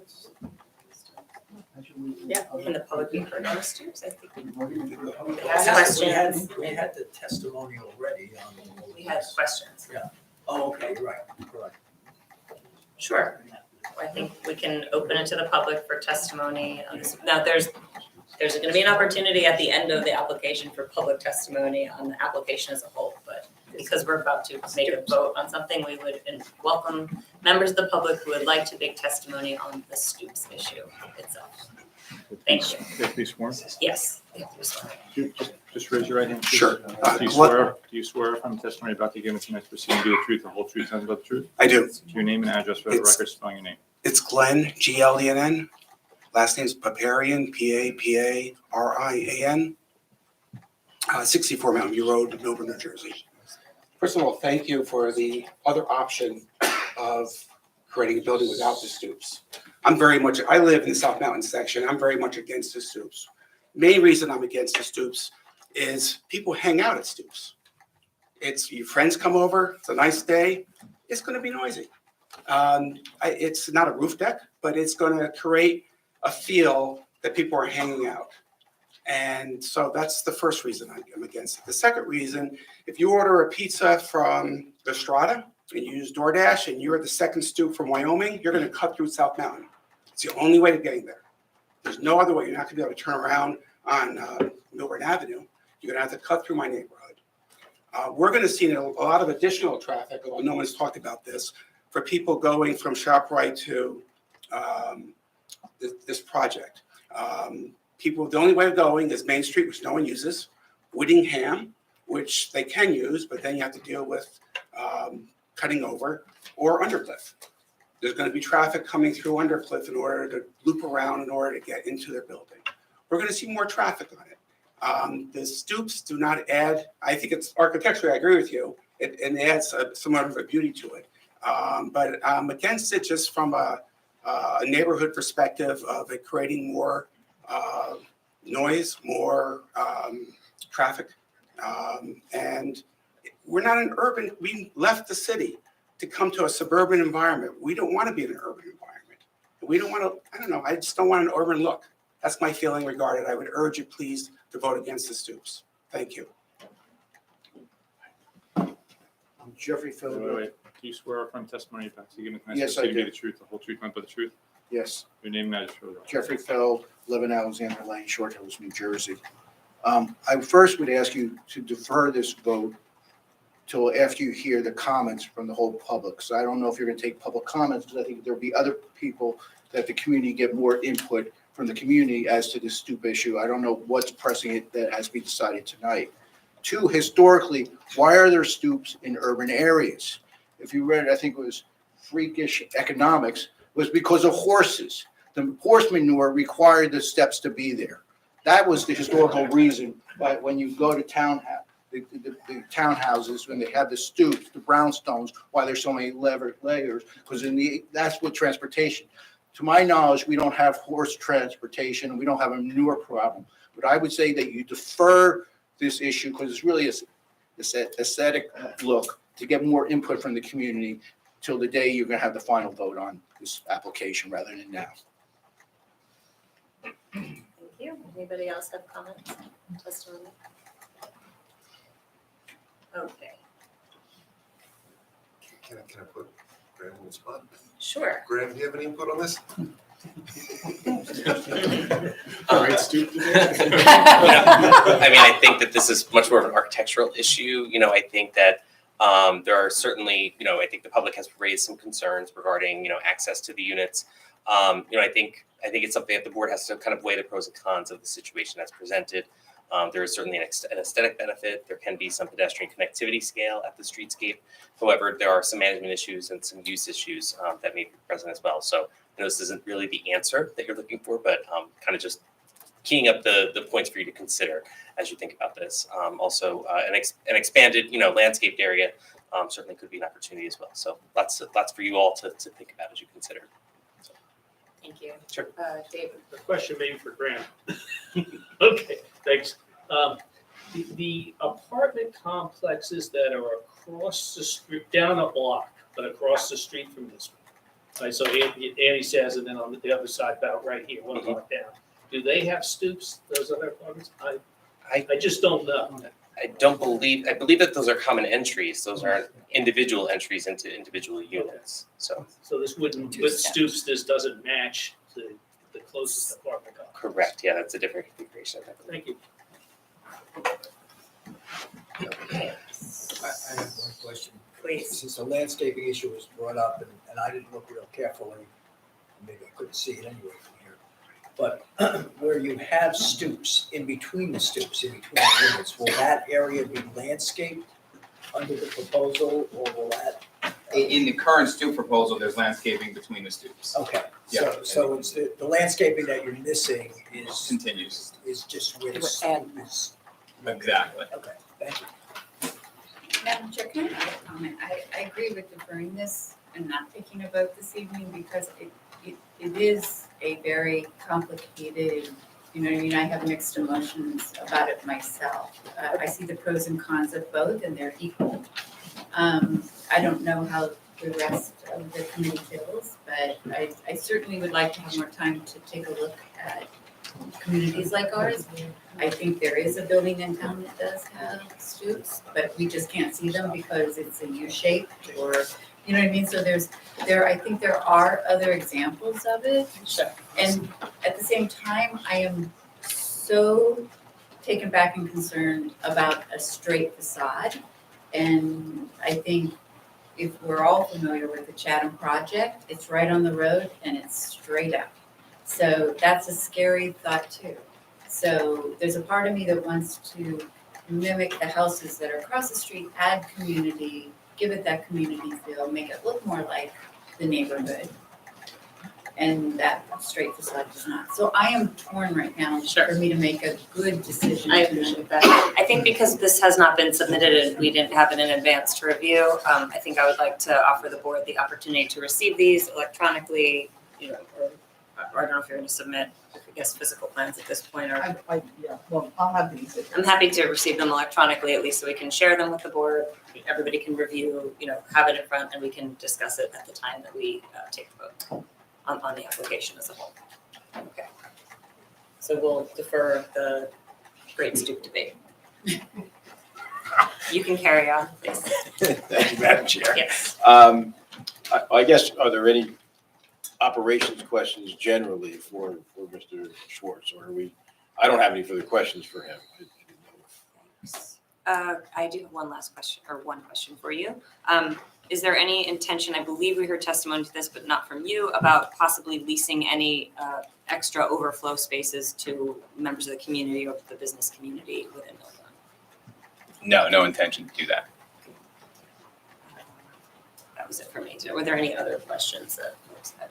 Yeah, can the public be heard on the stoops? I think we Yes, have questions. We had the testimony already on. We had questions. Yeah. Oh, okay, you're right, correct. Sure. I think we can open it to the public for testimony on this. Now, there's gonna be an opportunity at the end of the application for public testimony on the application as a whole, but because we're about to make a vote on something, we would welcome members of the public who would like to make testimony on the stoops issue itself. Thank you. Okay, please sworn. Yes. Just raise your right hand. please. Sure. Do you swear from the testimony about to give in tonight's proceeding, be the truth, the whole truth, and nothing but the truth? I do. Your name and address for the It's- record, spelling your name. It's Glenn, Glennn. Last name is Paparian, Paparian. 64 Mountain View Road, Milburn, New Jersey. First of all, thank you for the other option of creating a building without the stoops. I live in the South Mountain section. I'm very much against the stoops. Main reason I'm against the stoops is people hang out at stoops. It's your friends come over, it's a nice day, it's going to be noisy. It's not a roof deck, but it's going to create a feel that people are hanging out. And so that's the first reason I'm against it. The second reason, if you order a pizza from Estrada and you use DoorDash and you're at the second stoop from Wyoming, you're going to cut through South Mountain. It's the only way of getting there. There's no other way. You're not going to be able to turn around on Milburn Avenue. You're going to have to cut through my neighborhood. We're going to see a lot of additional traffic, although no one's talked about this, for people going from ShopRite to this project. The only way of going is Main Street, which no one uses, Whittingham, which they can use, but then you have to deal with cutting over, or Undercliff. There's going to be traffic coming through Undercliff in order to loop around in order to get into their building. We're going to see more traffic on it. The stoops do not add, I think it's architecturally, I agree with you, it adds somewhat of a beauty to it. But I'm against it just from a neighborhood perspective of it creating more noise, more traffic. And we're not an urban, we left the city to come to a suburban environment. We don't want to be in an urban environment. We don't want to, I just don't want an urban look. That's my feeling regarding it. I would urge you please to vote against the stoops. Thank you. I'm Jeffrey Wait, Phillips. wait. Do you swear from testimony about to give in tonight's Yes, I proceeding, be do. the truth, the whole truth, nothing but the truth? Yes, Your name and address for the record. Jeffrey Feld, 11 Alexander Lane, Short Hills, New Jersey. I first would ask you to defer this vote till after you hear the comments from the whole public. So I don't know if you're going to take public comments, because I think there'll be other people that the community get more input from the community as to the stoop issue. I don't know what's pressing it that has to be decided tonight. Two, historically, why are there stoops in urban areas? If you read, I think it was Freakish Economics, was because of horses. The horse manure required the steps to be there. That was the historical reason. But when you go to the townhouses, when they have the stoops, the brownstones, why there's so many layers, because that's what transportation. To my knowledge, we don't have horse transportation, and we don't have a manure problem. But I would say that you defer this issue, because it's really this aesthetic look, to get more input from the community till the day you're going to have the final vote on this application rather than now. Thank you. Anybody else have comments, testimony? Okay, Can I put Graham on the spot? sure. Graham, do you have any input on this? Great stoop today. I mean, I think that this is much more of an architectural issue. I think that there are certainly, I think the public has raised some concerns regarding, access to the units. I think it's something that the board has to kind of weigh the pros and cons of the situation as presented. There is certainly an aesthetic benefit. There can be some pedestrian connectivity scale at the streetscape. However, there are some management issues and some use issues that may be present as well. So this isn't really the answer that you're looking for, but kind of just keying up the points for you to consider as you think about this. Also, an expanded, landscaped area certainly could be an opportunity as well. So lots for you all to think about as you consider. So, Thank you. Sure. David. A question maybe for Graham. Okay, thanks. The apartment complexes that are across the street, down a block, but across the street from this one. Right, so Annie says, and then on the other side, about right here, one block down. Do they have stoops, those other apartments? I just don't know. I believe that those are common entries. Those are individual entries into individual units. So this wouldn't, with stoops, this doesn't match the closest apartment complex. correct. Yeah, that's a different configuration. Thank you. I have one question. Please. Since the landscaping issue was brought up, and I didn't look real carefully, maybe I couldn't see it anyway from here. But where you have stoops, in between the stoops, in between the units, will that area be landscaped under the proposal, or will that? In the current stoop proposal, there's landscaping between the stoops. Okay, Yeah. so it's the landscaping that you're missing is Continues. just where the We're stoop is. Exactly. Okay, thank you. Madam Chair, can I make a comment? I agree with deferring this and not taking a vote this evening because it is a very complicated, you know what I mean? I have mixed emotions about it myself. I see the pros and cons of both and they're equal. I don't know how the rest of the committee feels, but I certainly would like to have more time to take a look at communities like ours. I think there is a building in town that does have stoops, but we just can't see them because it's a U-shaped or, you know what I mean? So I think there are other examples of it. And at the same time, I am so taken back and concerned about a straight facade. And I think if we're all familiar with the Chatham project, it's right on the road and it's straight up. So that's a scary thought too. So there's a part of me that wants to mimic the houses that are across the street, add community, give it that community feel, make it look more like the neighborhood. And that straight facade does not. So I am torn right now for me to make a good decision. I appreciate that. I think because this has not been submitted and we didn't have it in advance to review, I think I would like to offer the board the opportunity to receive these electronically, you know, or I don't know if you're going to submit, I guess, physical plans at this point, or Yeah, well, I'll have these. I'm happy to receive them electronically, at least so we can share them with the board. Everybody can review, you know, have it in front, and we can discuss it at the time that we take the vote on the application as a whole. Okay. So we'll defer the great stoop debate. You can carry on, please. Thank you, Madam Chair. Yes. I guess, are there any operations questions generally for Mr. Schwartz, or I don't have any further questions for him. I do have one question for you. Is there any intention, I believe we heard testimony to this, but not from you, about possibly leasing any extra overflow spaces to members of the community or the business community within Millville? No intention to do that. That was it for me. Were there any other questions that folks had?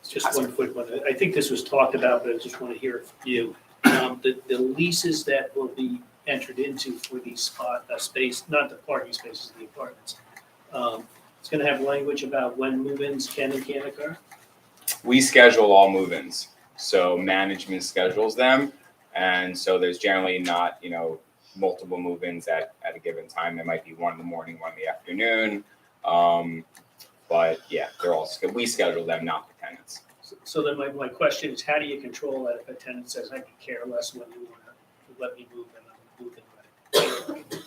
Just one quick one. I think this was talked about, but I just want to hear it from you. The leases that will be entered into for these space, not the parking spaces, the apartments. It's going to have language about when move-ins can and can't occur. We schedule all move-ins, so management schedules them, and so there's generally not, multiple move-ins at a given time. There might be one in the morning, one in the afternoon, but yeah, we schedule them, not the tenants. So then my question is, how do you control that if a tenant says, I could care less when you want to let me move and I'm moving right?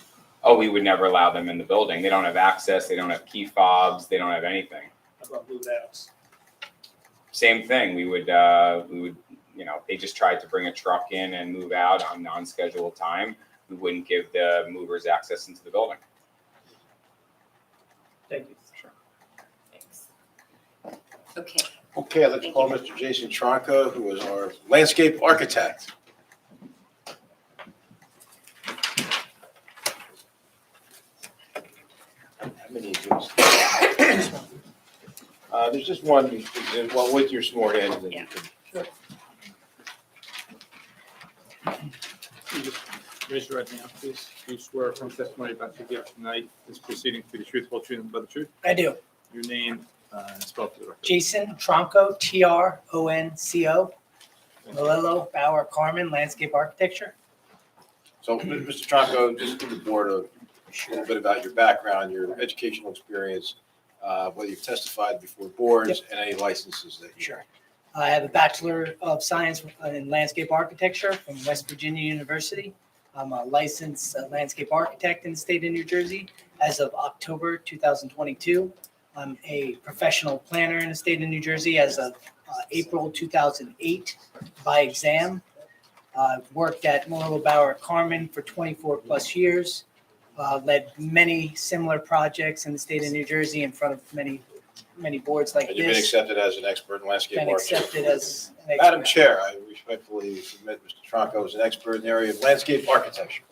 Oh, we would never allow them in the building. They don't have access, they don't have key fobs, they don't have anything. How about move outs? Same thing, we would, they just tried to bring a truck in and move out on non-scheduled time. We wouldn't give the movers access into the building. Thank you. Sure. Thanks. Okay. Okay, let's call Mr. Jason Tronco, who is our landscape architect. How many of these? There's just one, with your smart edge, then you can. Raise your right hand, please. Do you swear from testimony about to give tonight this proceeding to be the truthful truth and but the truth? I do. Your name and spell for the record. Jason Tronco, Tronco, Malillo Bauer Carmen, Landscape Architecture. So, Mr. Tronco, just give the board a little bit about your background, your educational experience, whether you've testified before boards, and any licenses that you. Sure. I have a Bachelor of Science in Landscape Architecture from West Virginia University. I'm a licensed landscape architect in the state of New Jersey as of October 2022. I'm a professional planner in the state of New Jersey as of April 2008 by exam. I've worked at Malillo Bauer Carmen for 24 plus years, led many similar projects in the state of New Jersey in front of many many boards like And you've been this. accepted as an expert in landscape Been architecture. accepted as an expert. Madam Chair, I respectfully submit Mr. Tronco as an expert in the area of landscape architecture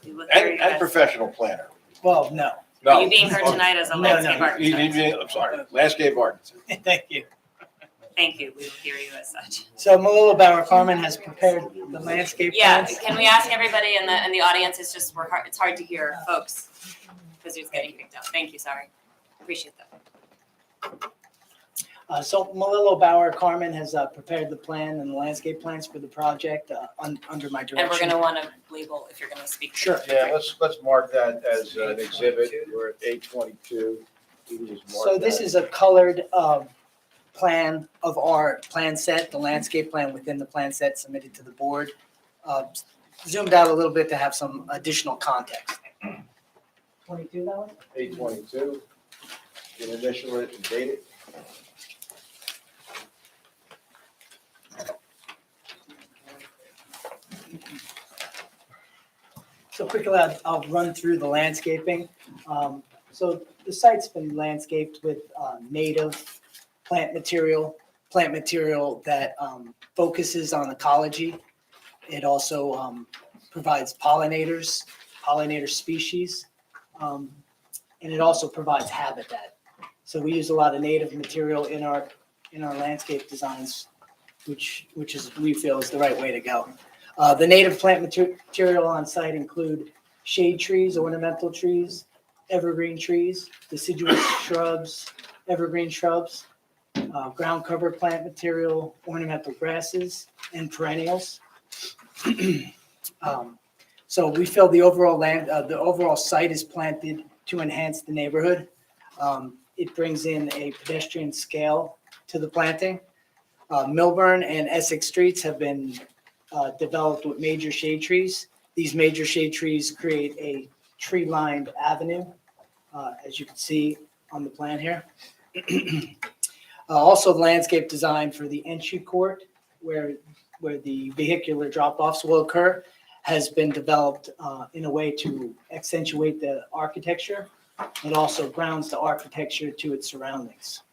You look very and good. professional planner. Well, no. No. Are you being heard tonight as a No, landscape no. architect? I'm sorry, landscape architect. Thank you. Thank you, we will hear you as such. So Malilla Bauer Carmen has prepared the landscape Yeah, plans. can we ask everybody in the audience, it's just, it's hard to hear folks, because it's getting picked up. Thank you, sorry. Appreciate that. So Malilla Bauer Carmen has prepared the plan and the landscape plans for the project under my direction. And we're gonna wanna label if you're gonna speak. to Sure. Yeah, let's mark that as an exhibit. We're at 822. So this is a colored plan of our plan set, the landscape plan within the plan set submitted to the board. Zoomed out a little bit to have some additional context. 22 that one? 822. You can initial it and date it. So quickly, I'll run through the landscaping. So the site's been landscaped with native plant material that focuses on ecology. It also provides pollinator species, and it also provides habitat. So we use a lot of native material in our landscape designs, which we feel is the right way to go. The native plant material on site include shade trees, ornamental trees, evergreen trees, deciduous shrubs, evergreen shrubs, ground cover plant material, ornamental grasses, and perennials. So we feel the overall site is planted to enhance the neighborhood. It brings in a pedestrian scale to the planting. Milburn and Essex streets have been developed with major shade trees. These major shade trees create a tree-lined avenue, as you can see on the plan here. Also, the landscape design for the entry court, where the vehicular drop-offs will occur, has been developed in a way to accentuate the architecture. It also grounds the architecture to its surroundings.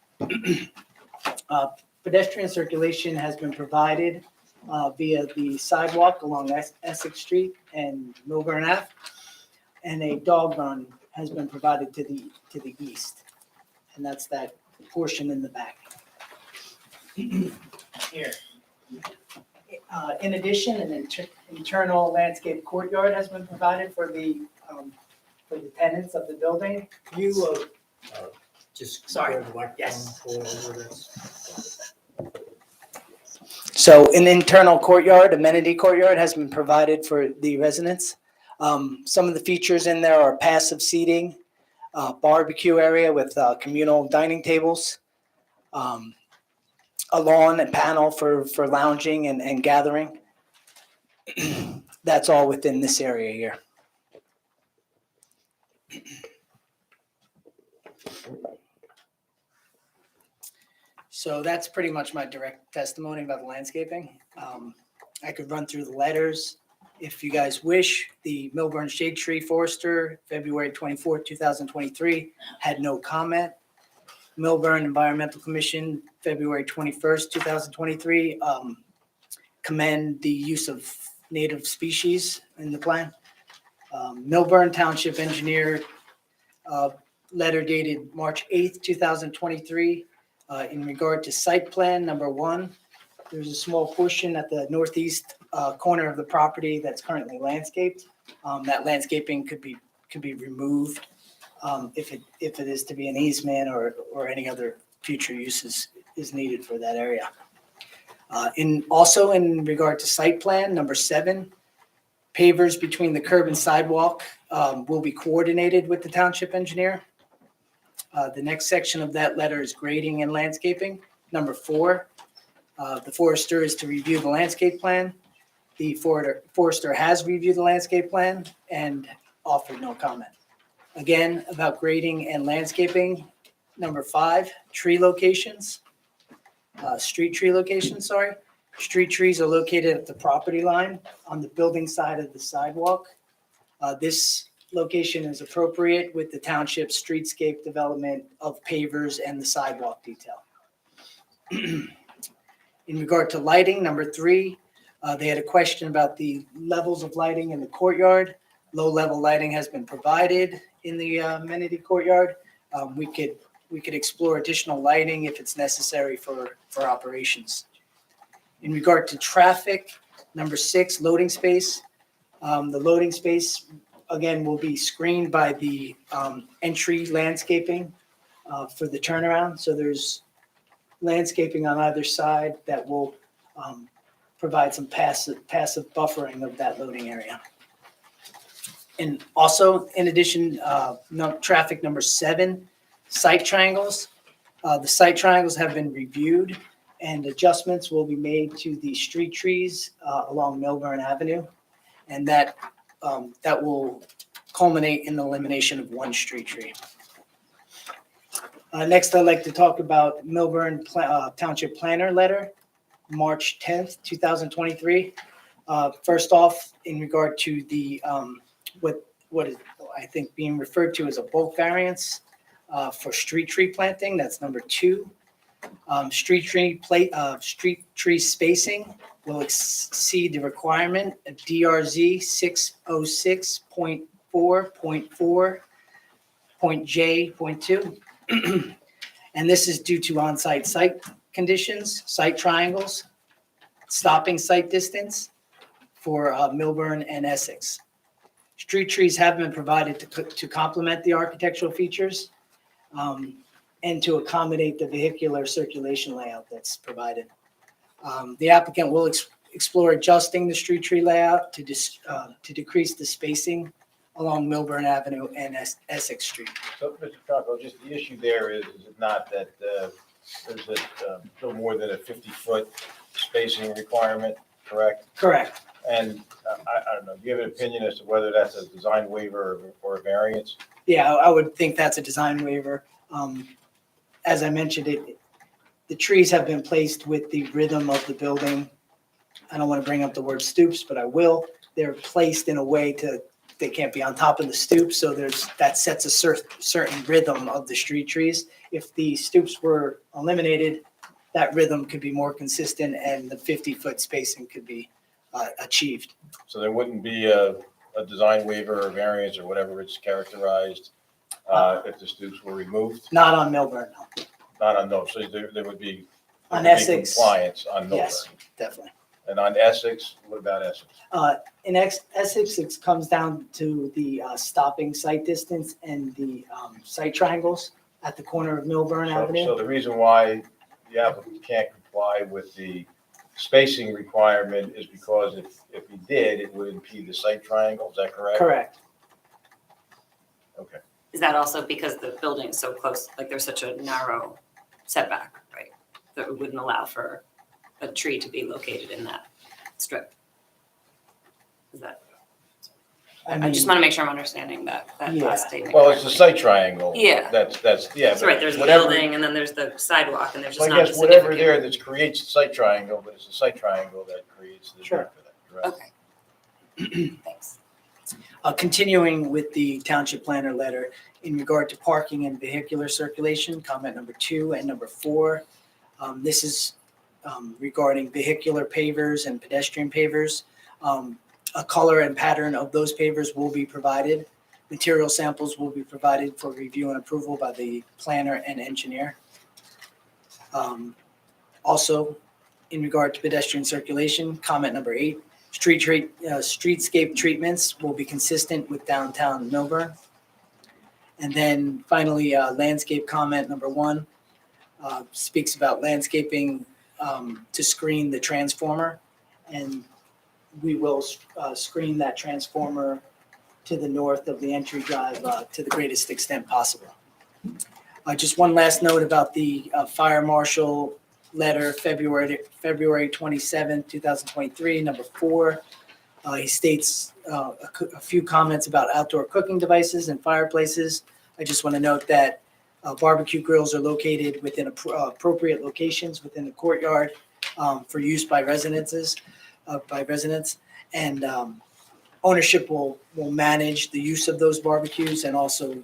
Pedestrian circulation has been provided via the sidewalk along Essex Street and Milburn Ave, and a dog run has been provided to the east, and that's that portion in the back. Here. In addition, an internal landscape courtyard has been provided for the tenants of the building. You, just. Sorry. Like Yes. go over this. So an internal courtyard, amenity courtyard has been provided for the residents. Some of the features in there are passive seating, barbecue area with communal dining tables, a lawn and panel for lounging and gathering. That's all within this area here. So that's pretty much my direct testimony about the landscaping. I could run through the letters if you guys wish. The Milburn Shade Tree Forester, February 24, 2023, had no comment. Milburn Environmental Commission, February 21st, 2023, commend the use of native species in the plan. Milburn Township Engineer, letter dated March 8th, 2023, in regard to site plan number 1. There's a small portion at the northeast corner of the property that's currently landscaped. That landscaping could be removed if it is to be an easement or any other future uses is needed for that area. Also in regard to site plan number 7, pavers between the curb and sidewalk will be coordinated with the township engineer. The next section of that letter is grading and landscaping. Number 4, the forester is to review the landscape plan. The forester has reviewed the landscape plan and offered no comment. Again, about grading and landscaping. Number 5, tree locations. Street tree locations, sorry. Street trees are located at the property line on the building side of the sidewalk. This location is appropriate with the township streetscape development of pavers and the sidewalk detail. In regard to lighting, number 3, they had a question about the levels of lighting in the courtyard. Low-level lighting has been provided in the amenity courtyard. We could explore additional lighting if it's necessary for operations. In regard to traffic, number 6, loading space. The loading space, again, will be screened by the entry landscaping for the turnaround. So there's landscaping on either side that will provide some passive buffering of that loading area. And also, in addition, traffic number 7, site triangles. The site triangles have been reviewed and adjustments will be made to the street trees along Milburn Avenue. And that will culminate in the elimination of one street tree. Next, I'd like to talk about Milburn Township Planner Letter, March 10th, 2023. First off, in regard to the what is, I think, being referred to as a bulk variance for street tree planting, that's number 2. Street tree spacing will exceed the requirement of DRZ 606.4.4.J.2. And this is due to on-site site conditions, site triangles, stopping site distance for Milburn and Essex. Street trees have been provided to complement the architectural features and to accommodate the vehicular circulation layout that's provided. The applicant will explore adjusting the street tree layout to decrease the spacing along Milburn Avenue and Essex Street. So, Mr. Franco, just the issue there is it not that there's no more than a 50-foot spacing requirement, correct? Correct. And I don't know, do you have an opinion as to whether that's a design waiver or a variance? Yeah, I would think that's a design waiver. As I mentioned, the trees have been placed with the rhythm of the building. I don't want to bring up the word stoops, but I will. They're placed in a way they can't be on top of the stoop, so that sets a certain rhythm of the street trees. If the stoops were eliminated, that rhythm could be more consistent and the 50-foot spacing could be achieved. So there wouldn't be a design waiver or variance or whatever it's characterized if the stoops were removed? Not on Milburn, no. Not on those, so there would be On Essex. compliance on Milburn. Yes, definitely. And on Essex, what about Essex? In Essex, it comes down to the stopping site distance and the site triangles at the corner of Milburn Avenue. So the reason why the applicant can't comply with the spacing requirement is because if he did, it would impede the site triangle, is that correct? Correct. Okay. Is that also because the building is so close, like there's such a narrow setback, right? That it wouldn't allow for a tree to be located in that strip? Is that? I just want to make sure I'm understanding that last statement. Well, it's the site triangle. Yeah. That's, yeah. That's right, there's the whatever- building and then there's the sidewalk and there's So just I not a guess whatever significant. there that creates the site triangle, but it's the site triangle that creates the. Sure. Correct? Okay. Thanks. Continuing with the township planner letter in regard to parking and vehicular circulation, comment number 2 and number 4. This is regarding vehicular pavers and pedestrian pavers. A color and pattern of those pavers will be provided. Material samples will be provided for review and approval by the planner and engineer. Also, in regard to pedestrian circulation, comment number 8. Streetscape treatments will be consistent with downtown Milburn. And then finally, landscape comment number 1 speaks about landscaping to screen the transformer. And we will screen that transformer to the north of the entry drive to the greatest extent possible. Just one last note about the fire marshal letter, February 27, 2023, number 4. He states a few comments about outdoor cooking devices and fireplaces. I just want to note that barbecue grills are located within appropriate locations within the courtyard for use by residents. And ownership will manage the use of those barbecues and also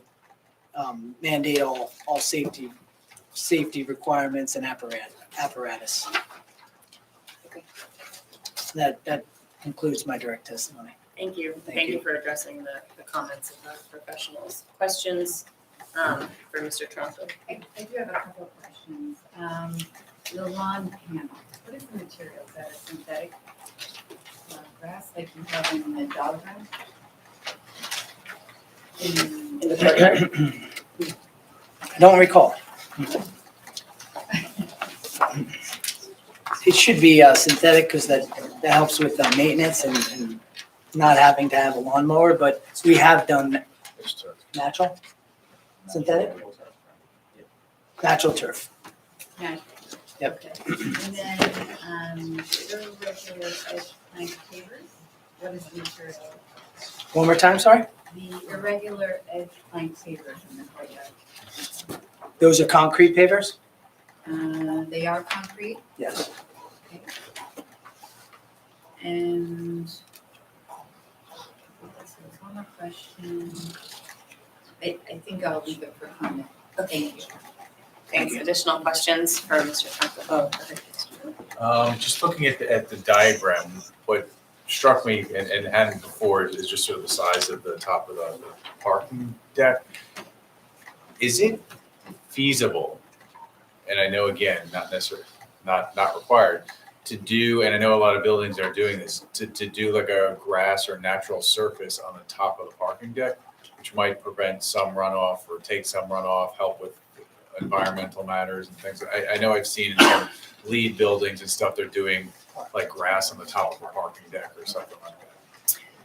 mandate all safety requirements and apparatus. Okay. That concludes my direct testimony. Thank you. Thank Thank you you. for addressing the comments of the professionals. Questions for Mr. Tronco? I do have a couple of questions. The lawn panel, what is the material? Is that a synthetic grass like you have in the dog run? In the courtyard? I don't recall. It should be synthetic because that helps with maintenance and not having to have a lawnmower, but we have done natural, synthetic, natural turf. Yeah. Yep. And then, irregular edge plank pavers, what is the material? One more time, sorry? The irregular edge plank pavers in the courtyard. Those are concrete pavers? They are concrete, Yes. and so one more question. I think I'll leave it for comment. Thank you. Thanks. Additional questions for Mr. Tronco? Just looking at the diagram, what struck me and hadn't before is just sort of the size of the top of the parking deck. Is it feasible, and I know again, not necessarily, not required, to do, and I know a lot of buildings are doing this, to do like a grass or natural surface on the top of the parking deck, which might prevent some runoff or take some runoff, help with environmental matters and things. I know I've seen in some LEED buildings and stuff, they're doing like grass on the top of the parking deck or something like that.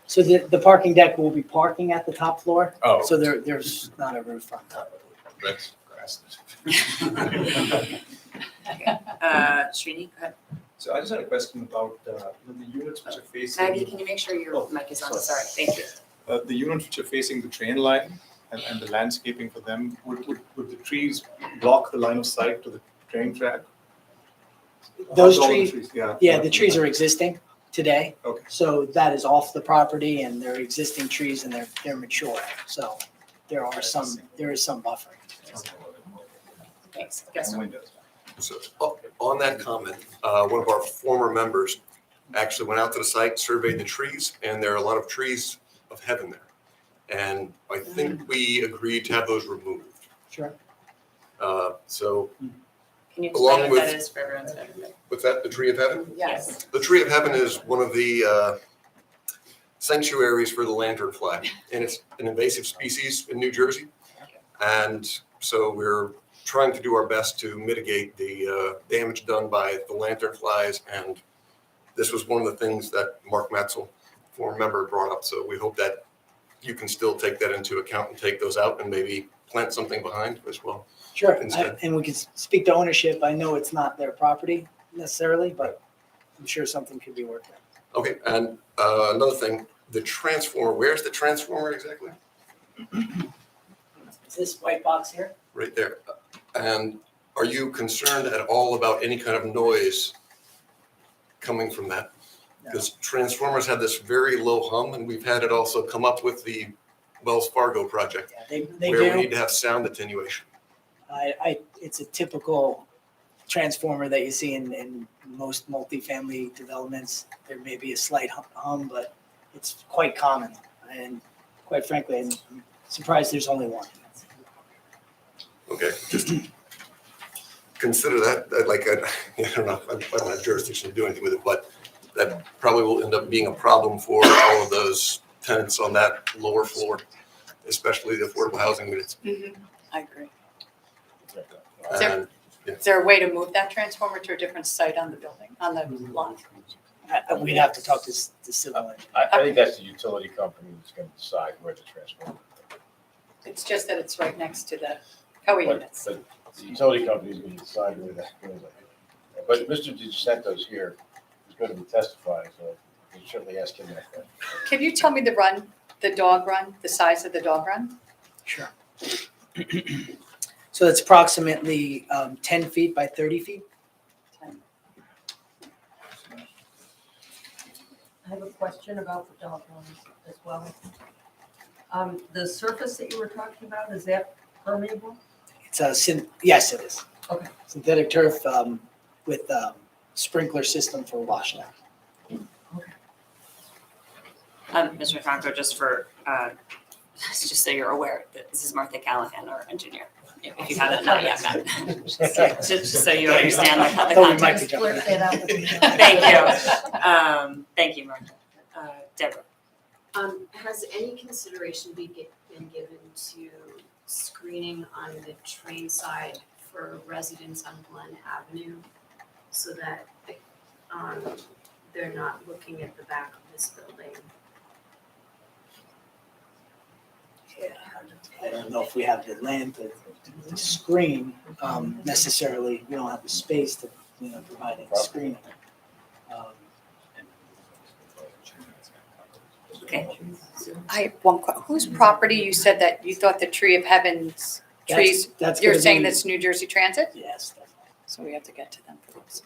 So the parking deck will be parking at the top floor? Oh. So there's not a roof on top of it. That's grass. Srini, go ahead. So I just had a question about the units which are facing. Maggie, can you make sure your mic is on? Sorry, thank you. The units which are facing the train line and the landscaping for them, would the trees block the line of sight to the train track? Those All the trees, yeah. the trees are existing today. Okay. So that is off the property and they're existing trees and they're mature. So there is some buffering. Thanks. Yes, sir. So on that comment, one of our former members actually went out to the site, surveyed the trees, and there are a lot of trees of heaven there. And I think we agreed to have those removed. Sure. So Can you Along explain what that with- is for everyone's benefit? what's that, the tree of heaven? Yes. The tree of heaven is one of the sanctuaries for the lanternfly, and it's an invasive species in New Jersey. And so we're trying to do our best to mitigate the damage done by the lanternflies. And this was one of the things that Mark Matzel, former member, brought up. So we hope that you can still take that into account and take those out and maybe plant something behind as well. Sure. Instead. And we can speak to ownership. I know it's not their property necessarily, but I'm sure something could be worked out. Okay, and another thing, the transformer, where's the transformer exactly? Is this white box here? Right there. And are you concerned at all about any kind of noise coming from that? Because transformers have this very low hum, and we've had it also come up with the Wells Fargo project, Yeah, they where we do. need to have sound attenuation. It's a typical transformer that you see in most multifamily developments. There may be a slight hum, but it's quite common. And quite frankly, I'm surprised there's only one. Okay, just consider that, I don't know, I don't have jurisdiction to do anything with it, but that probably will end up being a problem for all of those tenants on that lower floor, especially the affordable housing units. I agree. And Is there a way to move that transformer to a different site on the building, on the lot? We'd have to talk to the civil engineer. I think that's the utility company that's gonna decide where to transform. It's just that it's right next to the COE units. But the utility company's gonna decide where that goes. But Mr. DiGiuseppe here is gonna be testifying, so you should certainly ask him that question. Can you tell me the dog run, the size of the dog run? Sure. So it's approximately 10 feet by 30 feet. I have a question about the dog ones as well. The surface that you were talking about, is that permeable? It's yes, it is. Okay. Synthetic turf with sprinkler system for washout. Mr. Franco, just for, just so you're aware, that this is Martha Callahan, our engineer. If you haven't not yet met. Just so you understand the context. Blurt that out with me. Thank you. Thank you, Martha. Deborah. Has any consideration been given to screening on the train side for residents on Glen Avenue so that they're not looking at the back of this building? I don't know if we have the land to screen necessarily. We don't have the space to, provide any screening. Okay. Whose property, you said that you thought the Tree of Heavens trees, That's you're gonna saying be- that's New Jersey Transit? Yes. So we have to get to them for this.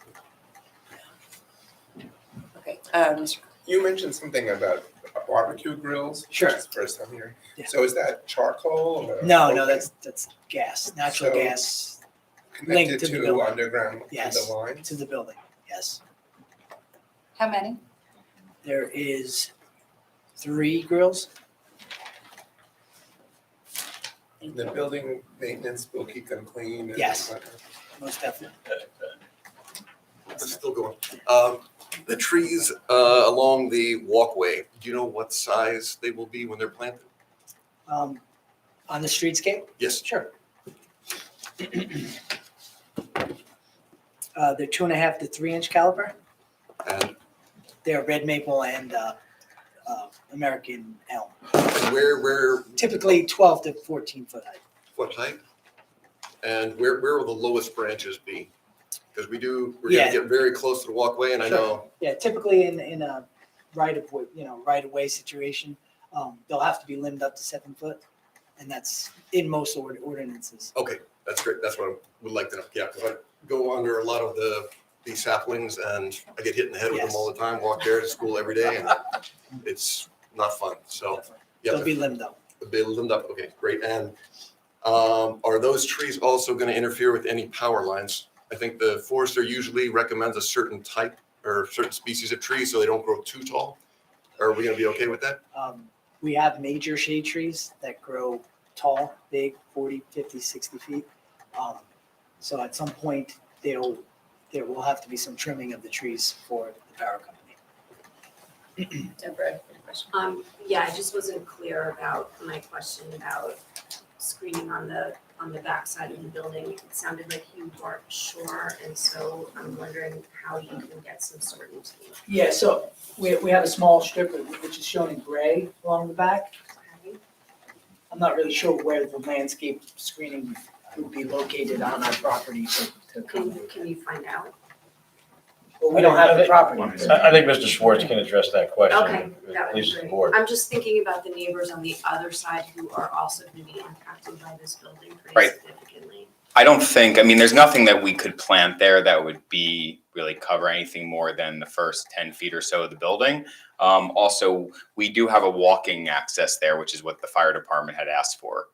Okay, Mr. You mentioned something about barbecue grills. Sure. Which is the first time hearing. Yeah. So is that charcoal or? No, propane that's gas, natural So- gas linked Connected to the to building. underground, to Yes, the lines? to the building, yes. How many? There is 3 grills. The building maintenance will keep them clean? and Yes. whatnot? Most definitely. It's still going. The trees along the walkway, do you know what size they will be when they're planted? On the streetscape? Yes. Sure. They're 2.5 to 3 inch caliber. And They're red maple and American elm. where Typically 12 to 14 foot height. what height? And where will the lowest branches be? Because we're Yeah. gonna get very close to the walkway, and I Sure. know, Yeah, typically in a right of way situation, they'll have to be limbed up to 7 foot, and that's in most ordinances. okay, that's great, that's what I would like to know, yeah, because I go under a lot of these saplings, and I get hit in the head with them Yes. all the time, walk there to school every day, and it's not fun, so. you have They'll be to- limbed up. Be limbed up, okay, great, and are those trees also gonna interfere with any power lines? I think the forester usually recommends a certain type or certain species of trees so they don't grow too tall. Are we gonna be okay with that? We have major shade trees that grow tall, big, 40, 50, 60 feet. So at some point, there will have to be some trimming of the trees for the power company. Deborah, question. Yeah, I just wasn't clear about my question about screening on the backside of the building. It sounded like you weren't sure, and so I'm wondering how you can get some certainty. Yeah, so we have a small strip which is shown in gray along the back. I'm not really sure where the landscape screening would be located on our property to accommodate. Can you find out? Well, we don't have the property. I think Mr. Schwartz can address that question. Okay, that would Please, be the great. board. I'm just thinking about the neighbors on the other side who are also going to be impacted by this building pretty Right. significantly. I don't think, I mean, there's nothing that we could plant there that would be really cover anything more than the first 10 feet or so of the building. Also, we do have a walking access there, which is what the fire department had asked for.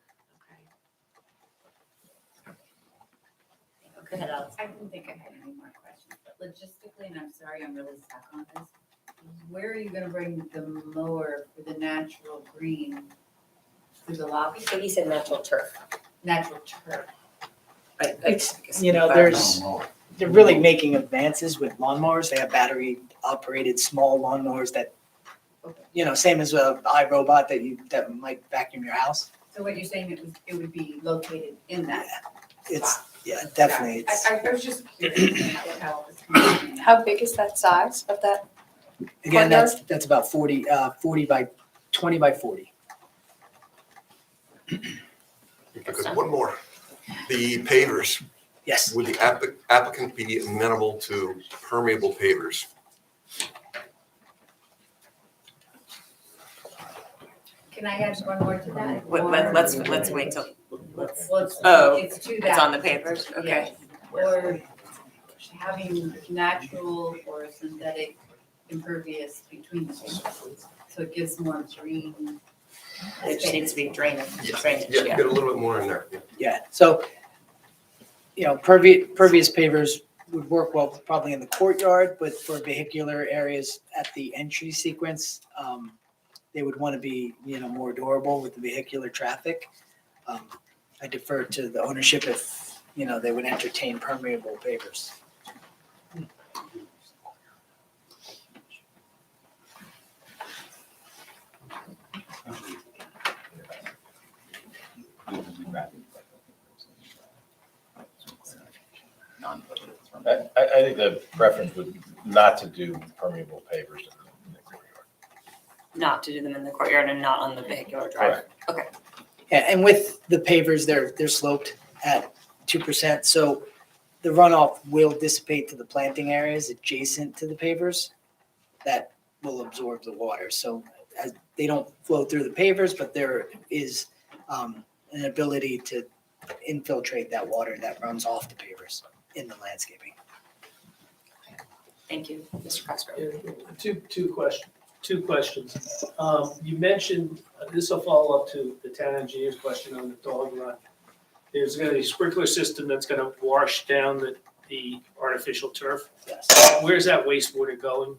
Go ahead, Alex. I didn't think I had any more questions, but logistically, and I'm sorry, I'm really stuck on this. Where are you gonna bring the mower for the natural green? Through the lobby? I think he said natural turf. Natural turf. It's, they're really making advances with lawnmowers. They have battery operated small lawnmowers that, same as a iRobot that might vacuum your house. So what you're saying, it would be located in that? It's, definitely. I was just curious how it was. How big is that size of that? Again, that's about 40 by 20 by 40. Because one more, the pavers. Yes. Would the applicant be amenable to permeable pavers? Can I add one more to that? Let's wait till, Well, it's to that. it's on the papers, okay. Yes. Or having natural or synthetic impervious between the pavers. So it gives more green. It just needs to be drainage, Yeah, get a little bit more in there. Yeah, so, pervious pavers would work well probably in the courtyard, but for vehicular areas at the entry sequence, they would want to be, more durable with the vehicular traffic. I defer to the ownership if, they would entertain permeable pavers. I think the preference would be not to do permeable pavers in the courtyard. Not to do them in the courtyard and not on the vehicular drive. Okay. Yeah, and with the pavers, they're sloped at 2%, so the runoff will dissipate to the planting areas adjacent to the pavers that will absorb the water. So as they don't flow through the pavers, but there is an ability to infiltrate that water that runs off the pavers in the landscaping. Thank you, Mr. Cosgrove. Yeah, two questions. You mentioned, this will follow up to the town engineer's question on the dog run. There's gonna be a sprinkler system that's gonna wash down the artificial turf. Yes. Where's that wastewater going?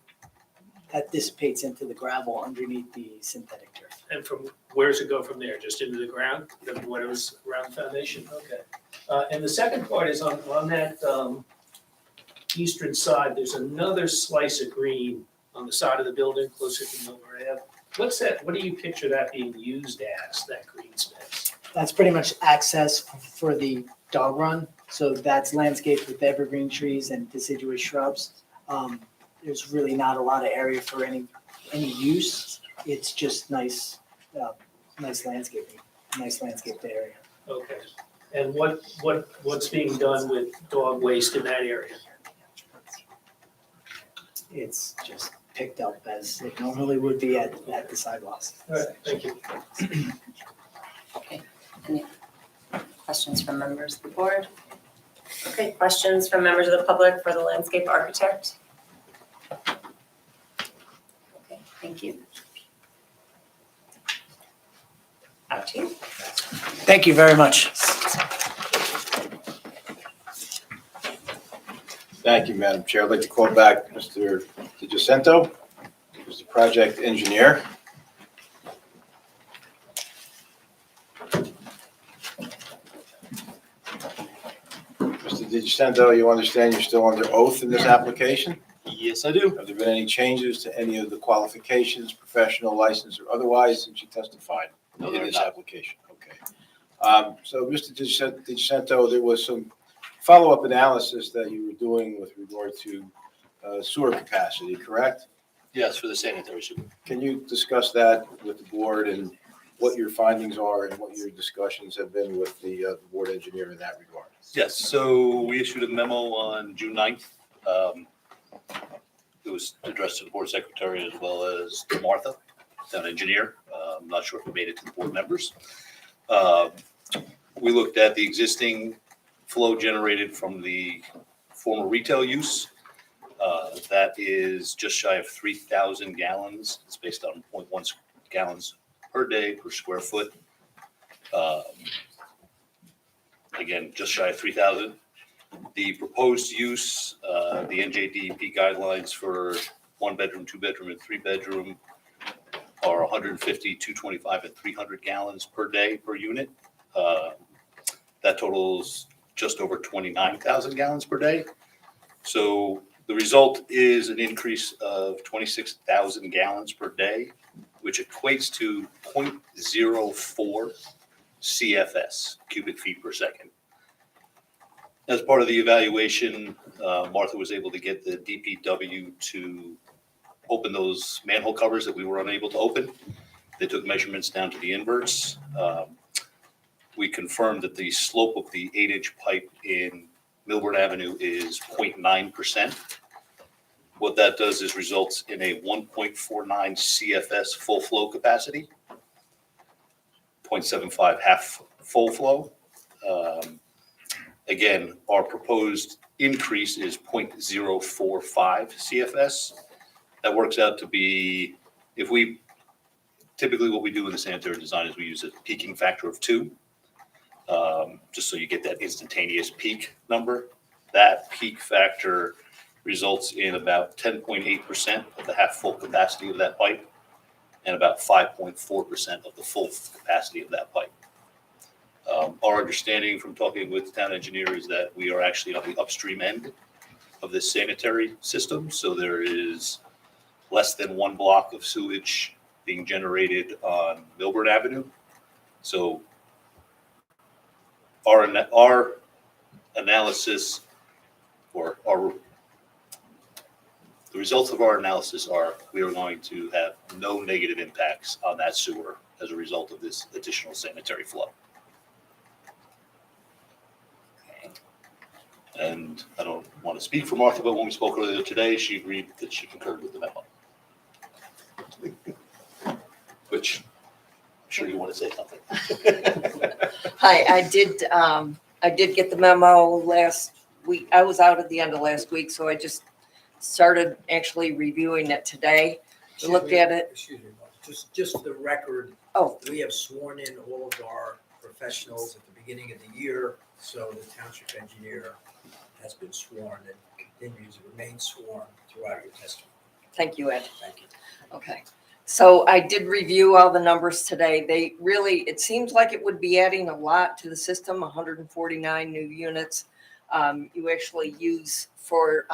That dissipates into the gravel underneath the synthetic turf. And where does it go from there? Just into the ground, whatever's around the foundation? Okay. And the second part is on that eastern side, there's another slice of green on the side of the building closer to Milburn Ave. What's that, what do you picture that being used as, that green space? That's pretty much access for the dog run. So that's landscaped with evergreen trees and deciduous shrubs. There's really not a lot of area for any use. It's just nice landscaping, nice landscaped area. Okay. And what's being done with dog waste in that area? It's just picked up as it normally would be at the sidewalks. All right, thank you. Okay. Any questions from members of the board? Okay, questions from members of the public for the landscape architect? Okay, thank you. Up to you. Thank you very much. Thank you, Madam Chair. I'd like to call back Mr. DiGiacinto, who's the project engineer. Mr. DiGiacinto, you understand you're still under oath in this application? Yes, I do. Have there been any changes to any of the qualifications, professional license or otherwise, since you testified No, in there are this not. application? Okay. So, Mr. DiGiacinto, there was some follow-up analysis that you were doing with regard to sewer capacity, correct? Yes, for the sanitary sewer. Can you discuss that with the board and what your findings are and what your discussions have been with the board engineer in that regard? Yes, so we issued a memo on June 9th. It was addressed to the board secretary as well as to Martha, town engineer. I'm not sure if it made it to the board members. We looked at the existing flow generated from the former retail use. That is just shy of 3,000 gallons. It's based on 0.1 gallons per day per square foot. Again, just shy of 3,000. The proposed use, the NJDEP guidelines for 1-bedroom, 2-bedroom, and 3-bedroom are 150, 225, and 300 gallons per day per unit. That totals just over 29,000 gallons per day. So the result is an increase of 26,000 gallons per day, which equates to 0.04 CFS, cubic feet per second. As part of the evaluation, Martha was able to get the DPW to open those manhole covers that we were unable to open. They took measurements down to the inverts. We confirmed that the slope of the 8-inch pipe in Milburn Avenue is 0.9%. What that does is results in a 1.49 CFS full flow capacity, 0.75 half full flow. Again, our proposed increase is 0.045 CFS. That works out to be, typically what we do in the sanitary design is we use a peaking factor of 2, just so you get that instantaneous peak number. That peak factor results in about 10.8% of the half full capacity of that pipe and about 5.4% of the full capacity of that pipe. Our understanding from talking with the town engineer is that we are actually on the upstream end of this sanitary system. So there is less than 1 block of sewage being generated on Milburn Avenue. So our analysis, or the results of our analysis are we are going to have no negative impacts on that sewer as a result of this additional sanitary flow. And I don't want to speak for Martha, but when we spoke earlier today, she agreed that she concurred with the memo. Which I'm sure you want to say something. Hi, I did get the memo last week. I was out at the end of last week, so I just started actually reviewing it today. I looked at it. Excuse me, Mark. Just the record. Oh. We have sworn in all of our professionals at the beginning of the year, so the township engineer has been sworn and continues to remain sworn throughout your testimony. Thank you, Ed. Thank you. Okay. So I did review all the numbers today. They really, it seems like it would be adding a lot to the system, 149 new units. You actually use for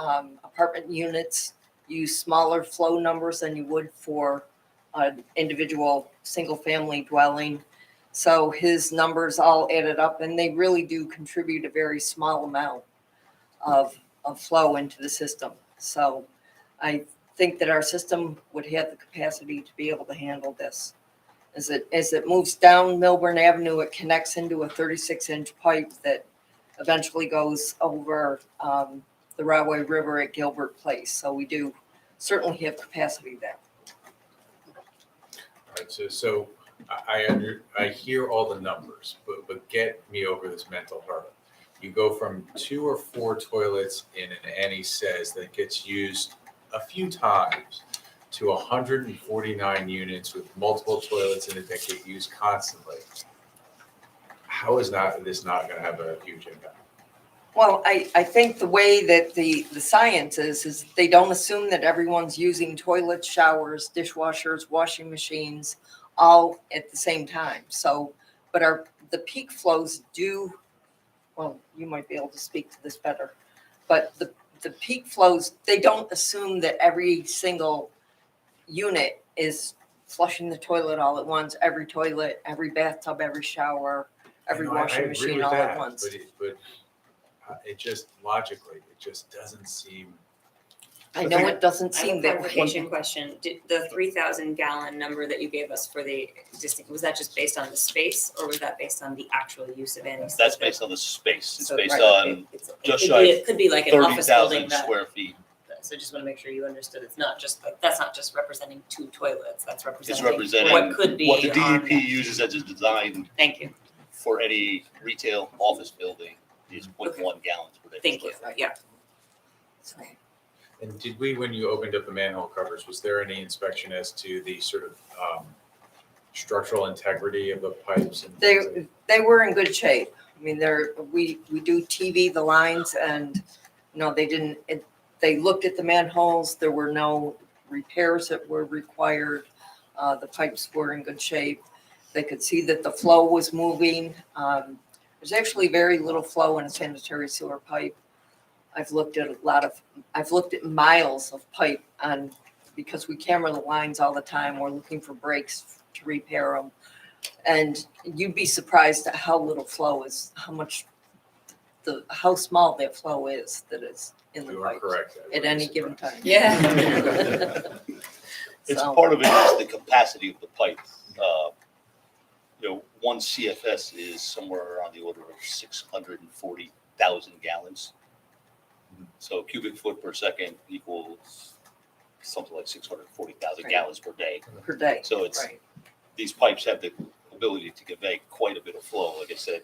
apartment units, use smaller flow numbers than you would for an individual single-family dwelling. So his numbers all added up, and they really do contribute a very small amount of flow into the system. So I think that our system would have the capacity to be able to handle this. As it moves down Milburn Avenue, it connects into a 36-inch pipe that eventually goes over the Rahway River at Gilbert Place. So we do certainly have capacity there. All right, so I hear all the numbers, but get me over this mental hurdle. You go from 2 or 4 toilets in an Annie Says that gets used a few times to 149 units with multiple toilets in it that get used constantly. How is this not going to have a huge impact? Well, I think the way that the science is they don't assume that everyone's using toilets, showers, dishwashers, washing machines, all at the same time. So, but the peak flows do, well, you might be able to speak to this better, but the peak flows, they don't assume that every single unit is flushing the toilet all at once, every toilet, every bathtub, every shower, every washing machine all at once. But it just logically, it just doesn't seem. I know it doesn't I have seem a that way. clarification question. Did the 3,000 gallon number that you gave us for the existing, was that just based on the space or was that based on the actual use of Annie? That's based on the space. It's So, based right, on it just could shy be- of It could be like an office building 30,000 that. square feet. So just want to make sure you understood. It's not just like, that's not just representing 2 toilets. That's It's representing representing what could be what the on DEP that. uses as a design Thank you. for any retail office building is 0.1 gallons per day. Thank you. Yeah. And did we, when you opened up the manhole covers, was there any inspection as to the sort of structural integrity of the pipes? And things like- They were in good shape. I mean, we do TV the lines and, they looked at the manholes. There were no repairs that were required. The pipes were in good shape. They could see that the flow was moving. There's actually very little flow in a sanitary sewer pipe. I've looked at miles of pipe because we camera the lines all the time. We're looking for breaks to repair them. And you'd be surprised at how little flow is, how small that flow is that is in the You are pipe correct. at any given time. Yeah. It's So- part of it is the capacity of the pipe. 1 CFS is somewhere around the order of 640,000 gallons. So cubic foot per second equals something like 640,000 Right. gallons per day. Per day. So it's, Right. these pipes have the ability to convey quite a bit of flow. Like I said,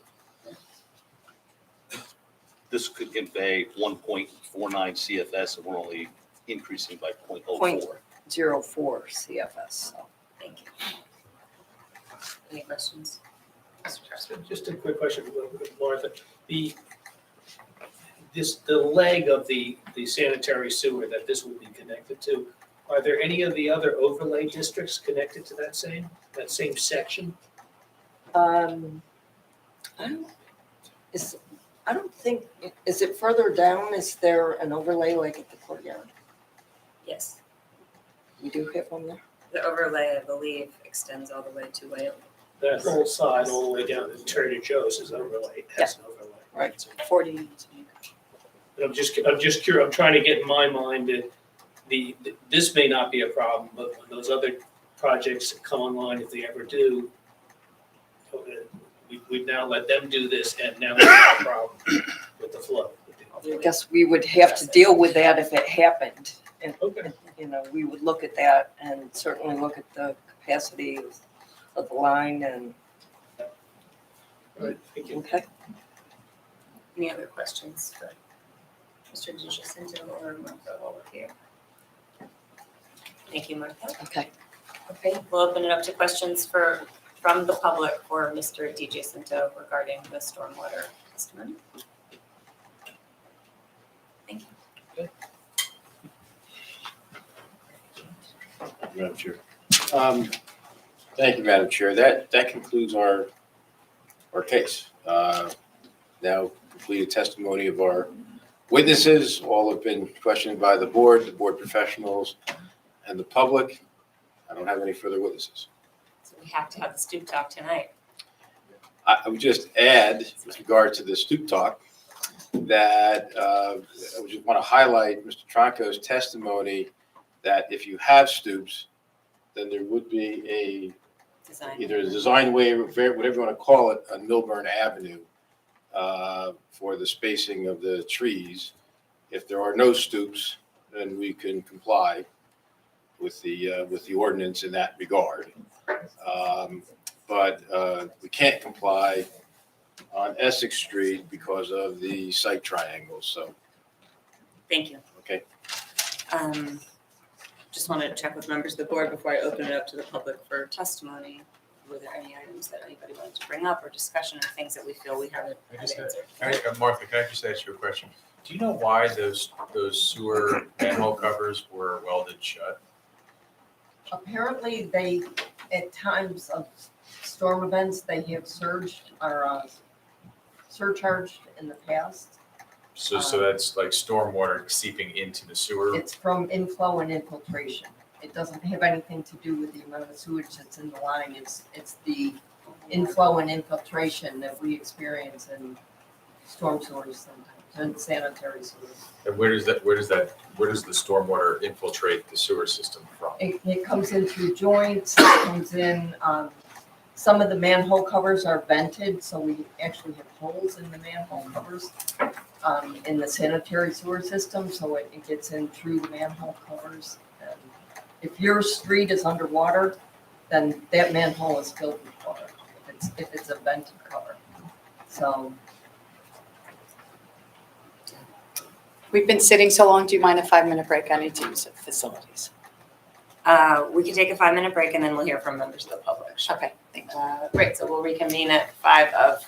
this could convey 1.49 CFS and we're only increasing by 0.04. 0.04 CFS, so. Thank you. Any questions? Mr. Tressi? Just a quick question, Martha. The leg of the sanitary sewer that this will be connected to, are there any of the other overlay districts connected to that same section? I don't think, is it further down? Is there an overlay like at the courtyard? Yes. We do have one there? The overlay, I believe, extends all the way to Whale. That whole side all the way down to Trader Joe's is overlay, has an overlay. Right. 40 units. And I'm just curious, I'm trying to get in my mind that this may not be a problem, but when those other projects come online, if they ever do, we've now let them do this, and now we have a problem with the flow. I guess we would have to deal with that if it happened. And, Okay. you know, we would look at that and certainly look at the capacity of the line and, All right, thank you. okay. Any other questions for Mr. DiGiacinto or Martha while we're here? Thank you, Martha. Okay. Okay, we'll open it up to questions from the public for Mr. DiGiacinto regarding the stormwater testimony. Thank you. Madam Chair. Thank you, Madam Chair. That concludes our case. Now completed testimony of our witnesses. All have been questioned by the board professionals, and the public. I don't have any further witnesses. So we have to have the stoop talk tonight. I would just add, with regard to the stoop talk, that I would just want to highlight Mr. Tronco's testimony that if you have stoops, then there would be either a design waiver, whatever you want to call it, on Milburn Avenue for the spacing of the trees. If there are no stoops, then we can comply with the ordinance in that regard. But we can't comply on Essex Street because of the site triangles, so. Thank you. Okay. Just wanted to check with members of the board before I open it up to the public for testimony. Were there any items that anybody wanted to bring up or discussion of things that we feel we haven't answered? Martha, can I just ask you a question? Do you know why those sewer manhole covers were welded shut? Apparently they, at times of storm events, they have surged or surcharged in the past. So that's like stormwater seeping into the sewer? It's from inflow and infiltration. It doesn't have anything to do with the amount of sewage that's in the line. It's the inflow and infiltration that we experience in storm sewers sometimes, and sanitary sewers. And where does the stormwater infiltrate the sewer system from? It comes in through joints, it comes in, some of the manhole covers are vented, so we actually have holes in the manhole covers in the sanitary sewer system, so it gets in through the manhole covers. And if your street is underwater, then that manhole is filled with water, if it's a vented cover. So We've been sitting so long, do you mind a 5-minute break? I need to use the facilities. We can take a 5-minute break and then we'll hear from members of the public. Okay, thank you. Great, so we'll reconvene at 5 of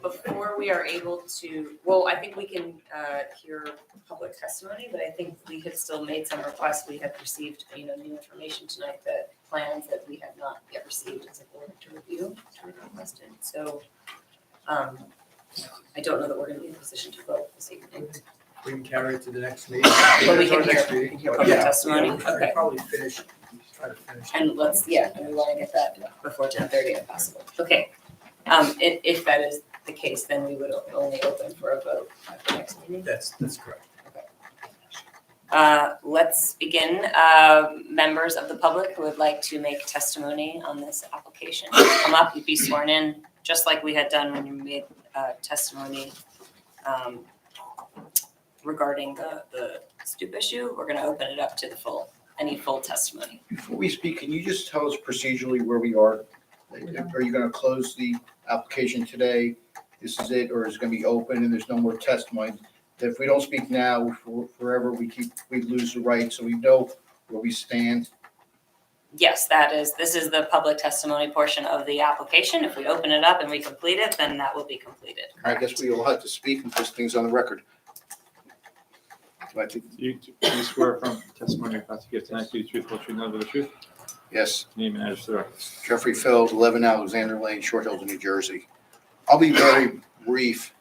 before we are able to, well, I think we can hear public testimony, but I think we had still made some requests. We have received, new information tonight, that plans that we have not yet received as a board to review, to be requested. So I don't know that we're gonna be in a position to vote this evening. We can carry it to the next meeting. But we can Our next hear- meeting. hear public Yeah, testimony? yeah, we should Okay. Probably finish, try to finish. And and we wanna get that before 10:30 if possible. Okay. If that is the case, then we would only open for a vote at the next meeting. That's correct. Let's begin. Members of the public who would like to make testimony on this application, come up, you'd be sworn in, just like we had done when you made testimony regarding the stoop issue. We're gonna open it up to any full testimony. Before we speak, can you just tell us procedurally where we are? Are you gonna close the application today? This is it, or is it gonna be open and there's no more testimony? If we don't speak now, forever, we lose the right, so we know where we stand. Yes, this is the public testimony portion of the application. If we open it up and we complete it, then that will be completed. I guess we all have to speak and put things on the record. Do you swear from testimony you're about to give tonight, be the truth, whole truth, nothing but the truth? Yes. Name and address for the record. Jeffrey Feld, 11 Alexander Lane, Short Hills, New Jersey. I'll be very brief.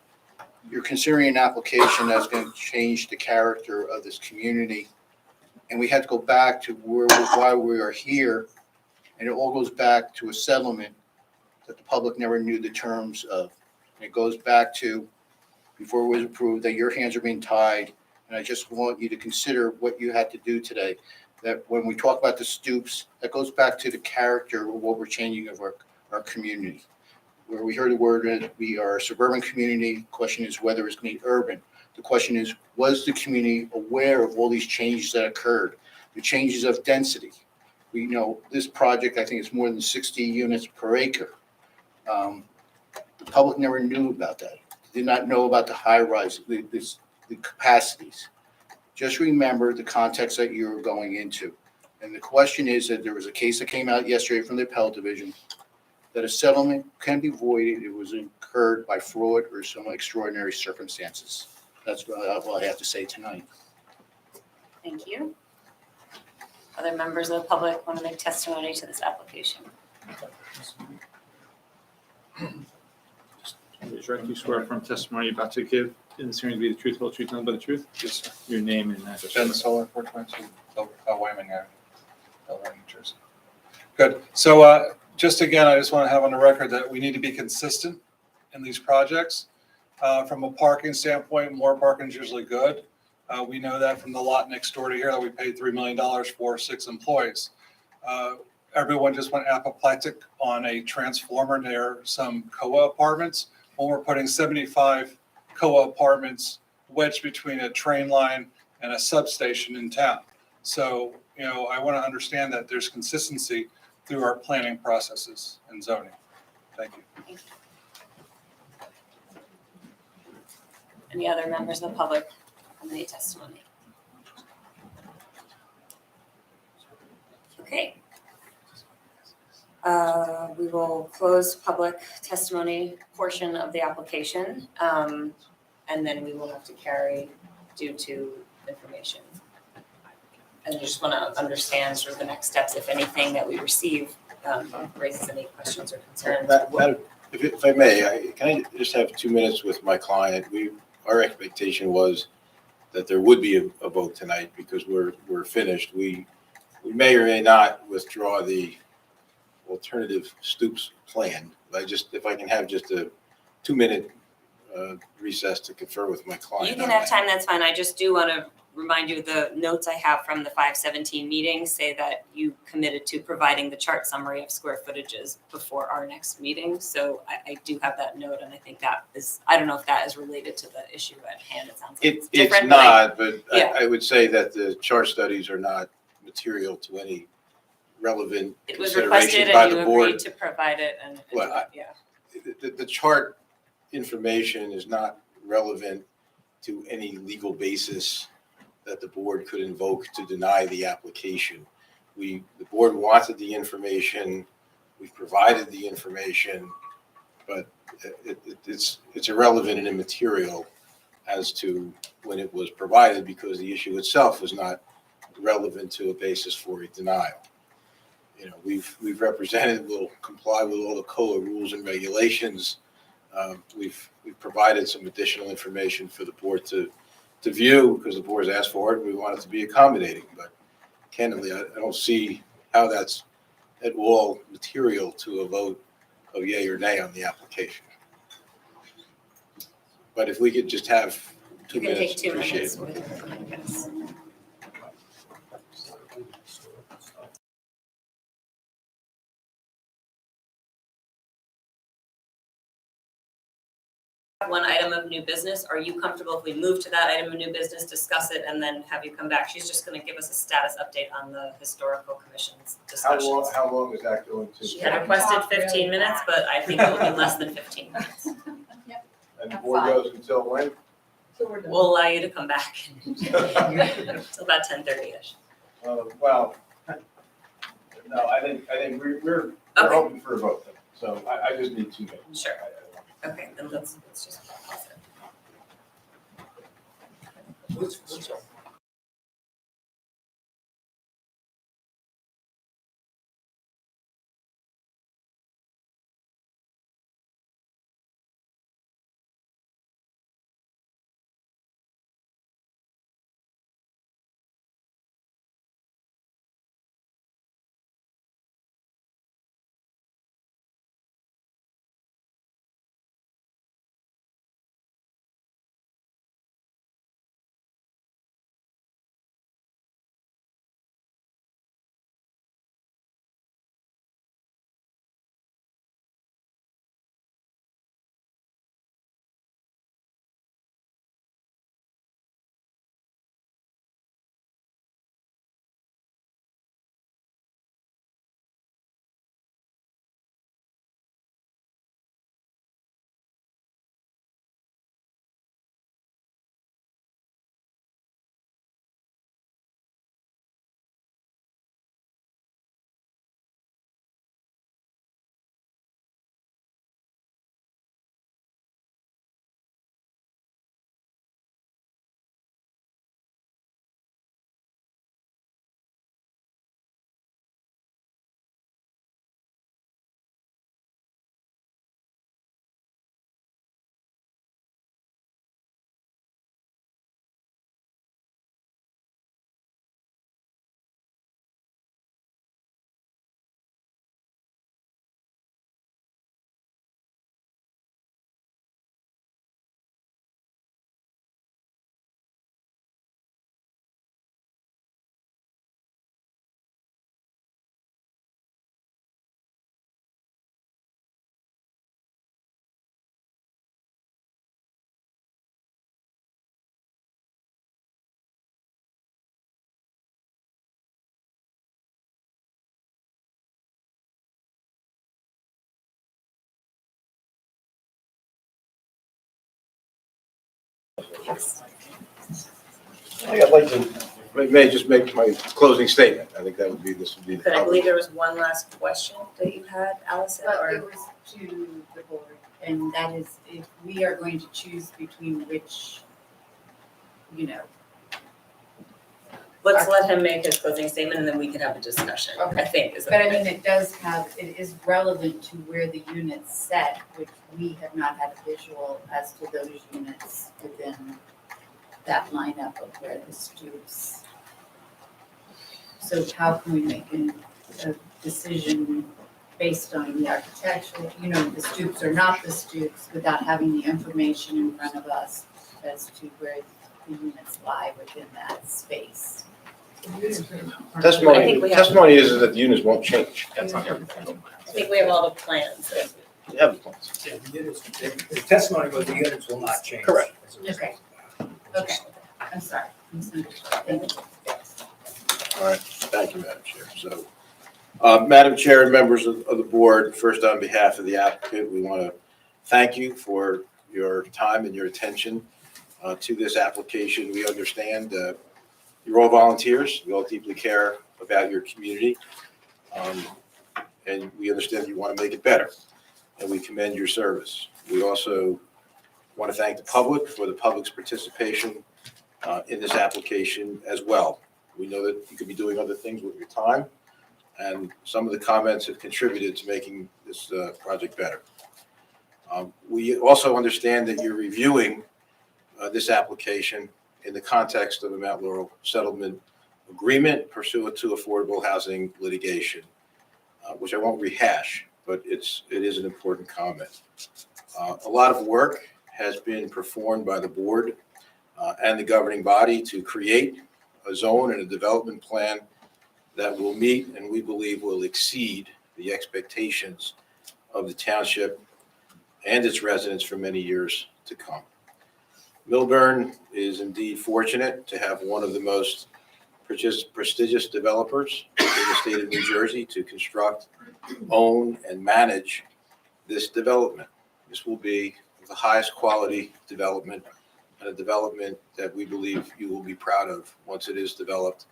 You're considering an application that's going to change the character of this community. And we had to go back to why we are here. And it all goes back to a settlement that the public never knew the terms of. And it goes back to, before it was approved, that your hands are being tied. And I just want you to consider what you had to do today. That when we talk about the stoops, that goes back to the character of what we're changing of our community. Where we heard the word that we are a suburban community, question is whether it's going to be urban. The question is, was the community aware of all these changes that occurred? The changes of density. We know this project, I think it's more than 60 units per acre. The public never knew about that. Did not know about the high rise, the capacities. Just remember the context that you're going into. And the question is that there was a case that came out yesterday from the appellate division that a settlement can be voided if it was incurred by fraud or some extraordinary circumstances. That's all I have to say tonight. Thank you. Other members of the public want to make testimony to this application? Raise your right, do you swear from testimony you're about to give in this hearing to be the truth, whole truth, nothing but the truth? Yes, sir. Your name and address. Ben Solar, 422 Wyoming Avenue, Delaware, New Jersey. Good. So just again, I just want to have on the record that we need to be consistent in these projects. From a parking standpoint, more parking is usually good. We know that from the lot next door to here that we paid $3 million for 6 employees. Everyone just went apoplectic on a transformer near some COA apartments when we're putting 75 COA apartments wedged between a train line and a substation in town. So, I want to understand that there's consistency through our planning processes and zoning. Thank you. Any other members of the public on any testimony? Okay. We will close public testimony portion of the application, and then we will have to carry due to information. And I just want to understand sort of the next steps, if anything that we receive raises any questions or concerns. Madam, if I may, can I just have 2 minutes with my client? Our expectation was that there would be a vote tonight because we're finished. We may or may not withdraw the alternative Stoops plan. If I can have just a 2-minute recess to confer with my client. You can have time, that's fine. I just do want to remind you, the notes I have from the 517 meeting say that you committed to providing the chart summary of square footages before our next meeting. So I do have that note, and I think that is, I don't know if that is related to the issue at hand. It sounds like it's different. It's not, but yeah. I would say that the chart studies are not material to any relevant It was consideration requested by and you the board. agreed to provide it and, Well, yeah. The chart information is not relevant to any legal basis that the board could invoke to deny the application. The board wanted the information, we've provided the information, but it's irrelevant and immaterial as to when it was provided because the issue itself was not relevant to a basis for a denial. You know, we've represented, we'll comply with all the COA rules and regulations. We've provided some additional information for the board to view because the board's asked for it. We want it to be accommodating, but candidly, I don't see how that's at all material to a vote of yay or nay on the application. But if we could just have 2 You can minutes, take 2 appreciate minutes. it. Yes. One item of new business. Are you comfortable if we move to that item of new business, discuss it, and then have you come back? She's just going to give us a status update on the historical commission's discussions. How long is that going to? She had requested 15 minutes, but I think it will be less than 15 minutes. And the board goes until when? We'll allow you to come back until about 10:30ish. Well, no, I think we're Okay. hoping for a vote, so I just need 2 minutes. Sure. Okay, then let's just pause it. Yes. I'd like to, may just make my closing statement. I think that would be, this would be the. But I believe there was one last question that you had, Allison, But or? it was to the board, and that is if we are going to choose between which, you know. Let's let him make his closing statement and then we can have a discussion, I Okay. think is. But I mean, it does have, it is relevant to where the units set, which we have not had a visual as to those units within that lineup of where the stoops. So how can we make a decision based on the architectural, you know, the stoops or not the stoops, without having the information in front of us as to where the units lie within that space? I Testimony, think we have- testimony is that the units won't change. I think we have all the plans. You have the plans. Yeah, the units, the testimony was the units will not change. Correct. Okay, okay, I'm sorry, misunderstood, thank you. All right, thank you, Madam Chair. So, Madam Chair and members of the board, first on behalf of the applicant, we want to thank you for your time and your attention to this application. We understand you're all volunteers. We all deeply care about your community. And we understand you want to make it better. and we commend your service. We also want to thank the public for the public's participation in this application as well. We know that you could be doing other things with your time, and some of the comments have contributed to making this project better. We also understand that you're reviewing this application in the context of a Mount Laurel settlement agreement pursuant to affordable housing litigation, which I won't rehash, but it is an important comment. A lot of work has been performed by the board and the governing body to create a zone and a development plan that will meet and we believe will exceed the expectations of the township and its residents for many years to come. Millburn is indeed fortunate to have one of the most prestigious developers in the state of New Jersey to construct, own, and manage this development. This will be the highest quality development and a development that we believe you will be proud of once it is developed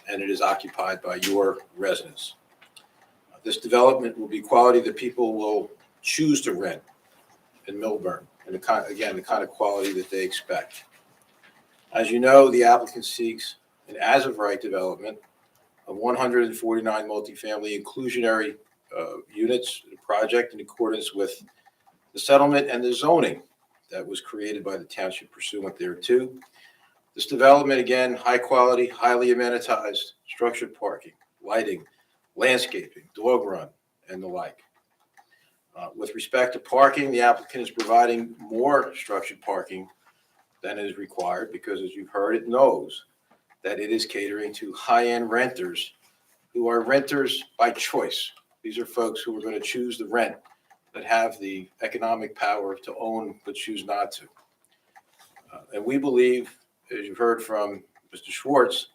and it is occupied by your residents. This development will be quality that people will choose to rent in Millburn, and the kind of quality that they expect. As you know, the applicant seeks an as-of-right development of 149 multifamily inclusionary units project in accordance with the settlement and the zoning that was created by the township pursuant thereto. This development, again, high quality, highly amenitized, structured parking, lighting, landscaping, dog run, and the like. With respect to parking, the applicant is providing more structured parking than is required because, as you've heard, it knows that it is catering to high-end renters who are renters by choice. These are folks who are going to choose the rent, that have the economic power to own but choose not to. And we believe, as you've heard from Mr. Schwartz,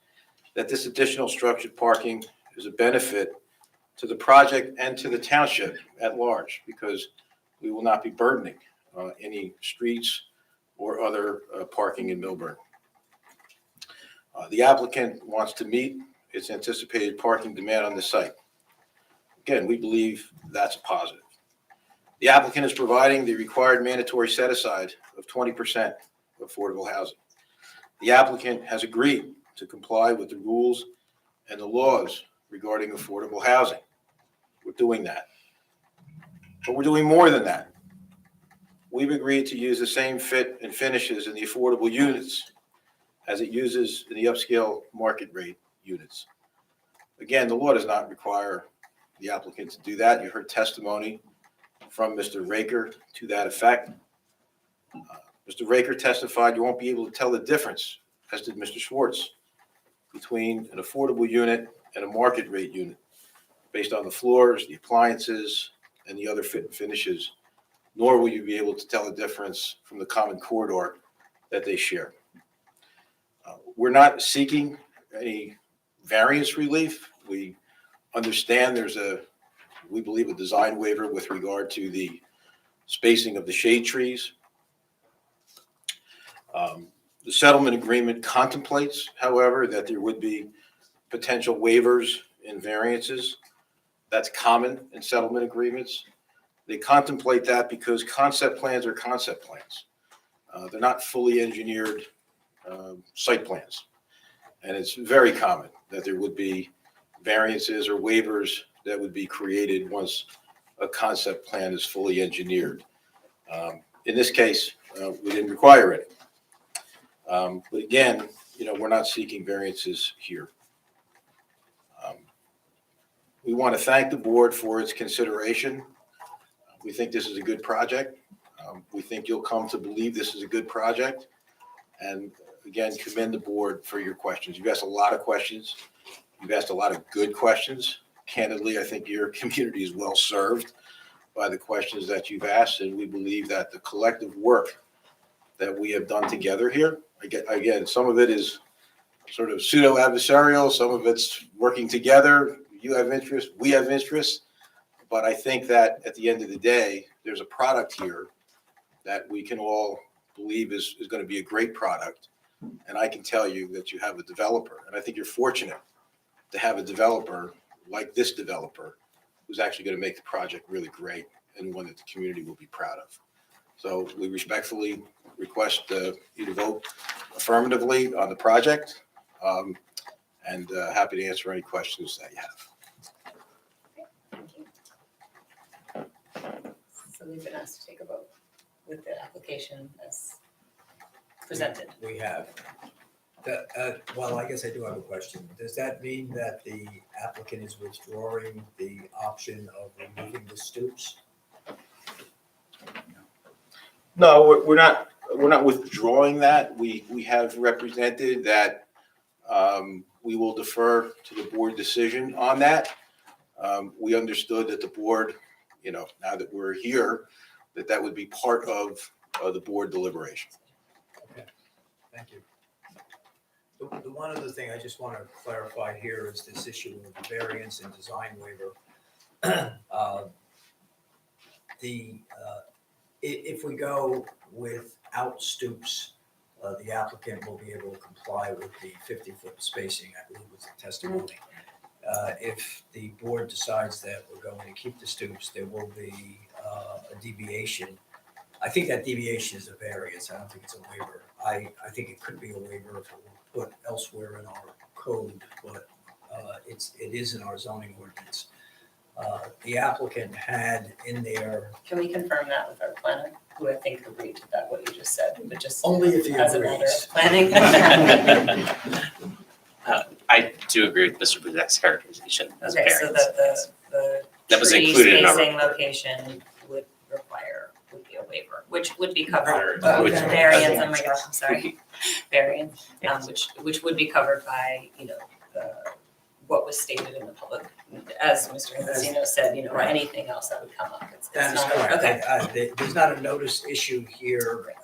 that this additional structured parking is a benefit to the project and to the township at large, because we will not be burdening any streets or other parking in Millburn. The applicant wants to meet its anticipated parking demand on the site. Again, we believe that's a positive. The applicant is providing the required mandatory set-aside of 20% of affordable housing. The applicant has agreed to comply with the rules and the laws regarding affordable housing. We're doing that. But we're doing more than that. We've agreed to use the same fit and finishes in the affordable units as it uses in the upscale market rate units. Again, the law does not require the applicant to do that. You heard testimony from Mr. Raker to that effect. Mr. Raker testified you won't be able to tell the difference, as did Mr. Schwartz, between an affordable unit and a market rate unit, based on the floors, the appliances, and the other fit and finishes, nor will you be able to tell the difference from the common corridor that they share. We're not seeking any variance relief. We understand there's we believe, a design waiver with regard to the spacing of the shade trees. The settlement agreement contemplates, however, that there would be potential waivers and variances. That's common in settlement agreements. They contemplate that because concept plans are concept plans. They're not fully engineered site plans. And it's very common that there would be variances or waivers that would be created once a concept plan is fully engineered. In this case, we didn't require it. But again, we're not seeking variances here. We want to thank the board for its consideration. We think this is a good project. We think you'll come to believe this is a good project. And again, commend the board for your questions. You've asked a lot of questions. You've asked a lot of good questions. Candidly, I think your community is well served by the questions that you've asked, and we believe that the collective work that we have done together here, again, some of it is sort of pseudo-adversarial, some of it's working together. You have interest, we have interest, but I think that at the end of the day, there's a product here that we can all believe is going to be a great product. And I can tell you that you have a developer, and I think you're fortunate to have a developer like this developer who's actually going to make the project really great and one that the community will be proud of. So we respectfully request you to vote affirmatively on the project, and happy to answer any questions that you have. Thank you. So we've been asked to take a vote with the application as presented. We have. Well, I guess I do have a question. Does that mean that the applicant is withdrawing the option of removing the stoops? No, we're not withdrawing that. We have represented that we will defer to the board decision on that. We understood that the board, now that we're here, that would be part of the board deliberation. Okay, thank you. The one other thing I just want to clarify here is this issue of the variance and design waiver. If we go without stoops, the applicant will be able to comply with the 50-foot spacing, I believe was the testimony. If the board decides that we're going to keep the stoops, there will be a deviation. I think that deviation is a variance. I don't think it's a waiver. I think it could be a waiver if it were put elsewhere in our code, but it is in our zoning ordinance. The applicant had in there. Can we confirm that with our planner, who I think agreed to that, what you just said, but just Only if he as a matter agrees. of planning? I do agree with Mr. Buzek's characterization as a Okay, so variance. that the That was tree included in our spacing report. location would be a waiver, which would be covered, Which- variance, oh my gosh, I'm sorry, variance, which would be covered by, what was stated in the public, as Mr. Encino said, Right. anything else that would come up. It's That is not- correct. Okay. There's not a notice issue here,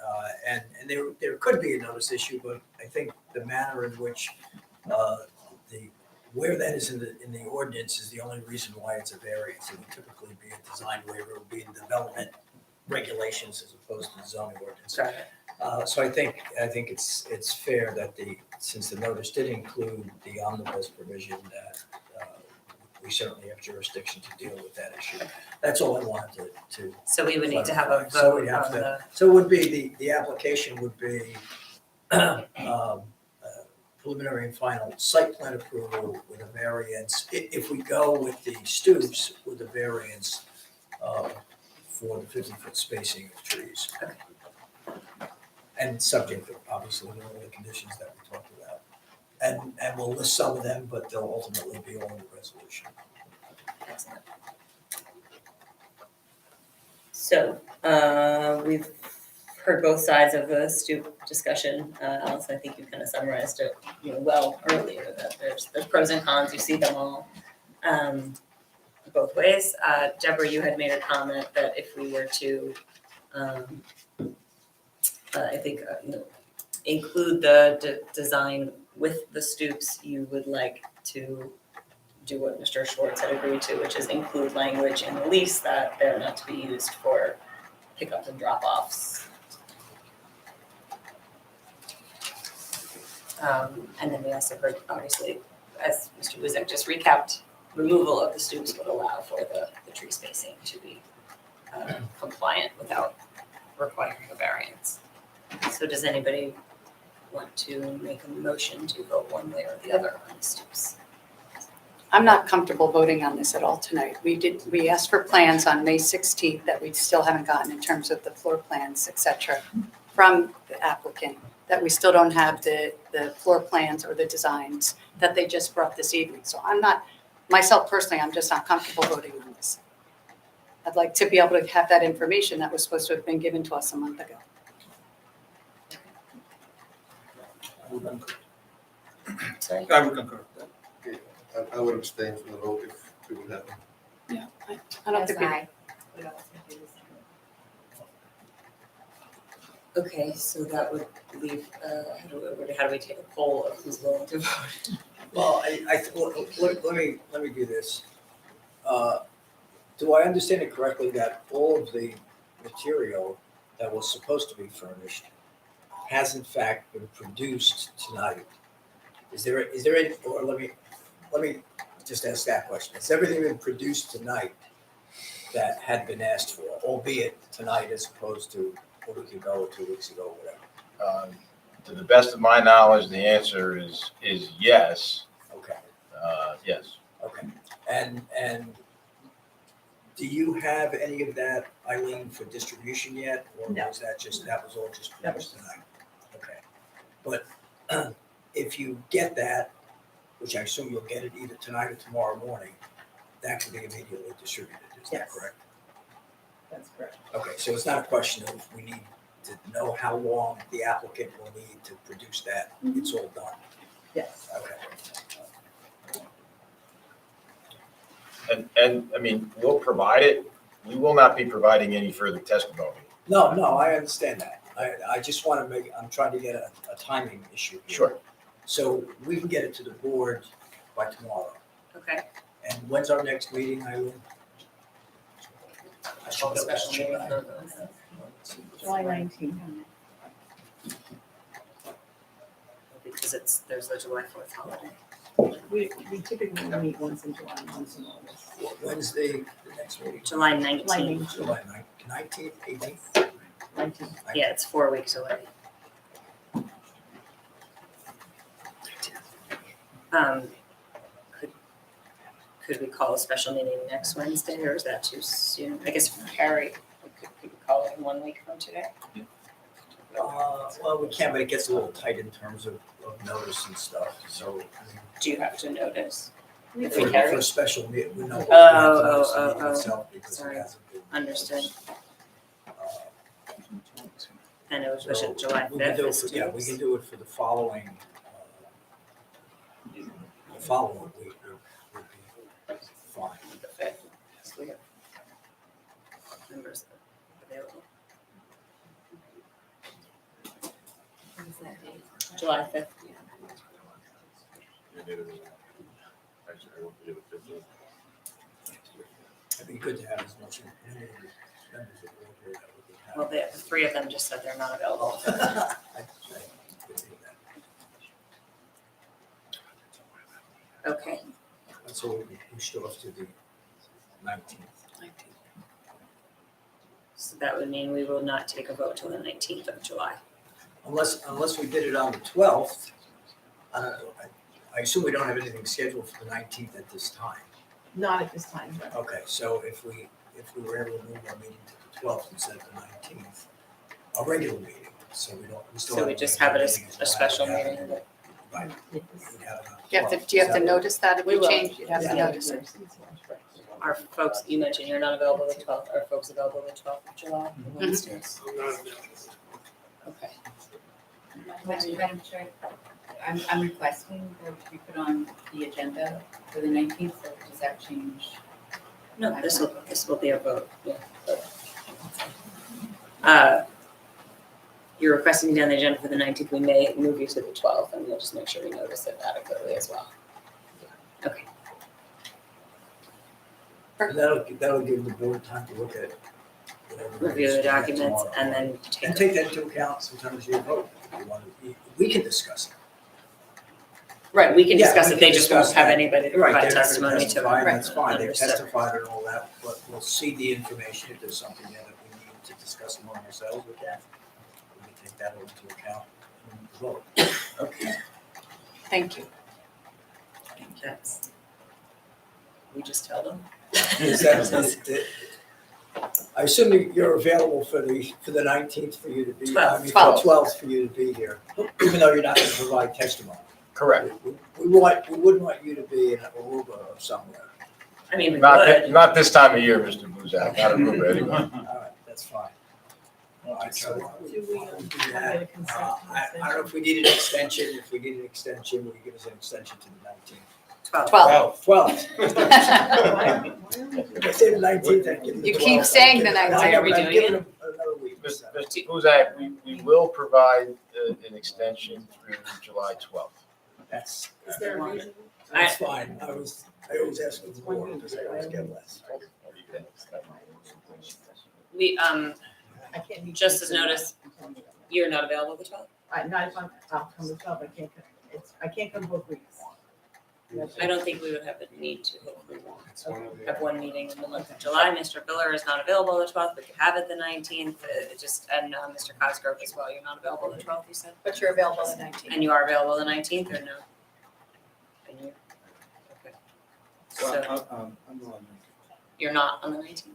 and there could be a notice issue, but I think the manner in which where that is in the ordinance is the only reason why it's a variance. It would typically be a design waiver, it would be in development regulations as opposed to the zoning ordinance. Got it. So I think it's fair that since the notice did include the omnibus provision, that we certainly have jurisdiction to deal with that issue. That's all I wanted to. So we would need to have a clarify. So vote we'd have on to- the, So it would be, the application would be preliminary and final site plan approval with a variance. If we go with the stoops with a variance for the 50-foot spacing of trees. And subject to, obviously, to all the conditions that we talked about. And we'll list some of them, but they'll ultimately be all in the resolution. excellent. So, we've heard both sides of the stoop discussion. Allison, I think you kind of summarized it, well earlier, that there's pros and cons, you see them all, both ways. Deborah, you had made a comment that if we were to, I think, include the design with the stoops, you would like to do what Mr. Schwartz had agreed to, which is include language in the lease that they're not to be used for pickups and drop-offs. And then we also heard, obviously, as Mr. Buzek just recapped, removal of the stoops would allow for the tree spacing to be compliant without requiring a variance. So does anybody want to make a motion to vote one way or the other on the stoops? I'm not comfortable voting on this at all tonight. We asked for plans on May 16th that we still haven't gotten in terms of the floor plans, et cetera, from the applicant, that we still don't have the floor plans or the designs that they just brought this evening. So I'm not, myself personally, I'm just not comfortable voting on this. I'd like to be able to have that information that was supposed to have been given to us a month ago. Sorry? I would concur. I would abstain from the vote if we would have. Yeah, I don't think we. Okay, so that would leave, how do we take a poll of who's willing to vote? Well, let me do this. Do I understand it correctly that all of the material that was supposed to be furnished has in fact been produced tonight? Is there any, or let me just ask that question. Has everything been produced tonight that had been asked for, albeit tonight as opposed to a week ago or 2 weeks ago, whatever? To the best of my knowledge, the answer is yes. Okay, Yes. okay. And do you have any of that, Eileen, for distribution yet? Or No. was that was all just That was produced tonight? Okay. But if you get that, which I assume you'll get it either tonight or tomorrow morning, that can be immediately distributed, is that Yes. correct? That's correct. Okay, so it's not a question of we need to know how long the applicant will need to produce that. It's all done. Yes. Okay. And I mean, we'll provide it. We will not be providing any further testimony. No, I understand that. I just want to I'm trying to get a timing issue here. Sure. So we can get it to the board by tomorrow. Okay. And when's our next meeting, Eileen? I should Call a know special that, meeting shouldn't for July 19th. because there's the July 4th holiday. We typically meet once in July, once in August. I? When's the next meeting? July July 19th. July 19th, 18th? 19th. Yeah, it's 4 weeks away. Could we call a special meeting next Wednesday, or is that too soon? I guess for Harry, could we call it in 1 week from today? Well, we can, but it gets a little tight in terms of notice and stuff, so. I mean, Do you have to notice? If For we carry? for a special meeting, we know. we Oh, have to notice the oh, meeting oh, itself because it sorry. hasn't been- Understood. Uh, And it was push so it July we can 5th. do it is for- 2 Yeah, we weeks. can do it for the following week would be fine. The 5th. So we have members available. July 5th. It'd be good to have as much members of the board here that we can have. Well, the 3 of them just said they're not available. Okay. So we can push it off to the 19th. So that would mean we will not take a vote till the 19th of July. Unless we did it on the 12th. I don't know. I assume we don't have anything scheduled for the 19th at this time. Not at this time, but Okay, so if we were able to move our meeting to the 12th instead of the 19th, a regular meeting, so we still. So we just have it as a special meeting. Right. We'd have it on the Do you have to, 12th. do you have to notice that if We you will. change? You'd have to Yeah. notice it. Are folks, you mentioned you're not available the 12th, are folks available the 12th of July? Wednesdays? Okay. Madam Chair, I'm requesting that we put on the agenda for the 19th, so does that change? No, this will be a vote, yeah. You're requesting to be on the agenda for the 19th, we may move you to the 12th, and we'll just make sure we notice it adequately as well. Okay. And that'll give the board time to look at whatever. Review the it is documents tomorrow. and then And take that into account sometimes you vote. If you want to- We can discuss it. Right, we can Yeah, discuss we it, they can just won't discuss have that. anybody to Right, provide they're not gonna testimony to it. testify, and That's fine, they've Understood. testified and all that, but we'll see the information, if there's something there that we need to discuss among ourselves with that. We can take that into account and vote. Okay. Thank you. That's, we just tell them? Is that- I assume you're available for the 19th for you to be, I mean, for the 12th for you to be here, even though you're not going to provide testimony. Correct. We wouldn't want you to be in Aruba or somewhere. I mean, we Not, would. not this time of year, Mr. Buzak, not Aruba anyway. All right, that's fine. All right, so do we, we'll do want that. to consent? I don't know if we need an extension. If we need an extension, will you give us an extension to the 19th? 12. 12. Why are we I said the 19th, I'd give them You 12. keep saying the I'd 19th. give Are we them- doing I'd give it? them another week. Mr. Buzak, we will provide an extension through July 12th. That's, Is there a reason? that's fine. I always ask for more because I always get less. We, I can't meet. just as notice, you're not available the 12th? Not if I'll come the 12th, I can't come both weeks. I don't think we would have a need to, hopefully won't. It's one of the- Have one meeting in the month of July. Mr. Biller is not available the 12th. We could have it the 19th. Mr. Cosgrove as well. You're not available the 12th, you said? But you're available the 19th. And you are available the 19th or no? And you? Okay. So I'm the one. you're not on the 19th?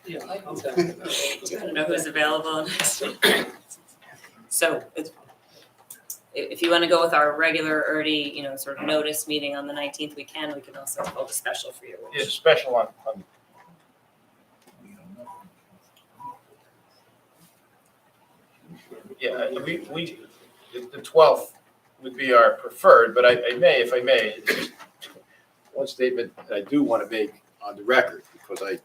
Yeah, I'm Do you want to know who's available next week? So if you want to go with our regular early, sort of notice meeting on the 19th, we can. We can also hold a special for you. Yeah, special on. Yeah, the 12th would be our preferred, but I may, if I may, just one statement that I do want to make on the record, because I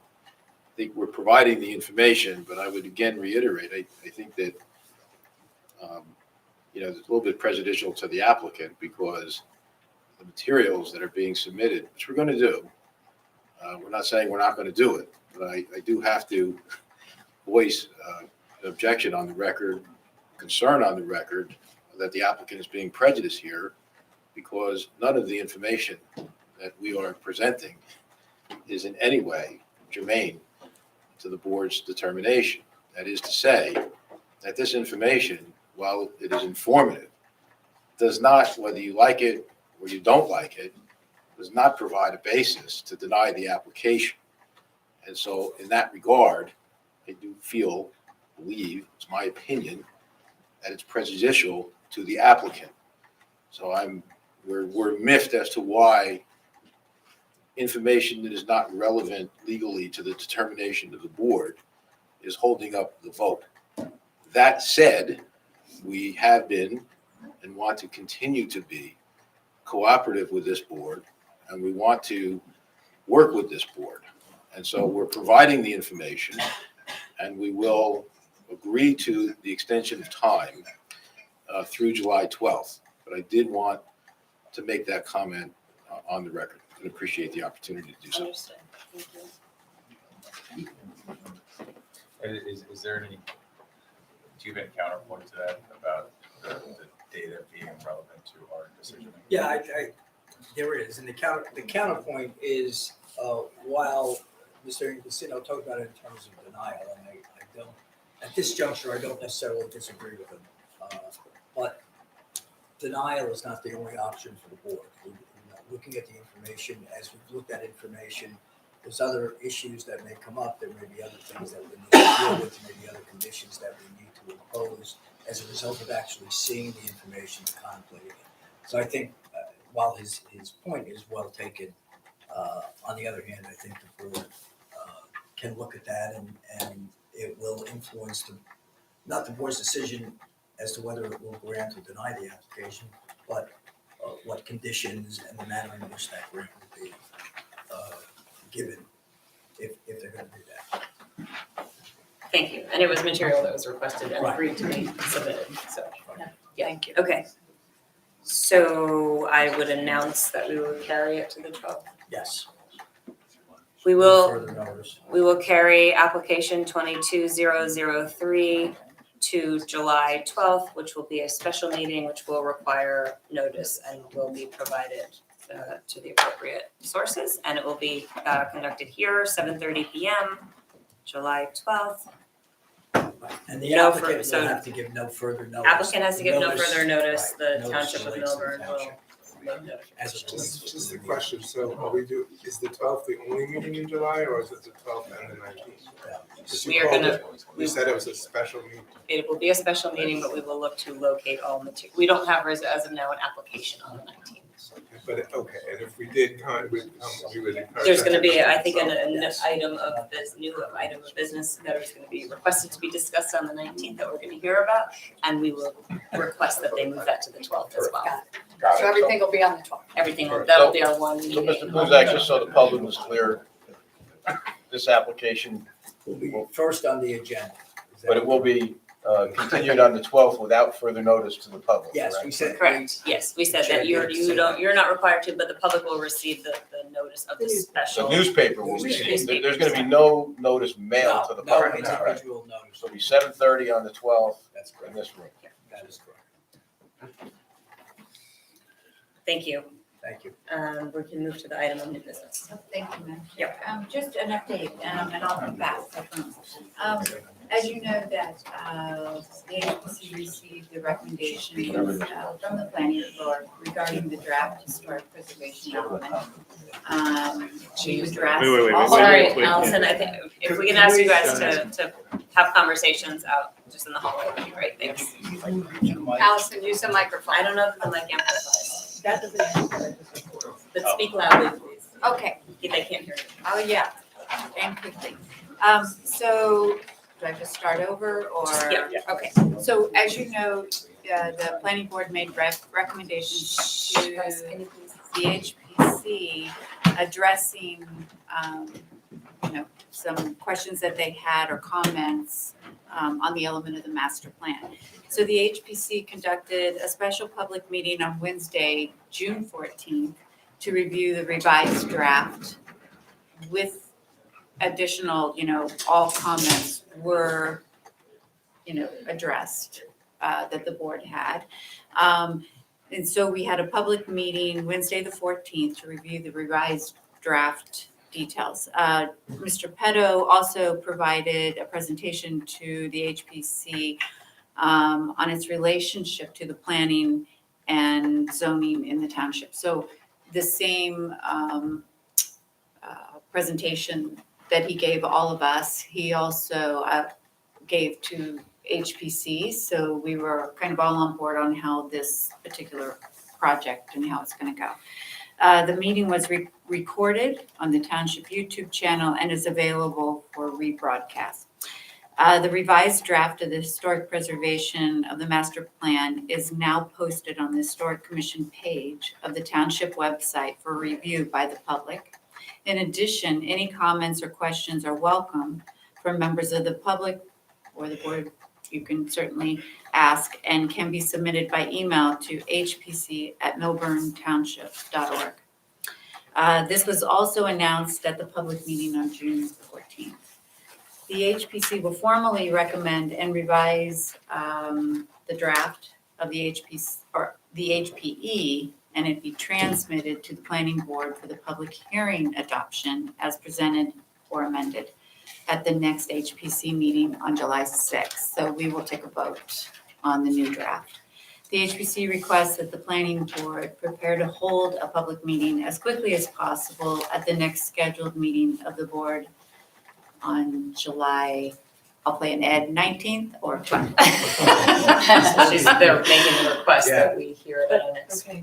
think we're providing the information, but I would again reiterate, I think that, it's a little bit prejudicial to the applicant, because the materials that are being submitted, which we're going to do, we're not saying we're not going to do it, but I do have to voice an objection on the record, concern on the record, that the applicant is being prejudiced here, because none of the information that we are presenting is in any way germane to the board's determination. That is to say, that this information, while it is informative, does not, whether you like it or you don't like it, does not provide a basis to deny the application. And so in that regard, I do believe, it's my opinion, that it's prejudicial to the applicant. So we're miffed as to why information that is not relevant legally to the determination of the board is holding up the vote. That said, we have been and want to continue to be cooperative with this board, and we want to work with this board. And so we're providing the information, and we will agree to the extension of time through July 12th. But I did want to make that comment on the record, and appreciate the opportunity to do so. Understood. Thank you. Is there any, do you have any counterpoint to that about the data being relevant to our decision? Yeah, there is, and the counterpoint is, while Mr. Casino talked about it in terms of denial, and I don't, at this juncture, I don't necessarily disagree with him. But denial is not the only option for the board. Looking at the information, as we've looked at information, there's other issues that may come up. There may be other things that we need to deal with, maybe other conditions that we need to impose as a result of actually seeing the information and contemplating it. So I think while his point is well taken, on the other hand, I think the board can look at that and it will influence not the board's decision as to whether it will grant or deny the application, but what conditions and the manner in which that grant will be given if they're going to do that. Thank you. And it was material that was requested and Right. agreed to be submitted, so. Yeah. Thank you. Okay. So I would announce that we will carry it to the 12th. Yes. We will, Further notice. we will carry application 22003 to July 12th, which will be a special meeting, which will require notice and will be provided to the appropriate sources. And it will be conducted here, 7:30 PM, July 12th. And the No applicant so will have to give no further notice. Applicant has to give no further notice. Right, The notice Township of relates to the Milburn will township. make notice. As it relates to Just the a question, so is the 12th the only meeting in July, or is it the 12th and the 19th? We are gonna- You said it was a special meeting. It will be a special meeting, but we will look to locate all material. We don't have, as of now, an application on the 19th. But, okay, and if we did come, we would encourage. There's gonna that be, to I think, an Yes. item of this, new item of business that is gonna be requested to be discussed on the 19th that we're gonna hear about. And we will request that they move that to the 12th as well. So everything will be on the 12th. Everything, that'll be our one So, meeting. Mr. Buzak, just so the public was clear, this application, Will be first on the agenda. Is that- but it will be continued on the 12th without further notice to the public, Yes, correct? we said. Correct, yes, we said that you're not required to, but the public will receive the notice of the The special. newspaper will receive, there's going to be no notice mailed to the No public. correct? individual notice. So it'll be 7:30 on the 12th That's in correct. this room. That is correct. Thank you. Thank you. We can move to the item of new business. Thank you, Madam Chair. Just an update, and I'll come back, I promise. As you know that, the agency received the recommendations from the planning board regarding the draft historic preservation element. We addressed. Wait. all- Sorry, Allison, I think if we can ask you guys to have conversations out just in the hallway, that'd be great, thanks. Allison, use the microphone. I don't know if the mic amplifies, That doesn't. but speak loudly, please. Okay. If they can't hear you. Oh, yeah, and quickly. So, do I just start over, or? Yeah. Okay, so as you know, the planning board made recommendations to the HPC addressing, some questions that they had or comments on the element of the master plan. So the HPC conducted a special public meeting on Wednesday, June 14th, to review the revised draft with additional, all comments were, addressed that the board had. And so we had a public meeting Wednesday, the 14th, to review the revised draft details. Mr. Petto also provided a presentation to the HPC on its relationship to the planning and zoning in the township. So the same presentation that he gave all of us, he also gave to HPC. So we were kind of all on board on how this particular project and how it's going to go. The meeting was recorded on the Township YouTube channel and is available for rebroadcast. The revised draft of the historic preservation of the master plan is now posted on the Historic Commission page of the Township website for review by the public. In addition, any comments or questions are welcome from members of the public or the board. You can certainly ask and can be submitted by email to hpc@milburntownship.org. This was also announced at the public meeting on June 14th. The HPC will formally recommend and revise the draft of the HPE, and it be transmitted to the planning board for the public hearing adoption as presented or amended at the next HPC meeting on July 6th. So we will take a vote on the new draft. The HPC requests that the planning board prepare to hold a public meeting as quickly as possible at the next scheduled meeting of the board on July, I'll play an Ed, 19th or 12th. They're making the request that we hear it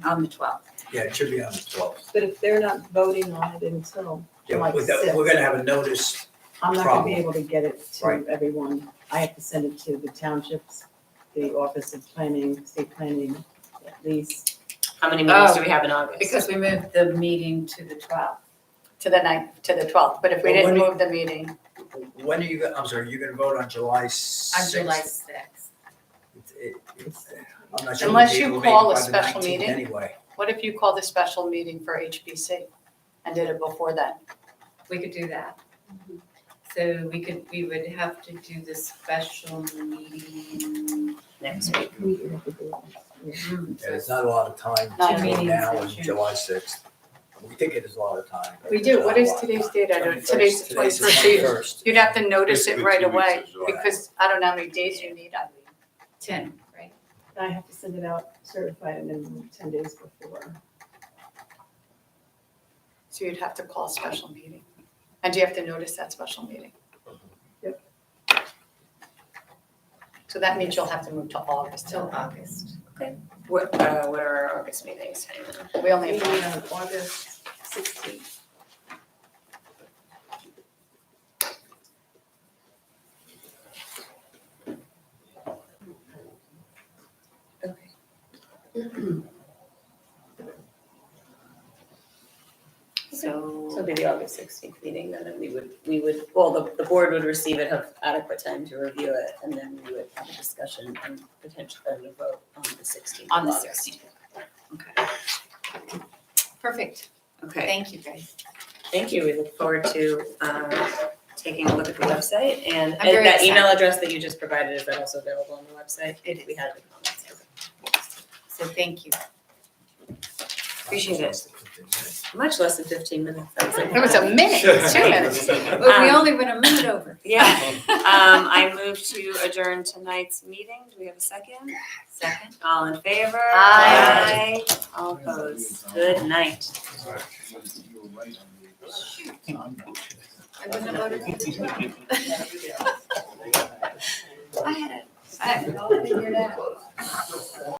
On the 12th. Yeah, it should be on the 12th. But if they're not voting on it until Yeah, July we're 6th, gonna have a notice. I'm not gonna be problem. able to get it to Right. everyone. I have to send it to the townships, the Office of Planning, State Planning, at least. How many meetings do we have in August? Because we moved the meeting to the 12th. To the 9th, to the 12th, but if we Well, didn't when move the meeting, When are you, I'm sorry, you're gonna vote on July 6th? On July 6th. I'm not sure unless we'll be you able to call a make it by the special 19th meeting. Anyway. what if you called a special meeting for HPC and did it before then? We could do that. So we would have to do the special meeting next week. Yeah, it's not a lot of time Not between meetings now in and June. July 6th. We think it is a lot of time. but We it's do, not what a is lot of today's time. date? I don't, today's the Today's the 21st, so 21st. you'd have to notice it Basically right 2 weeks away, is all right. because I don't know how many days you need. 10, right? I have to send it out certified and then 10 days before. So you'd have to call a special meeting. And do you have to notice that special meeting? Yep. So that means you'll have to move to August. Till August. What are our August meetings? We only Meeting have on August 16th. So it'll be the August 16th meeting, and then we would, well, the board would receive it, have adequate time to review it, and then we would have a discussion and potentially a vote on the 16th of On the August. 16th. Okay. Perfect. Okay, Thank you, guys. thank you. We look forward to taking a look at the website, and I'm very that email excited. address that you just provided, is that also available on the website? It is. We had the comments. So thank you. Appreciate it. Much less than 15 minutes. That was like- It was a minute, 2 minutes. But we only went a minute over. Yeah. I move to adjourn tonight's meeting. Do we have a second? Second. All in favor? Aye. All opposed. Good night. I wouldn't have voted. I had it all figured out.